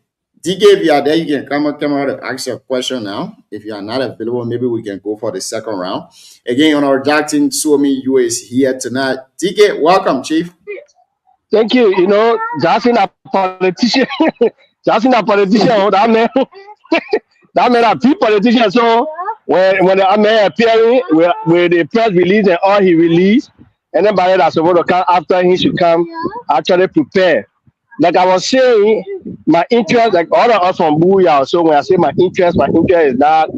DK, if you are there, you can come out and ask your question now. If you are not available, maybe we can go for the second round. Again, on our Jackson Suomi, you is here tonight. DK, welcome, Chief. Thank you. You know, Jackson a politician. Jackson a politician. Oh, that man, that man a big politician. So when the man appearing with the press release and all he released, anybody that's supposed to come after him should come actually prepare. Like I was saying, my interest, like all of us from Booyah. So when I say my interest is that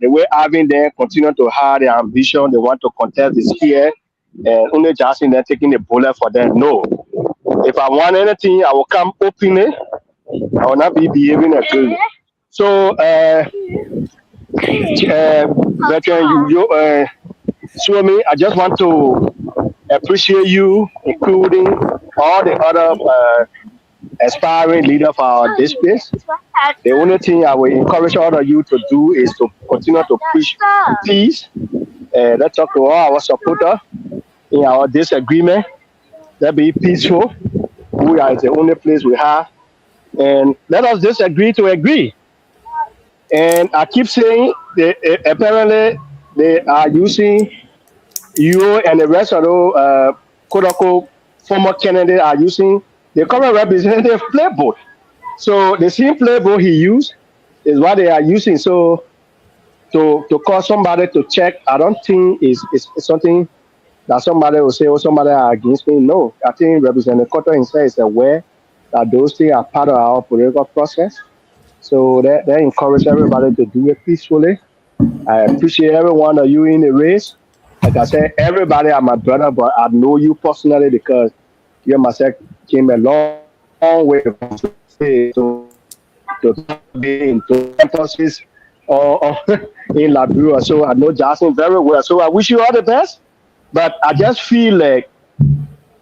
the way having them continue to have their ambition, they want to contest the sphere, and only Jackson then taking the bullet for them. No. If I want anything, I will come openly. I will not be behaving a fool. So, veteran, Suomi, I just want to appreciate you, including all the other aspiring leaders of our district. The only thing I will encourage all of you to do is to continue to preach peace. Let's talk to all our supporters in our disagreement. Let's be peaceful. We are the only place we have. And let us disagree to agree. And I keep saying, apparently, they are using you and the rest of the quote-unquote former candidates are using the current representative playbook. So the same playbook he used is what they are using. So to call somebody to check, I don't think is something that somebody will say, oh, somebody are against me. No, I think Representative Cotto himself is aware that those things are part of our political process. So they encourage everybody to do it peacefully. I appreciate every one of you in the race. Like I said, everybody are my brother, but I know you personally because you and myself came a long way to be in campuses or in Liberia. So I know Jackson very well. So I wish you all the best. But I just feel like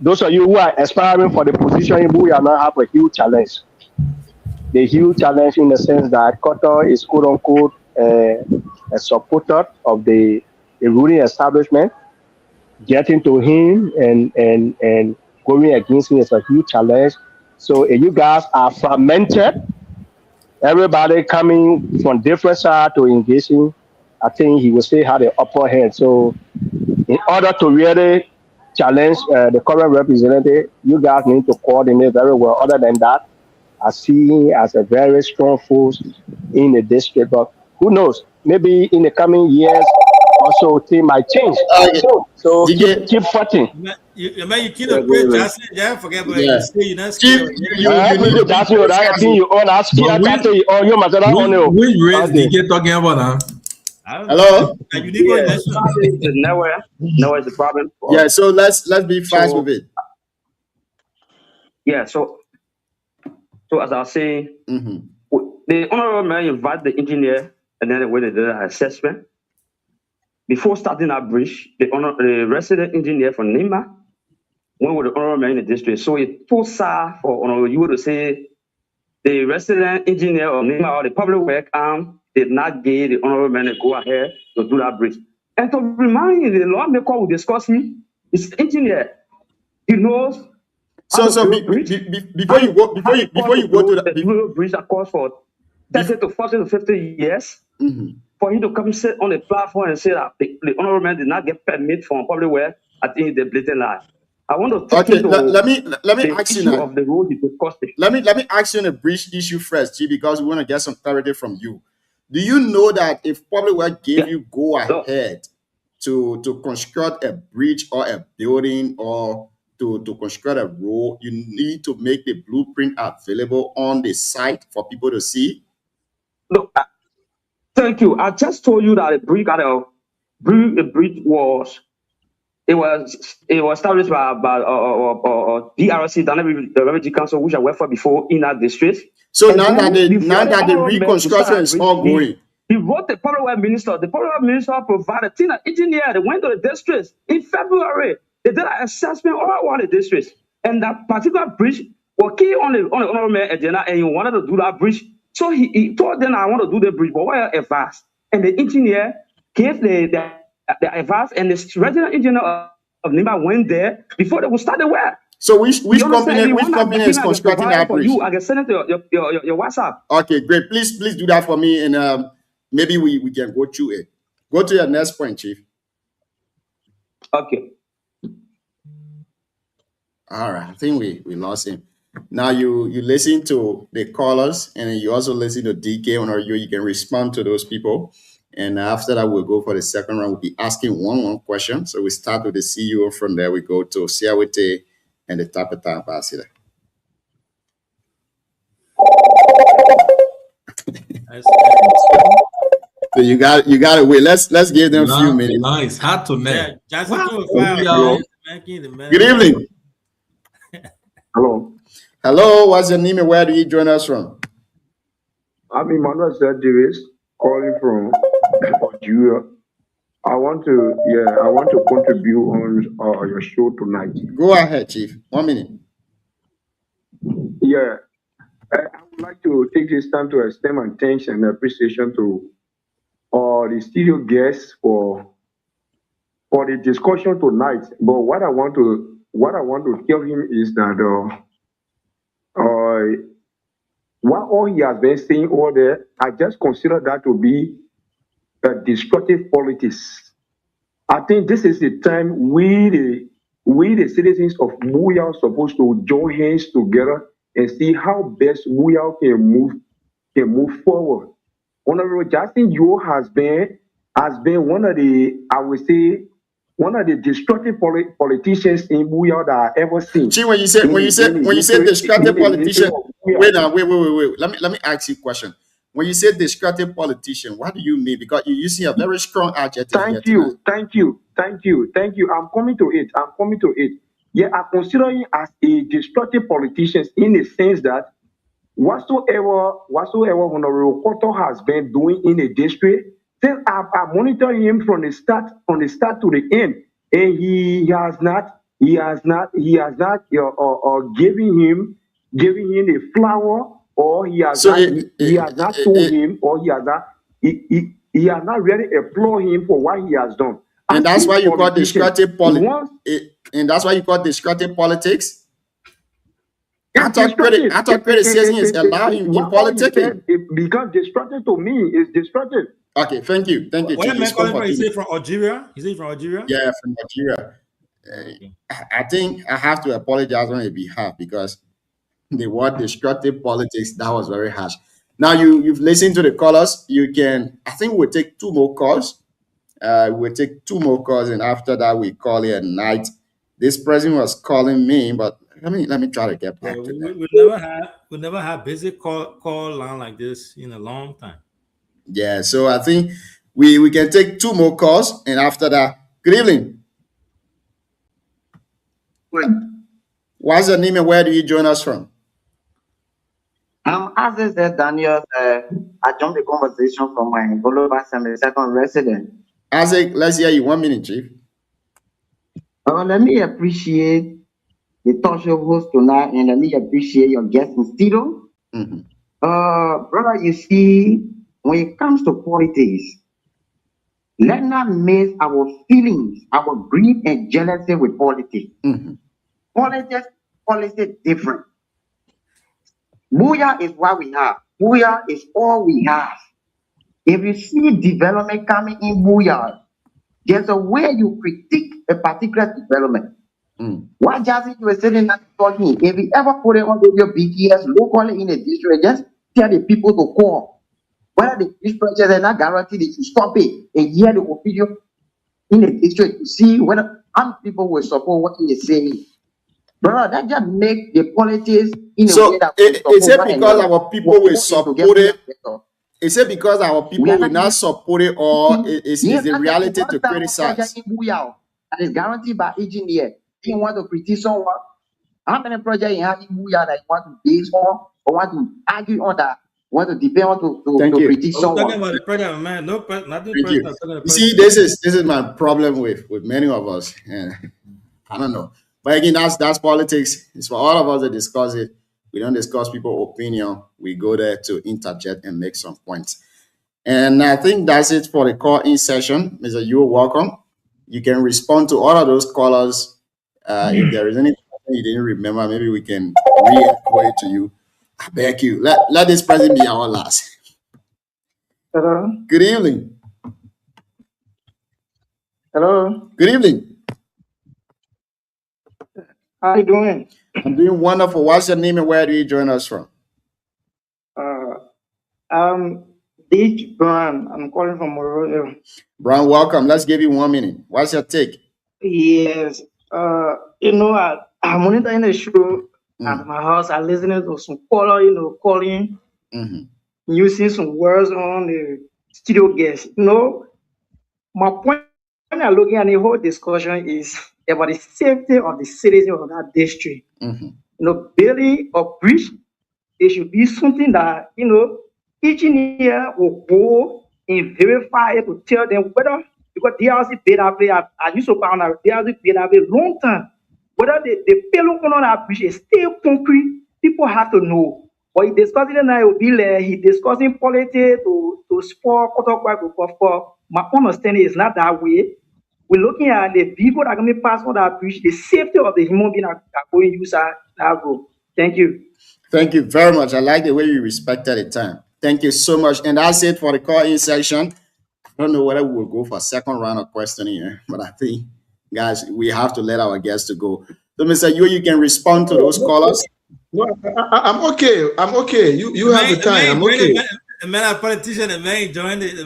those of you who are aspiring for the position in Booyah now have a huge challenge. The huge challenge in the sense that Cotto is quote unquote a supporter of the ruling establishment. Getting to him and going against him is a huge challenge. So if you guys are fragmented, everybody coming from different sides to engage him, I think he will still have the upper hand. So in order to really challenge the current representative, you guys need to coordinate very well. Other than that, I see him as a very strong force in the district. But who knows? Maybe in the coming years, also things might change. So keep fighting. You keep the great Jackson. Yeah, forget about it. You know, which race did you talking about now? Hello. Nowhere is the problem. Yeah, so let's be fast with it. Yeah, so as I was saying, the honorable man invited the engineer and then when they did an assessment. Before starting that bridge, the resident engineer from Nima went with the honorable man in the district. So it too sad for you to say the resident engineer of Nima or the public work arm did not give the honorable man a go ahead to do that bridge. And to remind you, the lawmaker who discussed me is engineer. He knows. So before you go to the bridge that costs for 30 to 40 to 50 years. For him to come sit on the platform and say that the honorable man did not get permit from public work, I think it's a blatant lie. I want to take let me ask you now. Of the road you discussed. Let me ask you on a bridge issue first, G, because we want to get some clarity from you. Do you know that if public work gave you go ahead to construct a bridge or a building or to construct a road, you need to make the blueprint available on the site for people to see? Look, thank you. I just told you that a bridge was it was established by DRC, the Refugee Council, which I worked for before in that district. So And now that then the reconstruction is ongoing, he wrote the public works minister. The public works minister provided an engineer. They went to the districts in February. They did an assessment all over the districts, and that particular bridge was key on the honorable agenda, and he wanted to do that bridge. So he told them, "I want to do the bridge, but what advice?" And the engineer gave the advice, and the resident engineer of Nimba went there before they would start the work. So which company is constructing that bridge? You, I can send it to your WhatsApp. Okay, great. Please do that for me, and maybe we can go through it. Go to your next point, Chief. Okay. All right. I think we lost him. Now you listen to the callers, and you also listen to DK on audio. You can respond to those people. And after that, we'll go for the second round. We'll be asking one question. So we start with the CEO. From there, we go to Siawete and the Tapeta ambassador. So you got to wait. Let's give them a few minutes. Nice, hard to net. Good evening. Hello. What's your name and where do you join us from? I'm Emmanuel Zediris, calling from Nigeria. I want to contribute on your show tonight. Go ahead, Chief. 1 minute. Yeah, I would like to take this time to extend my thanks and appreciation to the studio guests for the discussion tonight. But what I want to tell him is that what all he has been saying over there, I just consider that to be a destructive politics. I think this is the time we the citizens of Buya are supposed to join hands together and see how best Buya can move forward. Honorable Justin Yo has been one of the, I would say, one of the destructive politicians in Buya that I ever seen. See, when you say destructive politician, wait. Let me ask you a question. When you say destructive politician, what do you mean? Because you're using a very strong adjective. Thank you. I'm coming to it. Yeah, I consider him as a destructive politician in the sense that whatsoever Honorable Koto has been doing in the district, then I monitor him from the start to the end, and he has not giving him the flower, or he has not told him, or he has not really applaud him for what he has done. And that's why you call destructive politics. And that's why you call destructive politics. I thought criticism is allowed in politics. Because destructive to me is destructive. Okay, thank you. What am I calling from? Is he from Algeria? Yeah, from Algeria. I think I have to apologize on his behalf because the word destructive politics, that was very harsh. Now you've listened to the callers. I think we'll take two more calls. And after that we call it a night. This person was calling me, but let me try to get back to that. We never had busy call line like this in a long time. Yeah, so I think we can take two more calls, and after that, good evening. What's your name and where do you join us from? As I said, Daniel, I joined the conversation from my Goloba Assembly second resident. Isaac, let's hear you. 1 minute, Chief. Let me appreciate the talk show host tonight, and let me appreciate your guest in studio. Mm-hmm. Brother, you see, when it comes to politics, let's not mix our feelings, our greed and jealousy with politics. Mm-hmm. Politics different. Buya is what we have. Buya is all we have. If you see development coming in Buya, there's a way you critique a particular development. What Jazzy you were sitting and talking, if you ever put it on your BTS locally in a district, just tell the people to call. Whether the peace projects are not guaranteed, they should stop it and hear the opinion in the district to see whether people will support what he is saying. Brother, that just make the politics in a way that is it because our people will support it? Is it because our people will not support it, or is the reality to criticize? that is guaranteed by engineer. You want to critique someone? How many projects you have in Booyah that you want to base on or want to argue on that? Want to depend on to critique We're someone? talking about the program, man. No, nothing Thank you. personal. You see, this is my problem with many of us, and I don't know. But again, that's politics. It's for all of us to discuss it. We don't discuss people's opinion. We go there to interject and make some points. And I think that's it for the call-in session. Mr. You're welcome. You can respond to all of those callers. If there is anything you didn't remember, maybe we can re-echo it to you. I beg you. Let this person be our last. Hello. Good evening. Hello. Good evening. How you doing? I'm doing wonderful. What's your name and where do you join us from? Ditch Brown. I'm calling from Morocco. Brown, welcome. Let's give you 1 minute. What's your take? Yes. I'm monitoring the show at my house. I'm listening to some caller, calling, using some words on the studio guest. My point when I'm looking at the whole discussion is about the safety of the citizens of that district. Building a bridge, it should be something that, engineer will go and verify it to tell them whether, because DRC paid that way, I used to found out DRC paid that way long time. Whether the payload on that bridge is still concrete, people have to know. But he discussing it now, it will be like he discussing politics to sport, for my understanding is not that way. We're looking at the people that are going to pass on that bridge, the safety of the human being that are going to use that road. Thank you. Thank you very much. I like the way you respected the time. Thank you so much. And that's it for the call-in section. I don't know whether we will go for a second round of questioning here, but I think, guys, we have to let our guests to go. So, Mr. You can respond to those callers. No, I'm okay. I'm okay. You have the time. I'm okay. The man, a politician, the man joined it.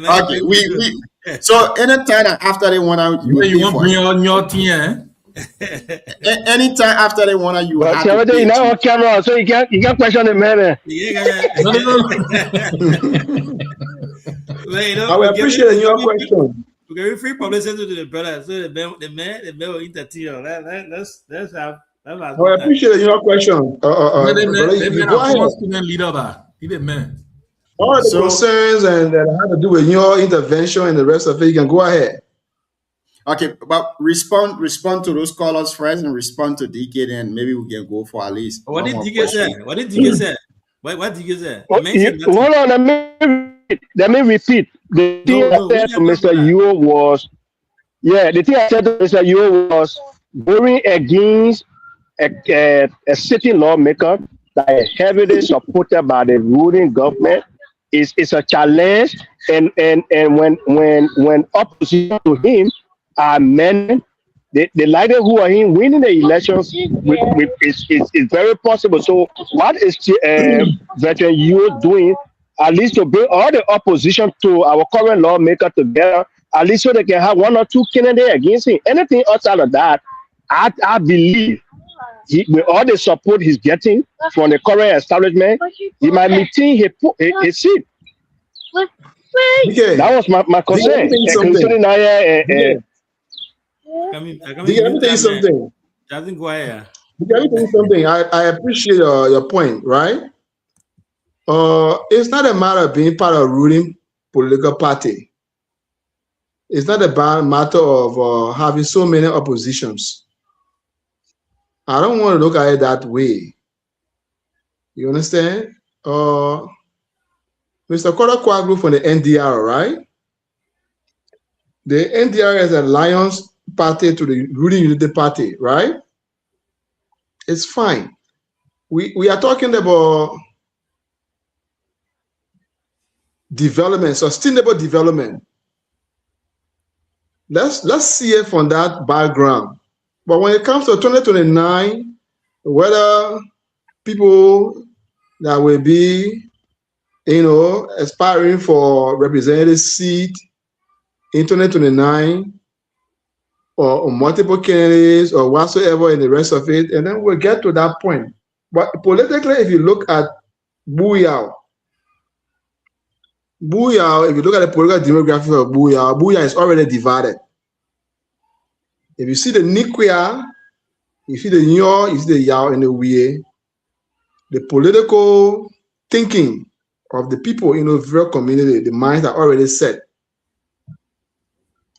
Okay, so anytime after they want to, you want me on your team? Anytime after they want to, you have to pay. Now on camera, so you can't question the man. I will appreciate your question. We give free publicity to the brother, so the man will entertain. Let's have. I appreciate your question. Go ahead. All the concerns and that have to do with your intervention and the rest of it, you can go ahead. Okay, but respond to those callers first and respond to DK, then maybe we can go for at least. What did DK say? What did DK say? What did DK say? Hold on, let me repeat. The thing I said to Mr. Yu was, the thing I said to Mr. Yu was going against a sitting lawmaker that is heavily supported by the ruling government. Is a challenge, and when opposition to him are men, the likelihood who are him winning the elections is very possible. So what is Veteran you doing? At least to bring all the opposition to our current lawmaker together, at least so they can have one or two candidates against him. Anything outside of that, I believe with all the support he's getting from the current establishment, he might maintain his seat. Okay. That was my concern. Let me tell you something. I appreciate your point, right? It's not a matter of being part of a ruling political party. It's not a matter of having so many oppositions. I don't want to look at it that way. You understand? Mr. Kola Kwaglu from the NDR, right? The NDR is an alliance party to the ruling unity party, right? It's fine. We are talking about development, sustainable development. Let's see it from that background. But when it comes to 2029, whether people that will be, aspiring for representative seat in 2029, or multiple candidates or whatsoever in the rest of it, and then we'll get to that point. But politically, if you look at Booyah, if you look at the political demographic of Booyah is already divided. If you see the Nikwea, you see the Nyo, you see the Yao and the Wie, the political thinking of the people in the rural community, the minds are already set.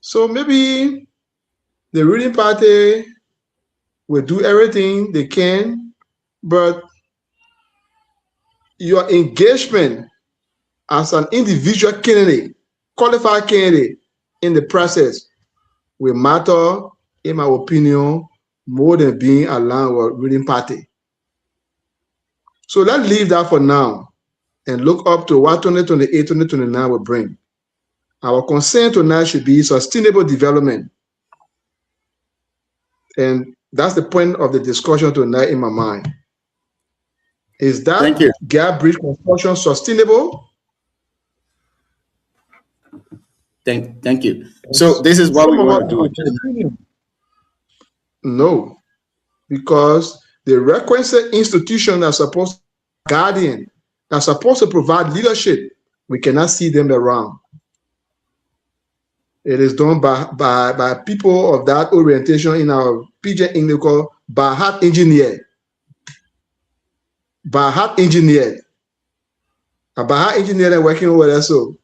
So maybe the ruling party will do everything they can, but your engagement as an individual candidate, qualified candidate in the process will matter, in my opinion, more than being aligned with ruling party. So let's leave that for now and look up to what 2028, 2029 will bring. Our concern tonight should be sustainable development. And that's the point of the discussion tonight in my mind. Is that gap bridge construction sustainable? Thank you. So this is what we want to do. No, because the requisite institutions are supposed to be guardian, are supposed to provide leadership. We cannot see them around. It is done by people of that orientation in our PJ English called by heart engineer. By heart engineer. A by heart engineer working over there. So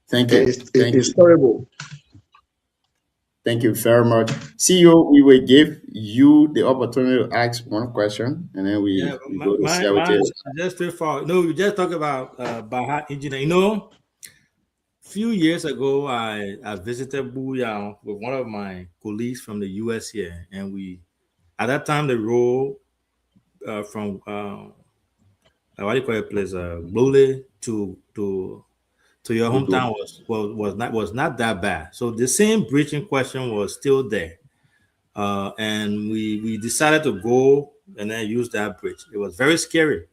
thank you. It's terrible. Thank you very much. CEO, we will give you the opportunity to ask one question, and then we go to CIT. Just straightforward. No, we just talk about Baha engineer. You know, a few years ago, I visited Buyao with one of my colleagues from the US here, and at that time the road from what do you call it place, Blole to your hometown was not that bad. So the same bridge in question was still there, and we decided to go and then use that bridge. It was very scary,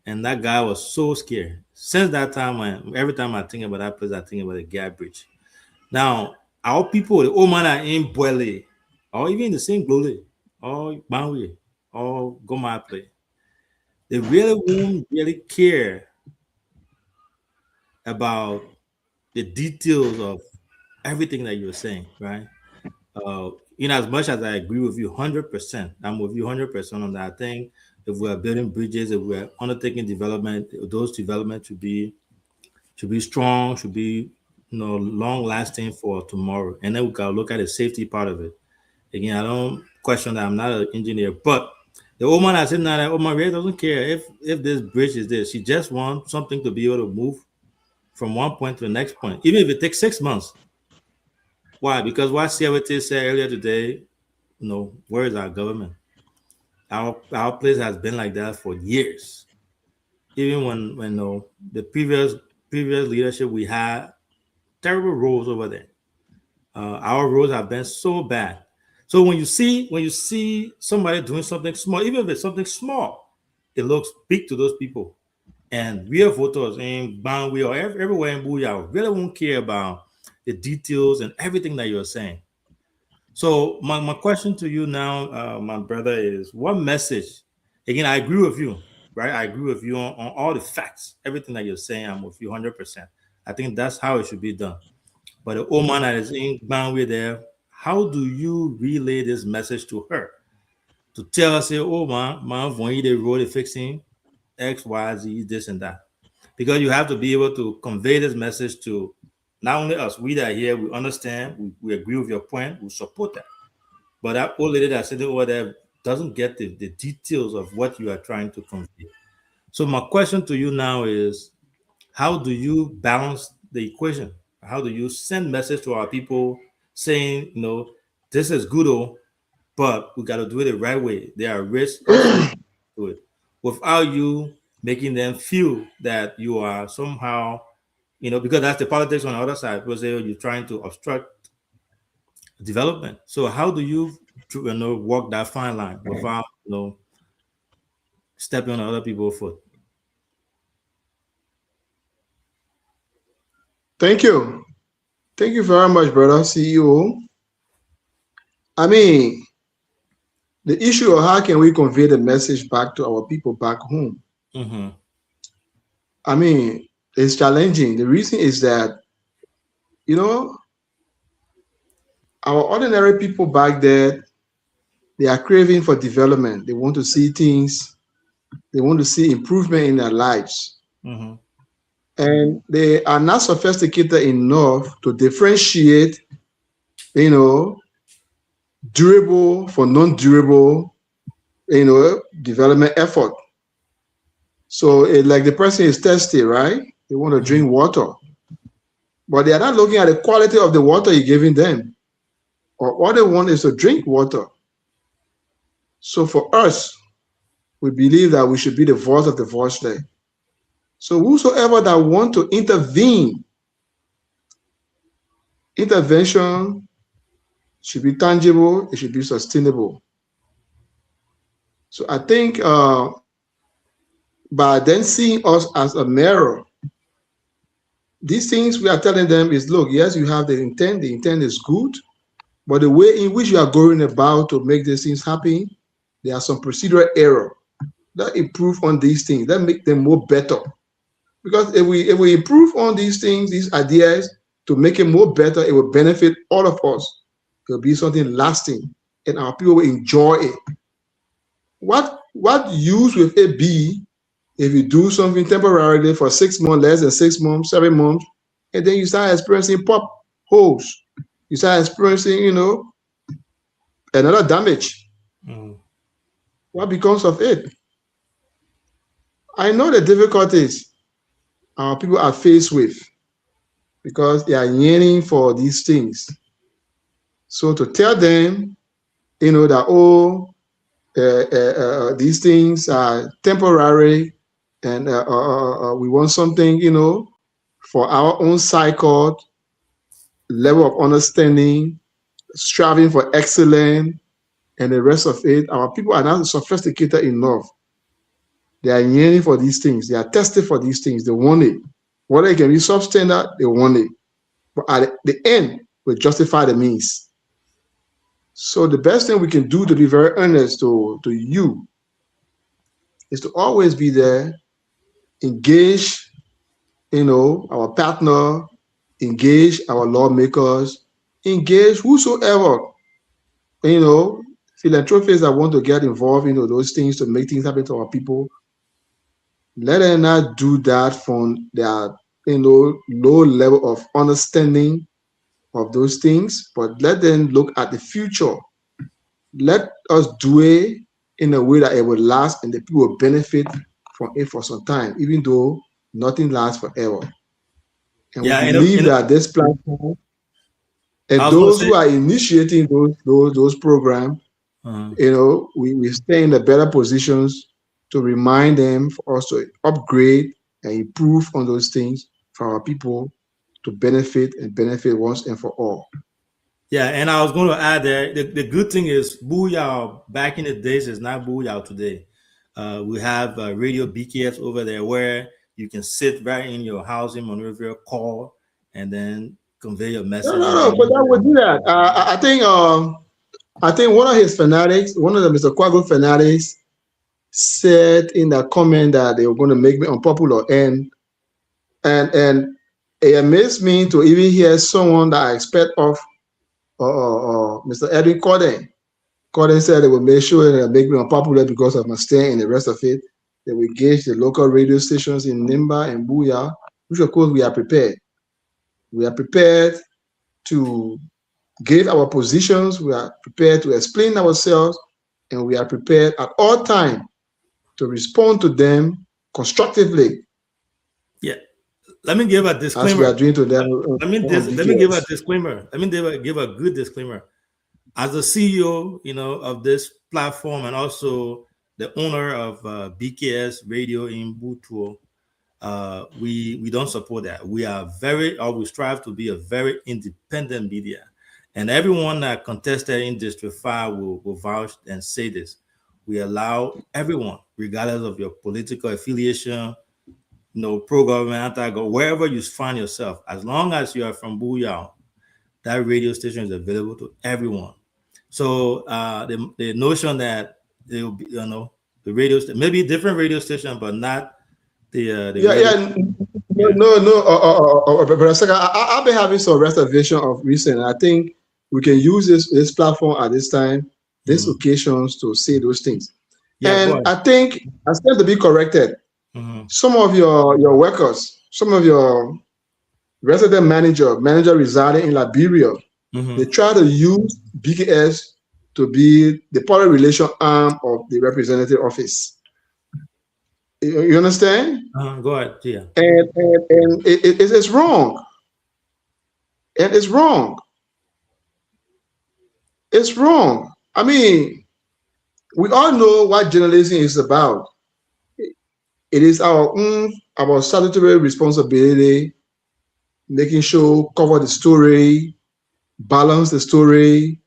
and that guy was so scared. Since that time, every time I think about that place, I think about the gap bridge. Now our people, the old man are in Bwele, or even the same Blole, or Banwe, or Goma play, they really won't really care about the details of everything that you're saying, right? In as much as I agree with you 100%, I'm with you 100% on that thing. If we are building bridges, if we are undertaking development, those developments should be strong, should be long lasting for tomorrow. And then we gotta look at the safety part of it. Again, I don't question that I'm not an engineer, but the old man I said now that old man really doesn't care if this bridge is there. She just wants something to be able to move from one point to the next point, even if it takes 6 months. Why? Because what CIT said earlier today, where is our government? Our place has been like that for years. Even when the previous leadership, we had terrible roads over there. Our roads have been so bad. So when you see somebody doing something small, even if it's something small, it looks big to those people. And real voters in Banwe or everywhere in Buyao really won't care about the details and everything that you're saying. So my question to you now, my brother, is what message? Again, I agree with you, right? I agree with you on all the facts, everything that you're saying. I'm with you 100%. I think that's how it should be done. But the old man that is in Banwe there, how do you relay this message to her? To tell her, say, oh man, when you road is fixing X, Y, Z, this and that. Because you have to be able to convey this message to not only us, we that are here, we understand, we agree with your point, we support that. But that old lady that's sitting over there doesn't get the details of what you are trying to convey. So my question to you now is, how do you balance the equation? How do you send message to our people saying, this is good, but we got to do it the right way. There are risks to it, without you making them feel that you are somehow, because that's the politics on the other side. Because you're trying to obstruct development. So how do you walk that fine line without stepping on other people's foot? Thank you. Thank you very much, brother CEO. I mean, the issue of how can we convey the message back to our people back home? Mm-hmm. I mean, it's challenging. The reason is that, our ordinary people back there, they are craving for development. They want to see things. They want to see improvement in their lives. Mm-hmm. And they are not sophisticated enough to differentiate, you know, durable for non-durable, you know, development effort. So like the person is thirsty, right? They want to drink water, but they are not looking at the quality of the water you're giving them. Or all they want is to drink water. So for us, we believe that we should be the voice of the voiceless. So whosoever that want to intervene, intervention should be tangible, it should be sustainable. So I think by then seeing us as a mirror, these things we are telling them is, look, yes, you have the intent is good, but the way in which you are going about to make these things happen, there are some procedural error that improve on these things, that make them more better. Because if we improve on these things, these ideas, to make it more better, it will benefit all of us. It will be something lasting, and our people will enjoy it. What use will it be if you do something temporarily for 6 months, less than 6 months, 7 months, and then you start experiencing pop holes? You start experiencing, you know, another damage. What becomes of it? I know the difficulties our people are faced with because they are yearning for these things. So to tell them, you know, that, these things are temporary and we want something, you know, for our own cycle, level of understanding, striving for excellence, and the rest of it, our people are not sophisticated enough. They are yearning for these things. They are tested for these things. They want it. Whether it can be substandard, they want it. But at the end, we justify the means. So the best thing we can do, to be very earnest to you, is to always be there, engage, you know, our partner, engage our lawmakers, engage whosoever, you know, philanthropists that want to get involved in those things to make things happen to our people. Let them not do that from their, you know, low level of understanding of those things, but let them look at the future. Let us do it in a way that it will last and the people will benefit from it for some time, even though nothing lasts forever. And we believe that this platform and those who are initiating those programs, you know, we stay in the better positions to remind them for us to upgrade and improve on those things for our people to benefit once and for all. Yeah, and I was going to add there, the good thing is Booyah back in the days is not Booyah today. We have Radio BKS over there where you can sit right in your house in Monrovia, call, and then convey your message. No, but that would do that. I think one of his fanatics, one of the Mr. Quago fanatics, said in that comment that they were going to make me unpopular, and it amazed me to even hear someone that I expect of Mr. Edwin Corden. Corden said they will make sure that they make me unpopular because of my staying and the rest of it. They will engage the local radio stations in Nimba and Booyah, which of course we are prepared. We are prepared to give our positions. We are prepared to explain ourselves, and we are prepared at all times to respond to them constructively. Yeah. Let me give a disclaimer. As we are doing to them. Let me give a disclaimer. Let me give a good disclaimer. As the CEO, you know, of this platform and also the owner of BKS Radio in Butuo, we don't support that. We strive to be a very independent media, and everyone that contested in District 5 will vouch and say this. We allow everyone, regardless of your political affiliation, you know, pro-government, anti-government, wherever you find yourself, as long as you are from Booyah, that radio station is available to everyone. So the notion that there will be, you know, the radio station, maybe different radio station, but not the no. But I've been having some reservation of recent. I think we can use this platform at this time, these occasions to say those things. Yeah, and I think I stand to be corrected. Mm-hmm. Some of your workers, some of your resident manager residing in Liberia, they try to use BKS to be the public relation arm of the representative office. You understand? Go ahead, yeah. And it's wrong. And it's wrong. It's wrong. I mean, we all know what journalism is about. It is our statutory responsibility, making sure cover the story, balance the story,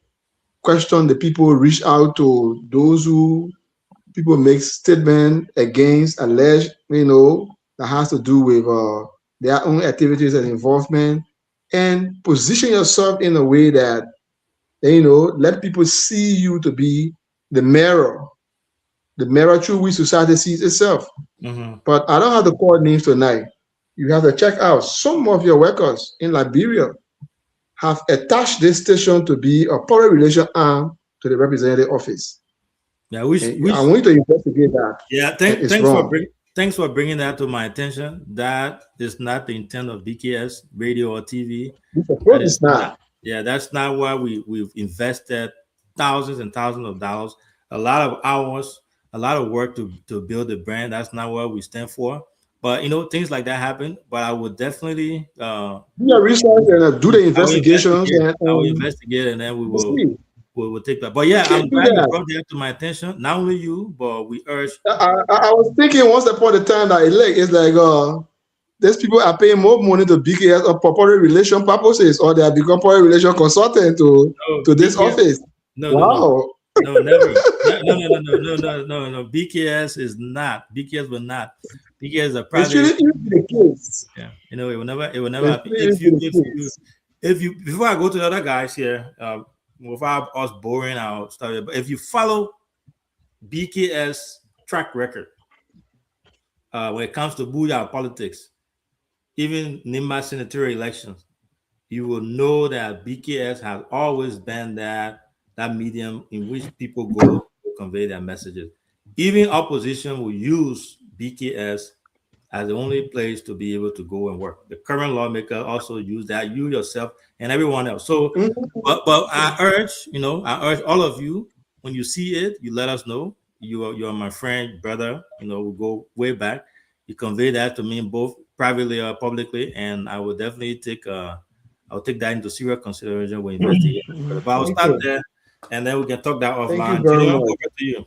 question the people, reach out to those who people make statement against, alleged, that has to do with their own activities and involvement, and position yourself in a way that, let people see you to be the mirror through which society sees itself. But I don't have to call names tonight. You have to check out some of your workers in Liberia have attached this station to be a public relation arm to the representative office. Yeah, I want you to investigate that. Yeah, thanks for bringing that to my attention. That is not the intent of BKS radio or TV. That is not. Yeah, that's not why we've invested thousands and thousands of dollars, a lot of hours, a lot of work to build the brand. That's not what we stand for. But things like that happen. But I would definitely do your research and do the investigations. I will investigate, and then we will take that. But yeah, I'm glad you brought that to my attention. Not only you, but we urge. I was thinking once upon a time that it's like these people are paying more money to BKS for public relation purposes, or they have become public relation consultant to this office. No, never. No. BKS is not. BKS will not. BKS is a private. It shouldn't be the case. Yeah, it will never happen. If you before I go to the other guys here, without us boring our stuff, but if you follow BKS track record when it comes to Booyah politics, even Nimba senatorial elections, you will know that BKS has always been that medium in which people go to convey their messages. Even opposition will use BKS as the only place to be able to go and work. The current lawmaker also use that, you yourself and everyone else. So, but I urge all of you, when you see it, you let us know. You are my friend, brother. We go way back. You convey that to me both privately or publicly, and I will definitely I'll take that into serious consideration when investigating. But I'll start there, and then we can talk that offline. Over to you.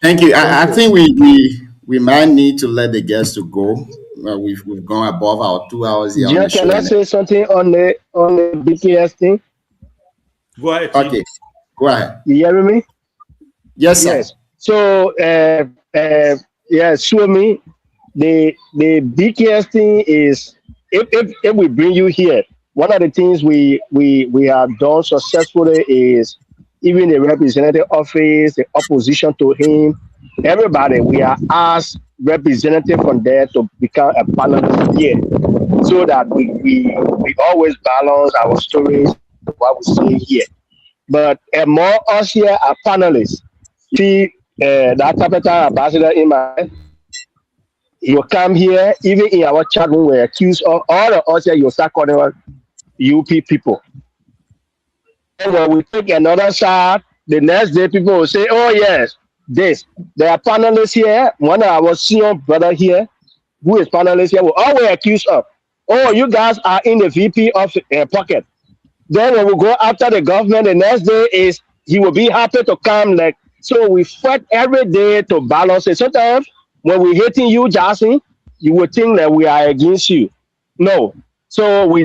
Thank you. I think we might need to let the guests to go. We've gone above our 2 hours here. Yeah, can I say something on the BKS thing? Go ahead. Okay, go ahead. You hear me? Yes, sir. Yes. So, show me the BKS thing is if we bring you here, one of the things we have done successfully is even the representative office, the opposition to him, everybody, we are asked representative from there to become a panelist here, so that we always balance our stories, what we say here. But more us here are panelists. See, that capital ambassador in my, you come here, even in our chat room, we're accused of all of us here, you start calling us UP people. And when we take another shot, the next day people will say, oh yes, there are panelists here. One of our senior brother here, who is panelist here, will always accuse of, oh, you guys are in the VP of pocket. Then when we go after the government, the next day is he will be happy to come. So we fight every day to balance it. Sometimes when we're hating you, Jason, you would think that we are against you. No. So we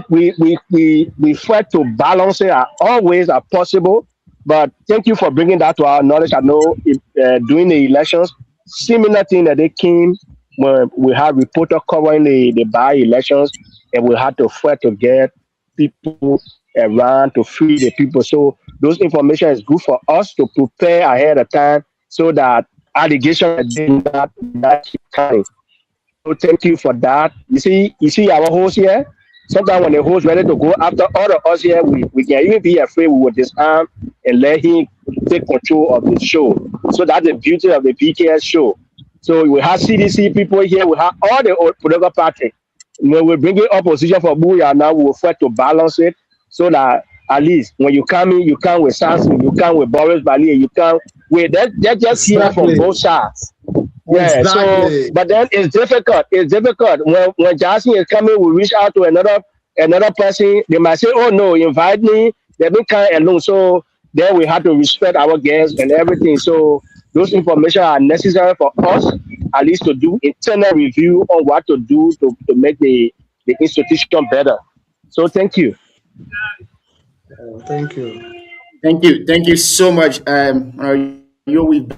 fight to balance it always as possible. But thank you for bringing that to our knowledge. I know during the elections, similar thing that they came when we had reporter covering the by-elections, and we had to fight to get people around to free the people. So those information is good for us to prepare ahead of time so that allegations are not coming. So thank you for that. You see our host here. sometimes when the host ready to go after all of us here, we can even be afraid we will disarm and let him take control of the show. So that's the beauty of the BKS show. So we have CDC people here, we have all the political party. When we bring in opposition for Booyah now, we will fight to balance it so that at least when you come in, you come with Samson, you come with Boris Bali, you come with that just hear from both sides. Yeah, Exactly. so but then it's difficult. It's difficult. When Jackson is coming, we reach out to another person, they might say, oh no, invite me, they don't come alone. So then we have to respect our guests and everything. So those information are necessary for us at least to do internal review on what to do to make the institution better. So thank you. Thank you. Thank you so much. We've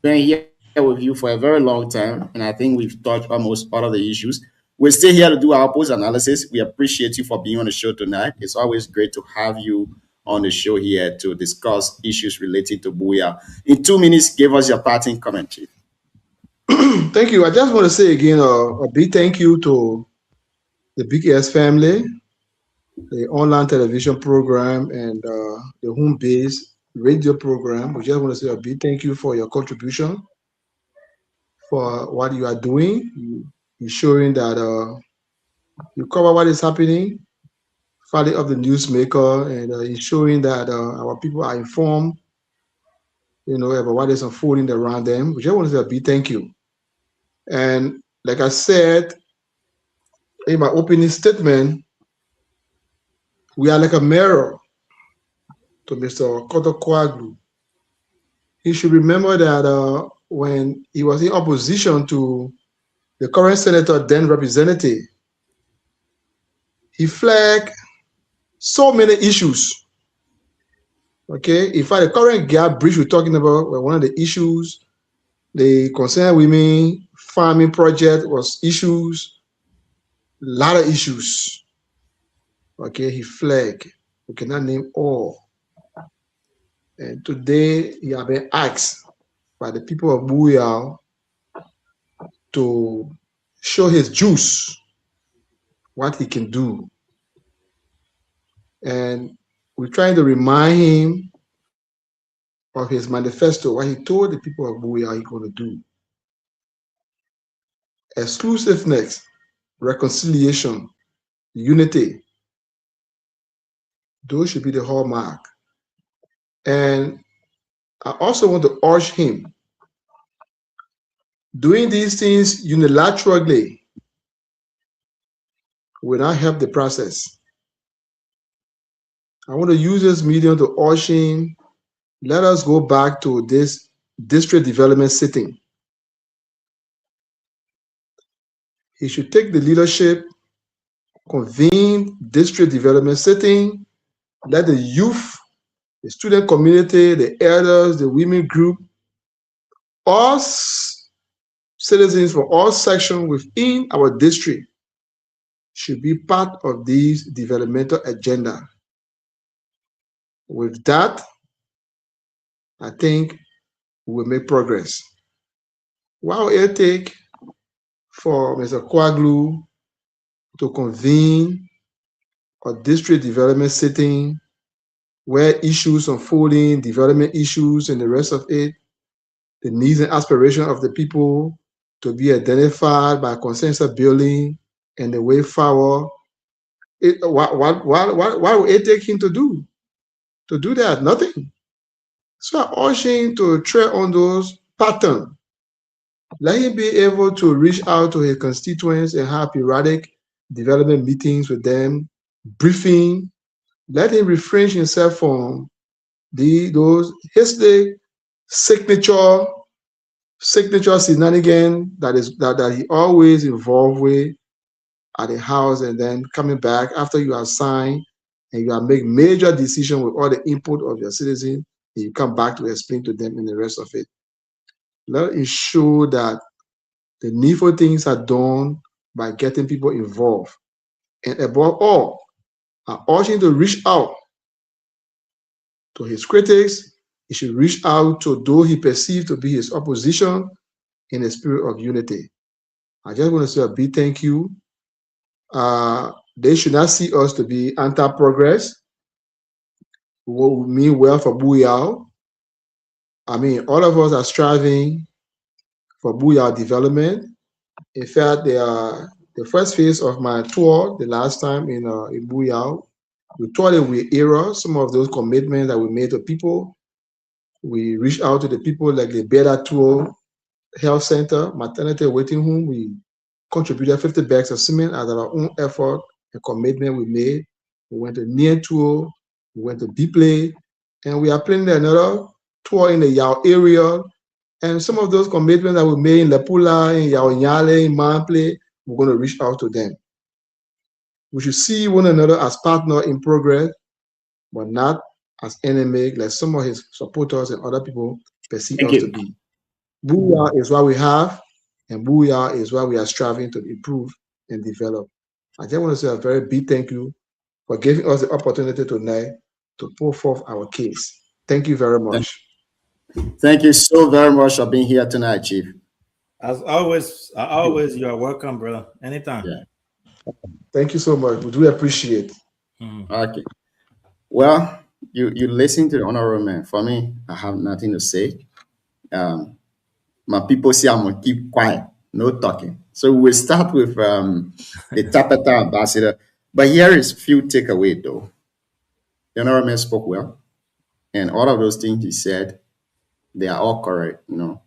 been here with you for a very long time, and I think we've touched almost all of the issues. We're still here to do our post analysis. We appreciate you for being on the show tonight. It's always great to have you on the show here to discuss issues related to Booyah. In 2 minutes, give us your parting comment, Chief. Thank you. I just want to say again a big thank you to the BKS family, the online television program, and the home-based radio program. We just want to say a big thank you for your contribution, for what you are doing. You're showing that you cover what is happening, follow up the newsmaker, and ensuring that our people are informed, about what is unfolding around them. We just want to say a big thank you. And like I said in my opening statement, we are like a mirror to Mr. Koto Koaglu. He should remember that when he was in opposition to the current senator, then representative, he flagged so many issues. Okay, in fact, the current gap bridge we're talking about, one of the issues, the Concerned Women Farming Project was issues, a lot of issues. Okay, he flagged. We cannot name all. And today, he has been asked by the people of Booyah to show his juice, what he can do. And we're trying to remind him of his manifesto, what he told the people of Booyah he's going to do. Exclusiveness, reconciliation, unity. Those should be the hallmark. And I also want to urge him, doing these things unilaterally will not help the process. I want to use this medium to urge him, let us go back to this district development sitting. He should take the leadership, convene district development sitting, let the youth, the student community, the elders, the women group, all citizens from all sections within our district should be part of this developmental agenda. With that, I think we will make progress. What will it take for Mr. Koaglu to convene a district development sitting where issues unfolding, development issues and the rest of it, the needs and aspirations of the people to be identified by consensus building and the way forward? What will it take him to do? To do that? Nothing. So I urge him to tread on those patterns. Let him be able to reach out to his constituents and have periodic development meetings with them, briefing. Let him refrain himself from those hasty signature shenanigans that he always involved with at the house, and then coming back after you are signed and you are making major decisions with all the input of your citizens, and you come back to explain to them and the rest of it. Let us ensure that the needful things are done by getting people involved. And above all, I urge him to reach out to his critics. He should reach out to those he perceived to be his opposition in a spirit of unity. I just want to say a big thank you. They should not see us to be anti-progress. What mean well for Buyao. I mean, all of us are striving for Buyao development. In fact, the first phase of my tour, the last time in Buyao, we thought that we error some of those commitments that we made to people. We reached out to the people like the Beda Tour Health Center, maternity waiting room. We contributed 50 bags of cement as our own effort and commitment we made. We went to Near Tour, we went to Bipley, and we are planning another tour in the Yao area. And some of those commitments that we made in Lepula, in Yao Nyale, in Manple, we're going to reach out to them. We should see one another as partner in progress, but not as enemy, like some of his supporters and other people perceive us to be. Booyah is what we have, and Booyah is what we are striving to improve and develop. I just want to say a very big thank you for giving us the opportunity tonight to put forth our case. Thank you very much. Thank you so very much for being here tonight, Chief. As always, you are welcome, brother. Anytime. Yeah. Thank you so much. We do appreciate. Okay. Well, you listen to the honorable man. For me, I have nothing to say. My people say I'm gonna keep quiet, no talking. So we'll start with the Tapeta ambassador. But here is few takeaway though. The honorable man spoke well, and all of those things he said, they are all correct. You know,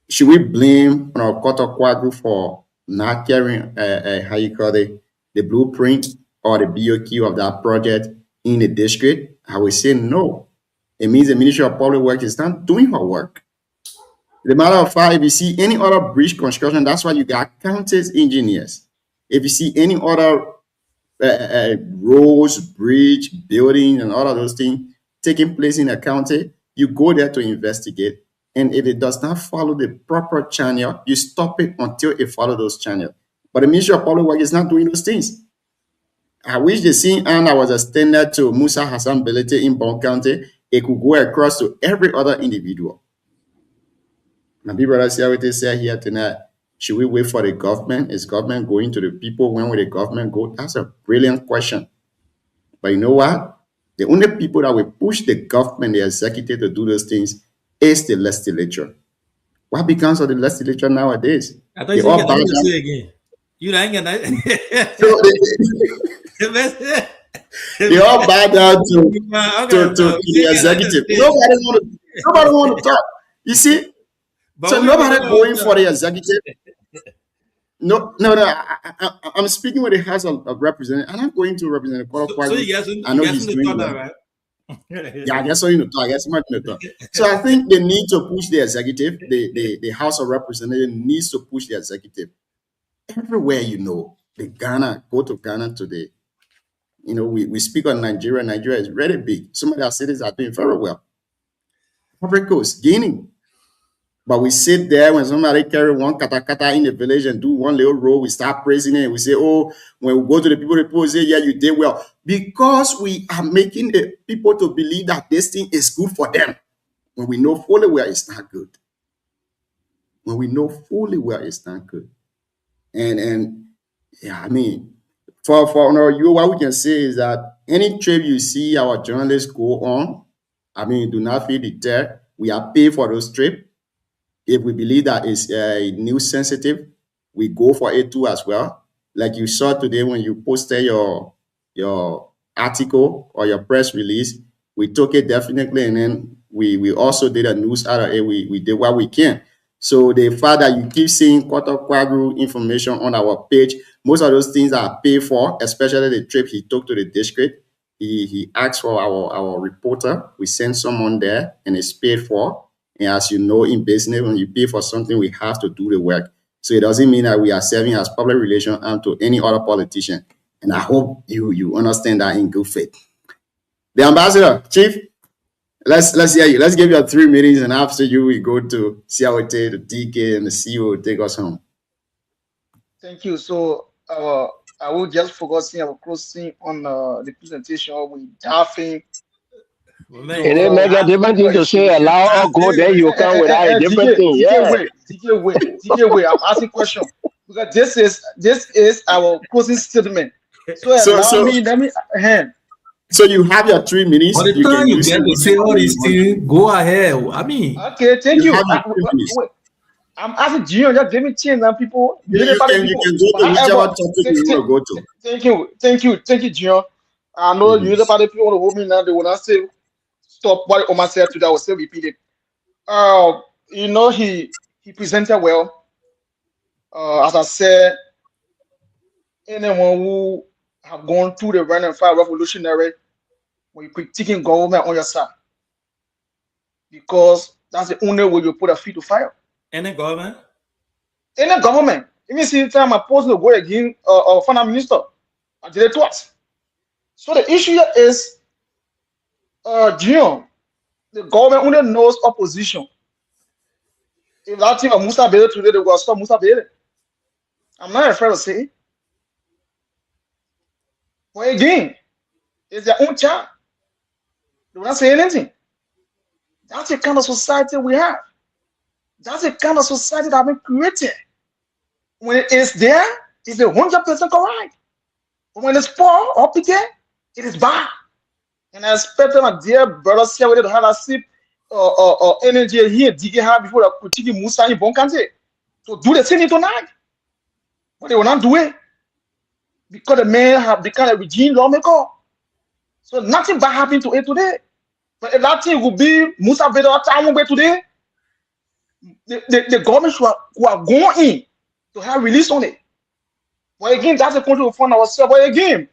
should we blame Koto Quadru for not carrying how you call it, the blueprint or the BOQ of that project in the district? I would say no. It means the Ministry of Public Works is not doing her work. The matter of fact, if you see any other bridge construction, that's why you got countless engineers. If you see any other roads, bridge, building, and all of those things taking place in a county, you go there to investigate. And if it does not follow the proper channel, you stop it until it follows those channels. But the Ministry of Public Works is not doing those things. I wish the scene Anna was extended to Musa Hassan Belete in Bon County. It could go across to every other individual. My big brother said here tonight, should we wait for the government? Is government going to the people? When will the government go? That's a brilliant question. But you know what? The only people that will push the government, the executive to do those things is the legislature. What becomes of the legislature nowadays? I thought you were going to say again. You ain't going They all bow down to the executive. Nobody want to talk. You see? But so nobody going for the executive. No. I'm speaking with the House of Representatives. I'm not going to represent the Court of Party. So I know he's doing that, right? Yeah, I guess so. You talk. I guess somebody talk. So I think they need to push the executive. The House of Representatives needs to push the executive everywhere. You know, go to Ghana today. You know, we speak on Nigeria. Nigeria is really big. Some of our cities are doing very well. Ivory Coast, Guinea. But we sit there when somebody carry one kata in the village and do one little road, we start praising it. We say, oh, when we go to the people say, yeah, you did well. Because we are making the people to believe that this thing is good for them. When we know fully well it's not good. When we know fully well it's not good. And yeah, I mean, for you, what we can say is that any trip you see our journalists go on, I mean, do not feel deterred. We are paid for those trips. If we believe that it's news sensitive, we go for it too as well. Like you saw today when you posted your article or your press release, we took it definitely, and then we also did a news out of it. We did what we can. So the fact that you keep seeing Koto Quadru information on our page, most of those things are paid for, especially the trip he took to the district. He asked for our reporter. We sent someone there, and it's paid for. And as you know, in business, when you pay for something, we have to do the work. So it doesn't mean that we are serving as public relations arm to any other politician. And I hope you understand that in good faith. The ambassador, Chief, let's hear you. Let's give you 3 minutes, and after you, we go to CIOT, the DK, and the CEO take us home. Thank you. So I will just focus on our closing on the presentation with Daphne. And then make a different thing to say allow or go, then you come with a different thing. DJ, wait. I'm asking question because this is our closing statement. Let me So you have your 3 minutes. By the time you get to say all these things, go ahead. I mean, okay, thank you. Wait, I'm asking Junior, just give me chance now, people. you can go to whichever topic you want to go to. Thank you, Junior. I know you the party people want to hold me now. They will not say stop what Omar said today. I will still repeat it. You know, he presented well. As I said, anyone who have gone through the rank and file revolutionary, when you're critiquing government on your side, because that's the only way you put a feet to fire. Any government? Any government. Even see the time I posted to go again, finance minister, I did it twice. So the issue here is, Junior, the government only knows opposition. If that thing of Musa Bele today, they will stop Musa Bele. I'm not afraid to say it. But again, it's their own child. They will not say anything. That's the kind of society we have. That's the kind of society that has been created. When it is there, it's 100% correct. But when it's poor or picky, it is bad. And I expect my dear brother here to have a sip energy here, digging hard before the critiquing Musa in Bonkante. So do the same tonight. But they will not do it. Because the men have become a regime lawmaker. So nothing bad happened to it today. But if that thing would be Musa Bele time today, the government who are going in to have release on it. But again, that's the country we find ourselves. But again,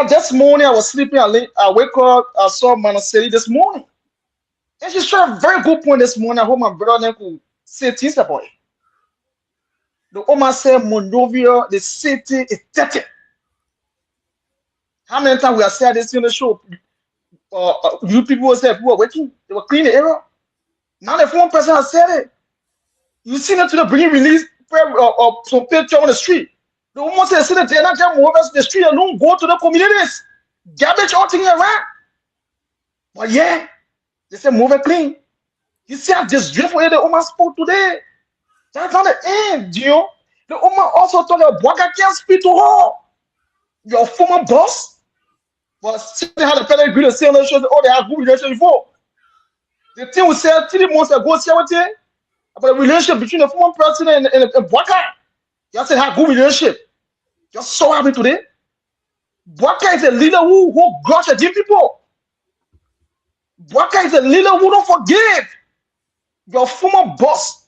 this morning I was sleeping, I wake up, I saw Manaseri this morning. And she shared a very good point this morning. I hope my brother could say things about it. The Omar said Monrovia, the city is dirty. How many times we have said this in the show? You people said people were working, they were cleaning the area. Now if one person has said it, you see them to the bringing release some picture on the street. The woman said, "Sit there, not just move us the street alone, go to the communities, garbage all things around." But yeah, they said move it clean. You see how this dreadful the woman spoke today. That's not the end, you know. The woman also told her, "Boaka can't speak to her, your former boss." But still they had a better agree to say on the show, "Oh, they have good relationship before." The thing we said 3 months ago, see what about the relationship between the former president and Boaka. You said have good relationship. Just so happy today. Boaka is a leader who grudge against people. Boaka is a leader who don't forgive. Your former boss.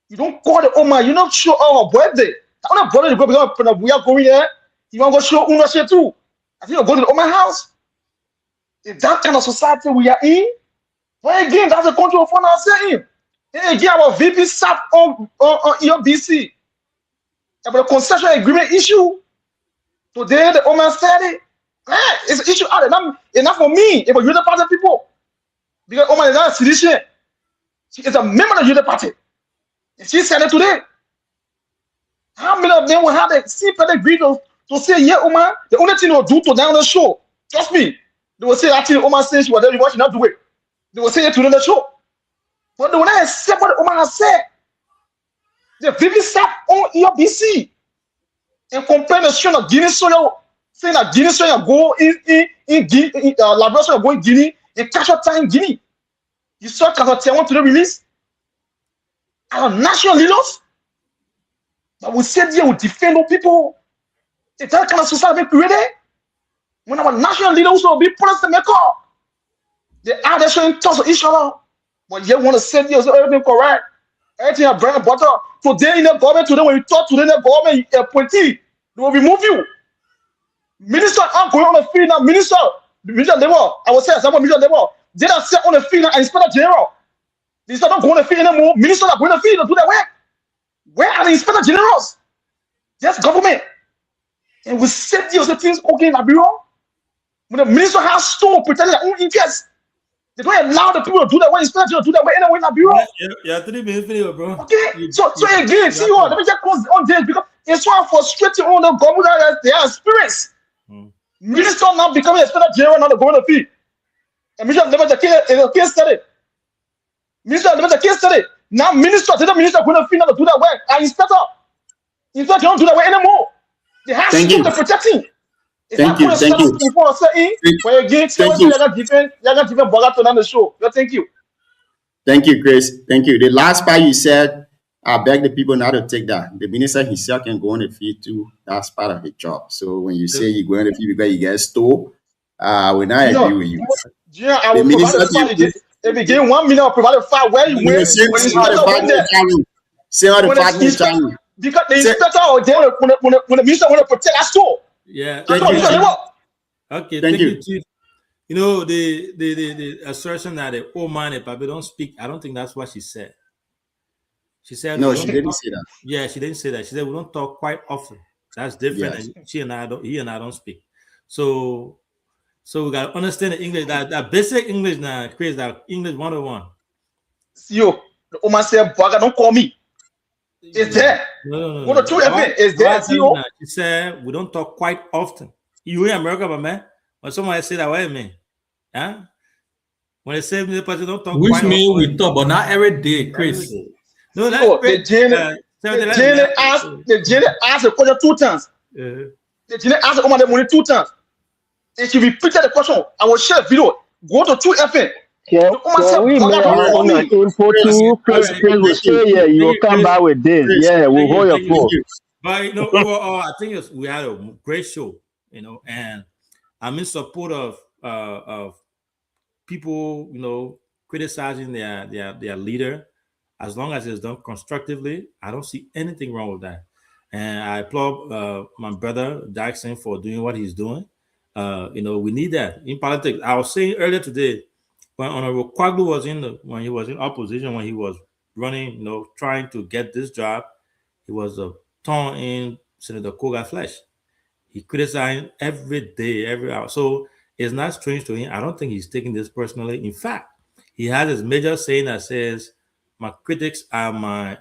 You don't call the Omar. You don't show our birthday. I'm not bothering to go because we are going there. You want to go show ownership too. I think you'll go to the Omar house. Is that kind of society we are in? But again, that's the country we find ourselves in. And again, our VP sat on EOBC about the concession agreement issue. Today, the Omar said it. It's an issue out there. Enough for me. If you're the party people. Because Omar is not a citizen. She is a member of the Youth Party. And she said it today. How many of them will have the simple agree to say, yeah, Omar, the only thing they'll do to down the show, trust me, they will say that thing Omar says she was there, you not do it. They will say it to the show. But they will not accept what Omar has said. The VP sat on EOBC and compare the strain of Guinea soil, saying that Guinea soil go in Liberia go in Guinea and catch up time in Guinea. You saw Kazatewan to the release. Our national leaders that we said here will defend our people. Is that kind of society created? When our national leaders will be policy maker, they are there showing thoughts of each other. But you want to say here, so everything correct. Everything are bread and butter. Today in the government, today when you talk to the government appointee, they will remove you. Minister, I'm going on the field now. Minister Labor, I will say, someone Minister Labor, they are set on the field now and Inspector General. They start not going to the field anymore. Ministers are going to the field to do their work. Where are the Inspector Generals? Yes, government. And we set these things okay in Liberia. When the minister has stone protecting their own interests, they don't allow the people to do that way. Inspector General to do that way anyway in Liberia. Yeah, 3 minutes video, bro. Okay, so again, see what? Let me just close on this because it's so frustrating on the government that they are experienced. Minister now becoming a Inspector General now the government field. And Minister never the case study. Minister never the case study. Now minister going to field now to do that work. And Inspector General do that way anymore. They have to protect him. Thank you. Thank you. Thank you. Thank you, Chris. Thank you. The last part you said, I beg the people not to take that. The minister himself can go on the field too. That's part of his job. So when you say you go on the field because you get stole, we not agree with you. I will provide the file. If you give 1 million, I'll provide a file where you went. Say all the facts in Chinese. Because the inspector or jail, when the minister want to protect our store. Yeah. Thank you. Okay. Thank you, Chief. You know, the assertion that the old man and Papa don't speak, I don't think that's what she said. She said no, she didn't say that. Yeah, she didn't say that. She said we don't talk quite often. That's different. Yes. He and I don't speak. So we gotta understand the English, that basic English now, Chris, that English 101. Yo, the old man said, Baga, don't call me. It's there. No. What the two FM is there, CEO? She said we don't talk quite often. You in America, but man, when somebody say that, what do you mean? Huh? When they say the person don't talk which quite mean often. we talk, but not every day, Chris. No, that's the Jenny asked the question 2 times. The Jenny asked the woman the money 2 times. If you repeated the question, I will share a video. Go to 2FM. Yeah, we may on an input to Chris will say, yeah, you will come back with this. Yeah, we'll hold your phone. But you know, overall, I think we had a great show, you know, and I'm in support of people, you know, criticizing their leader. As long as it's done constructively, I don't see anything wrong with that. And I applaud my brother Jackson for doing what he's doing. You know, we need that in politics. I was saying earlier today, when Honorable Kwaglu was when he was in opposition, when he was running, you know, trying to get this job, he was a thorn in Senator Koga flesh. He criticized every day, every hour. So it's not strange to him. I don't think he's taking this personally. In fact, he has his major saying that says, my critics are my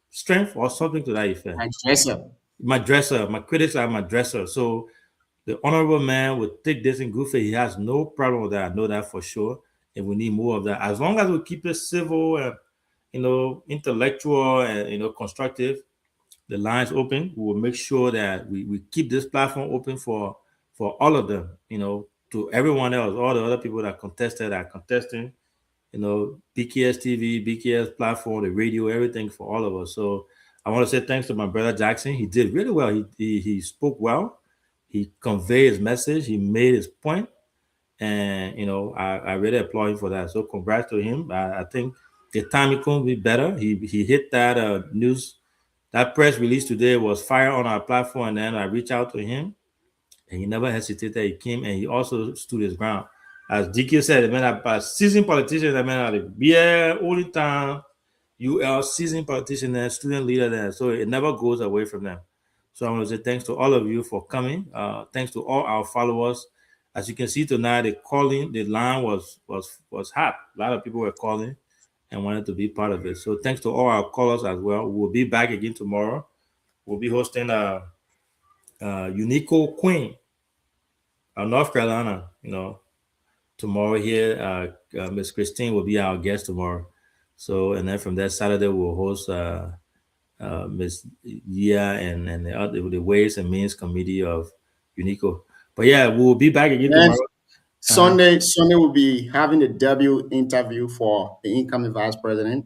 strength, or something to that effect. My dresser. My critics are my dresser. So the honorable man would take this in good faith. He has no problem with that. I know that for sure. And we need more of that. As long as we keep it civil and, you know, intellectual and, you know, constructive, the lines open, we will make sure that we keep this platform open for all of them, you know, to everyone else, all the other people that contested are contesting, you know, BKS TV, BKS platform, the radio, everything for all of us. So I want to say thanks to my brother Jackson. He did really well. He spoke well. He conveyed his message. He made his point. And, you know, I really applaud him for that. So congrats to him. I think the timing couldn't be better. He hit that news. That press release today was fire on our platform. And then I reached out to him. And he never hesitated. He came and he also stood his ground. As DK said, a seasoned politician, only time you are seasoned politician and student leader there. So it never goes away from them. So I want to say thanks to all of you for coming. Thanks to all our followers. As you can see tonight, the line was hot. A lot of people were calling and wanted to be part of it. So thanks to all our callers as well. We'll be back again tomorrow. We'll be hosting Unico Queen of North Carolina, you know. Tomorrow here, Miss Christine will be our guest tomorrow. So, and then from that Saturday, we'll host Miss Yia and the Ways and Means Committee of Unico. But yeah, we'll be back again tomorrow. Sunday we'll be having the debut interview for the incoming Vice President,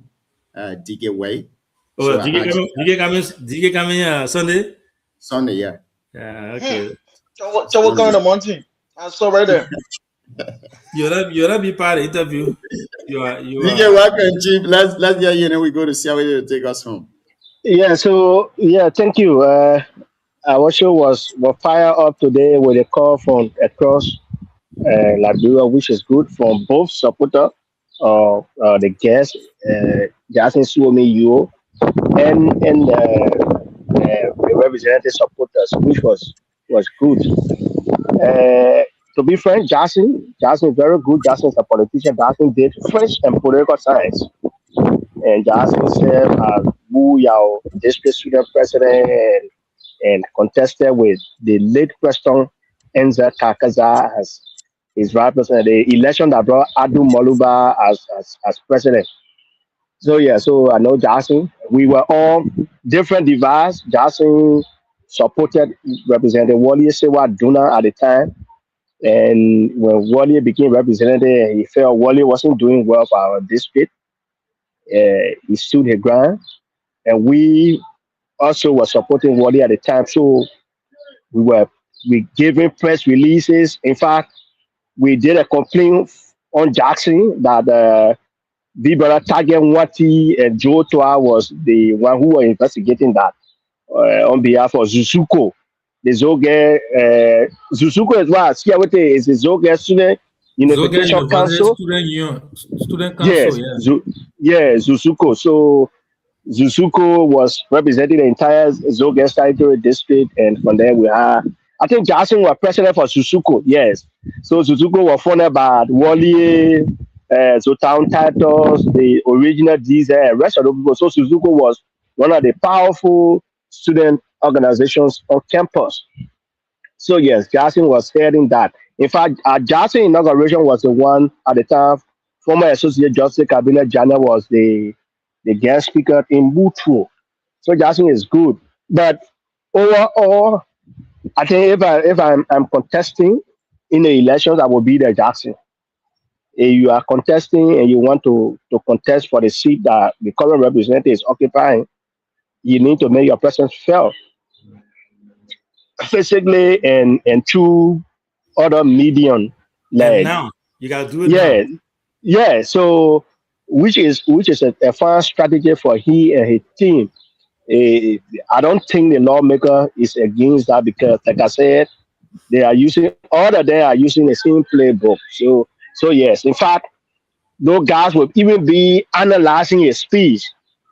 DK Way. Oh, so DK coming Sunday? Sunday, yeah. Yeah, okay. So we're going to Monty. I saw right there. You're not be part of the interview. You are. Welcome, Chief. Let's get you, and then we go to see how to take us home. Yeah. So yeah, thank you. Our show was fired up today with a call from across Liberia, which is good from both supporters of the guests, Jackson Suomi Yuo, and the representative supporters, which was good. To be frank, Jackson is very good. Jackson is a politician. Jackson did French and political science. And Jackson served as Buyao district student president and contested with the late Preston Enza Kakaza as his representative. The election that brought Adu Moluba as president. So yeah, so I know Jackson. We were all different divides. Jackson supported Representative Wally Sewa Duna at the time. And when Wally became representative, he felt Wally wasn't doing well for our district. He stood his ground, and we also were supporting Wally at the time. So we giving press releases. In fact, we did a complaint on Jackson that Bibara Target Wati and Joe Toa was the one who were investigating that on behalf of Zuzuko. The Zoge, Zuzuko is what? Siawete is the Zoge Student Unification Zoga Council. Student Yes, Council, yeah. Zuzuko. So Zuzuko was representing the entire Zoge Territory District, and from there we had, I think Jackson was president for Zuzuko, yes. So Zuzuko was funded by Wally, Zotown Titles, the original Diesel, and rest of the people. So Zuzuko was one of the powerful student organizations on campus. So yes, Jackson was heading that. In fact, Jackson inauguration was the one at the time. Former Associate Justice Cabinet Jana was the guest speaker in Mutuo. So Jackson is good. But overall, I think if I'm contesting in the elections, I will be the Jackson. If you are contesting and you want to contest for the seat that the current representative is occupying, you need to make your presence felt physically and through other medium. And Like now you gotta do it now. yeah. So which is a fine strategy for he and his team. I don't think the lawmaker is against that because, like I said, they are using all of them are using the same playbook. So yes, in fact, those guys will even be analyzing his speech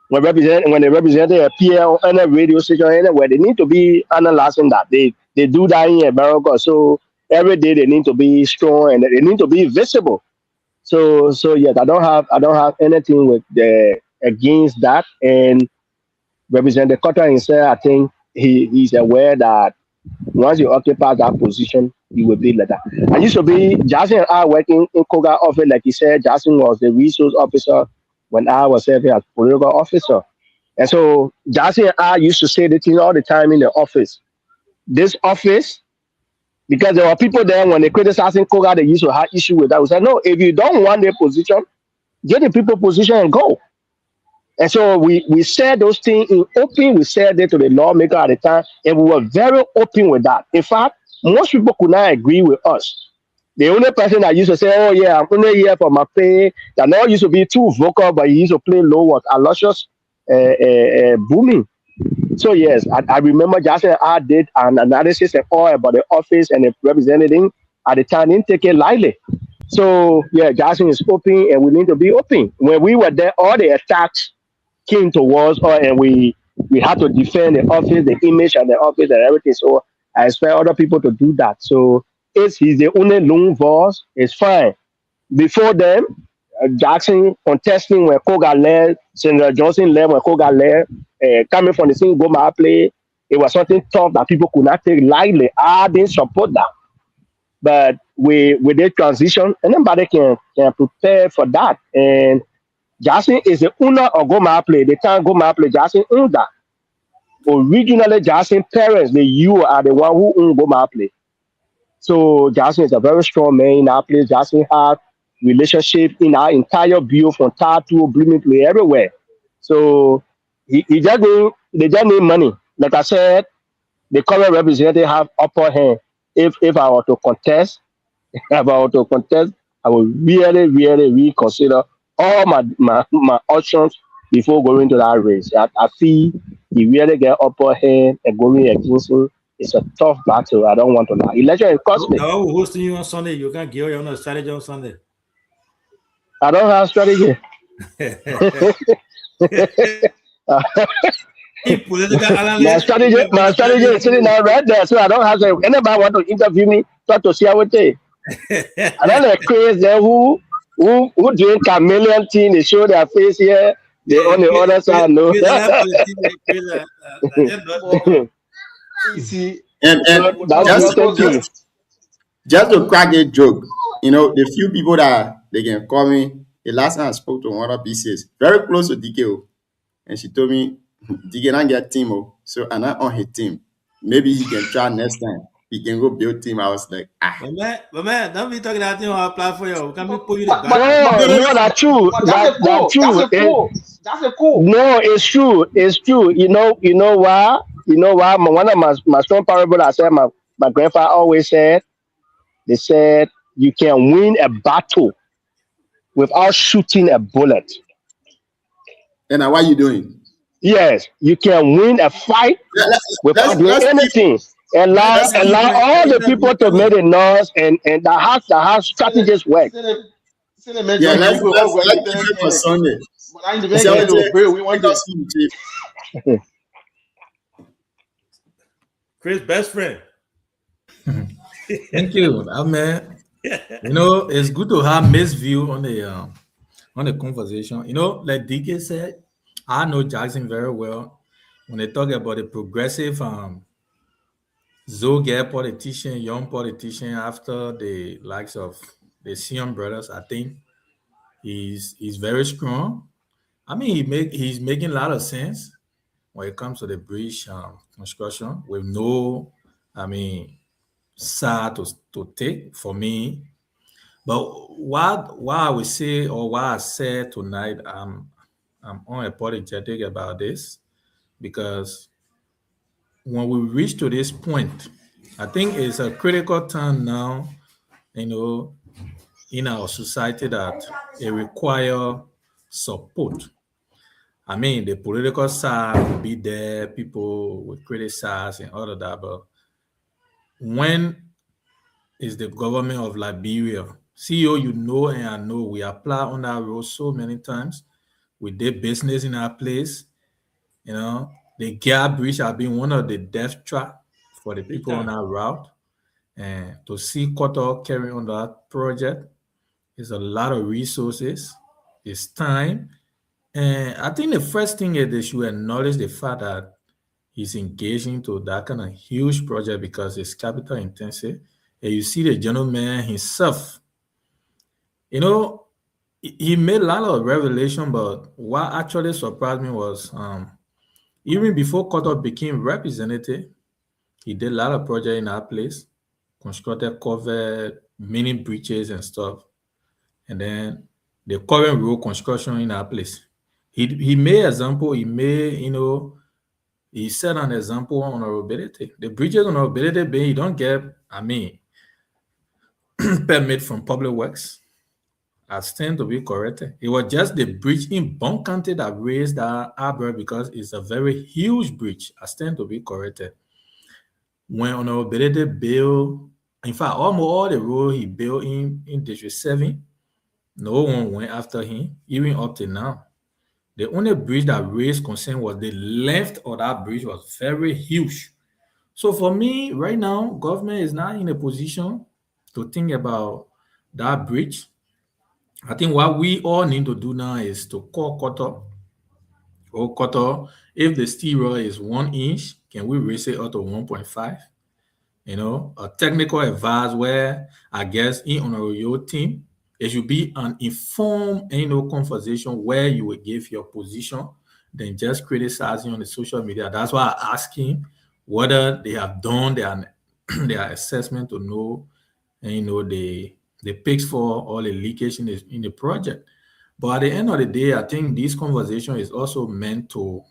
when the representative appear on any radio station anywhere. They need to be analyzing that. They do that in America. So every day they need to be strong and they need to be visible. So yes, I don't have anything with against that. And Representative Carter himself, I think he's aware that once you occupy that position, you will be like that. I used to be Jackson and I working in Koga office, like he said. Jackson was the resource officer when I was serving as political officer. And so Jackson and I used to say the thing all the time in the office. This office, because there were people there when they criticizing Koga, they used to have issue with that. We said, no, if you don't want their position, get the people position and go. And so we said those things in open. We said it to the lawmaker at the time, and we were very open with that. In fact, most people could not agree with us. The only person that used to say, "Oh yeah, I'm only here for my pay," that now used to be too vocal, but he used to play low was Aloysius Booming. So yes, I remember Jackson I did an analysis and all about the office and the representative at the time. Didn't take it lightly. So yeah, Jackson is open, and we need to be open. When we were there, all the attacks came towards us, and we had to defend the office, the image of the office, and everything. So I expect other people to do that. So if he's the only lone voice, it's fine. Before them, Jackson contesting when Koga led, Senator Johnson led when Koga led, coming from the same Goma play, it was something tough that people could not take lightly. I didn't support that. But with the transition, anybody can prepare for that. And Jackson is the owner of Goma Play. The time Goma Play, Jackson owned that. Originally, Jackson parents, you are the one who owned Goma Play. So Jackson is a very strong man in our place. Jackson had relationship in our entire view from Tattoo, Blooming Play, everywhere. So they just need money. Like I said, the current representative have upper hand. If I were to contest, I will really, really reconsider all my options before going to that race. I feel he really get upper hand and going against him. It's a tough battle. I don't want to lie. Election is costly. I will host you on Sunday. You can give your own strategy on Sunday. I don't have strategy. my strategy is sitting down right there, so I don't have to. Anybody want to interview me, try to see how it is. I don't like crazy there who doing chameleon thing. They show their face here. They on the other side, no. And just to crack a joke, the few people that they can call me. The last time I spoke to one of PCs, very close to DKO, and she told me DK don't get team, so I'm not on his team. maybe he can try next time. He can go build team. I was like, But man, don't be talking that thing on our platform. We can be put you the But, back. No, that's true. but that's a That's cool. true. That's a cool. That's a cool. No, it's true. It's true. You know why? You know why? One of my strong parable I said my grandfather always said, they said you can win a battle without shooting a bullet. and now what are you doing? Yes, you can win a fight without doing Let's anything. Allow let's keep all the people to make the noise and that has strategies work. yeah, let's keep it for Sunday. But I we want to. Chris, best friend. Thank you. Man, you know, it's good to have mixed view on the conversation. You know, like DK said, I know Jackson very well. When they talk about the progressive Zoga politician, young politician after the likes of the Sion brothers, I think he's very strong. I mean, he's making a lot of sense when it comes to the bridge construction with no, I mean, side to take for me. But what I would say, or what I said tonight, I'm unapologetic about this, because when we reach to this point, I think it's a critical time now, you know, in our society that it requires support. I mean, the political side will be there, people will criticize and all of that, but when is the government of Liberia, CEO, you know, and I know we apply on that road so many times. We did business in our place, you know. The Gap Bridge have been one of the death trap for the people on that route. And to see Qatar carry on that project is a lot of resources, it's time. And I think the first thing is they should acknowledge the fact that he's engaging to that kind of huge project because it's capital intensive. And you see the gentleman himself, you know, he made a lot of revelation, but what actually surprised me was even before Qatar became representative, he did a lot of project in our place, constructed covered many bridges and stuff. And then the current road construction in our place. He made example, he set an example on honorability. The bridges on honorability, you don't get, I mean, permit from public works. I stand to be corrected. It was just the bridge in Bon County that raised that eyebrow because it's a very huge bridge. I stand to be corrected. When honorability built, in fact, almost all the road he built in District 7, no one went after him, even up to now. The only bridge that raised concern was the length of that bridge was very huge. So for me, right now, government is not in a position to think about that bridge. I think what we all need to do now is to call Qatar. Oh, Qatar, if the steel is 1 inch, can we raise it up to 1.5? You know, a technical advice where I guess in your team, it should be an informed, conversation where you will give your position than just criticizing on the social media. That's why I ask him whether they have done their assessment to know, the picks for all the leakage in the project. But at the end of the day, I think this conversation is also meant to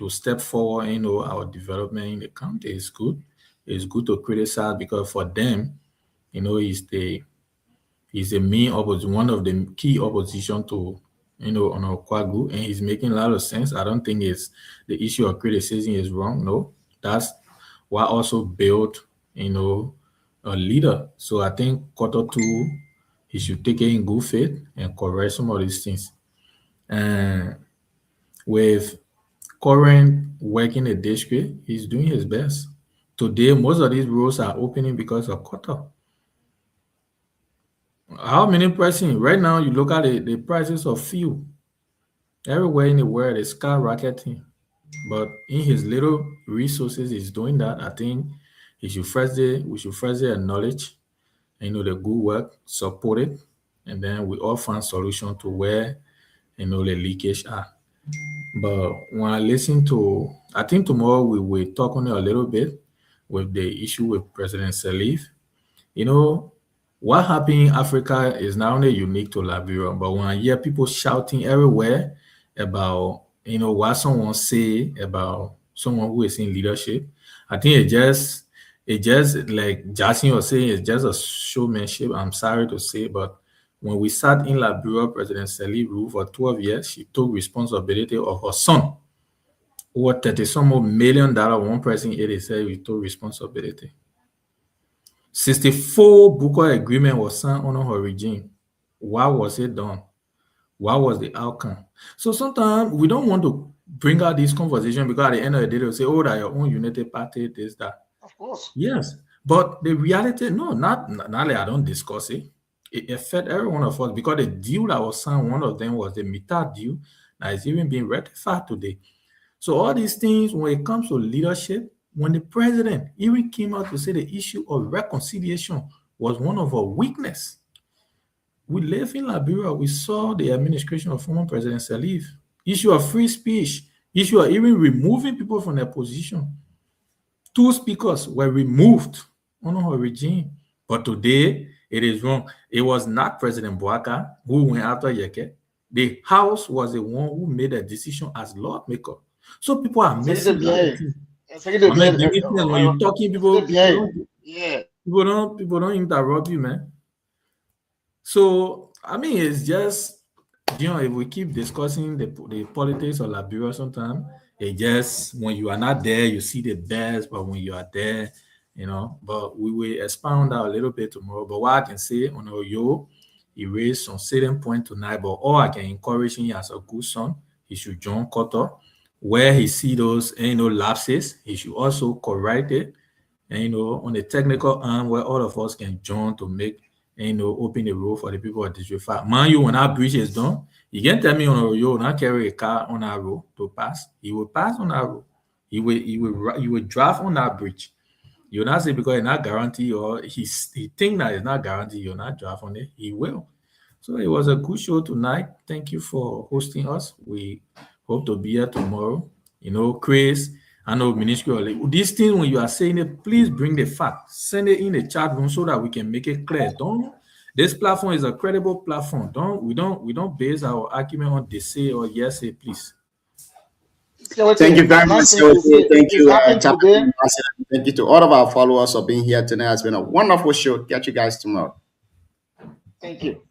step forward, our development in the country is good. It's good to criticize because for them, he's the main opposition, one of the key opposition to, on our Kwagu, and he's making a lot of sense. I don't think it's the issue of criticism is wrong. No, that's what also built, a leader. So I think Qatar 2, he should take it in good faith and correct some of these things. And with current work in the district, he's doing his best. Today, most of these roads are opening because of Qatar. How many pricing? Right now, you look at the prices of fuel. Everywhere in the world is skyrocketing. But in his little resources, he's doing that. I think we should first acknowledge, the good work, support it, and then we all find solution to where, the leakage are. But when I listen to, I think tomorrow we will talk on it a little bit with the issue with President Salif. You know, what happened in Africa is not only unique to Liberia, but when I hear people shouting everywhere about, what someone say about someone who is in leadership, I think it just like Justin was saying, it's just a showmanship. I'm sorry to say, but when we sat in Liberia, President Salif ruled for 12 years. She took responsibility of her son. Over 30-some $million, one person 87, we took responsibility. 64 Bukor agreement was signed under her regime. Why was it done? What was the outcome? So sometimes we don't want to bring out this conversation because at the end of the day, they'll say, oh, that your own United Party, this, that. Of course. Yes. But the reality, no, not like I don't discuss it. It affects every one of us because the deal that was signed, one of them was the MITA deal that is even being ratified today. So all these things, when it comes to leadership, when the president even came out to say the issue of reconciliation was one of our weakness. We live in Liberia, we saw the administration of former President Salif, issue of free speech, issue of even removing people from their position. 2 speakers were removed under her regime. But today, it is wrong. It was not President Bouaka who went after Yeke. The House was the one who made a decision as lawmaker. So people are missing. When you're talking, people don't interrupt you, man. So I mean, it's just, if we keep discussing the politics of Liberia, sometimes it just, when you are not there, you see the best, but when you are there, but we will expound out a little bit tomorrow. But what I can say on Oyo, he raised some certain point tonight, but all I can encourage him as a good son, he should join Qatar. Where he see those, lapses, he should also correct it. And, on the technical arm where all of us can join to make, open the road for the people of District 5. Man, when our bridge is done, you can tell me on a road, not carry a car on our road to pass. He will pass on our road. He will drive on that bridge. You'll not say because it's not guaranteed, or he think that it's not guaranteed, you'll not drive on it. He will. So it was a good show tonight. Thank you for hosting us. We hope to be here tomorrow. Chris, I know Ministry. These things, when you are saying it, please bring the fact. Send it in the chat room so that we can make it clear. This platform is a credible platform. We don't base our argument on they say or yes say, please. Thank you very much. Thank you, thank you to all of our followers for being here tonight. It's been a wonderful show. Catch you guys tomorrow. Thank you.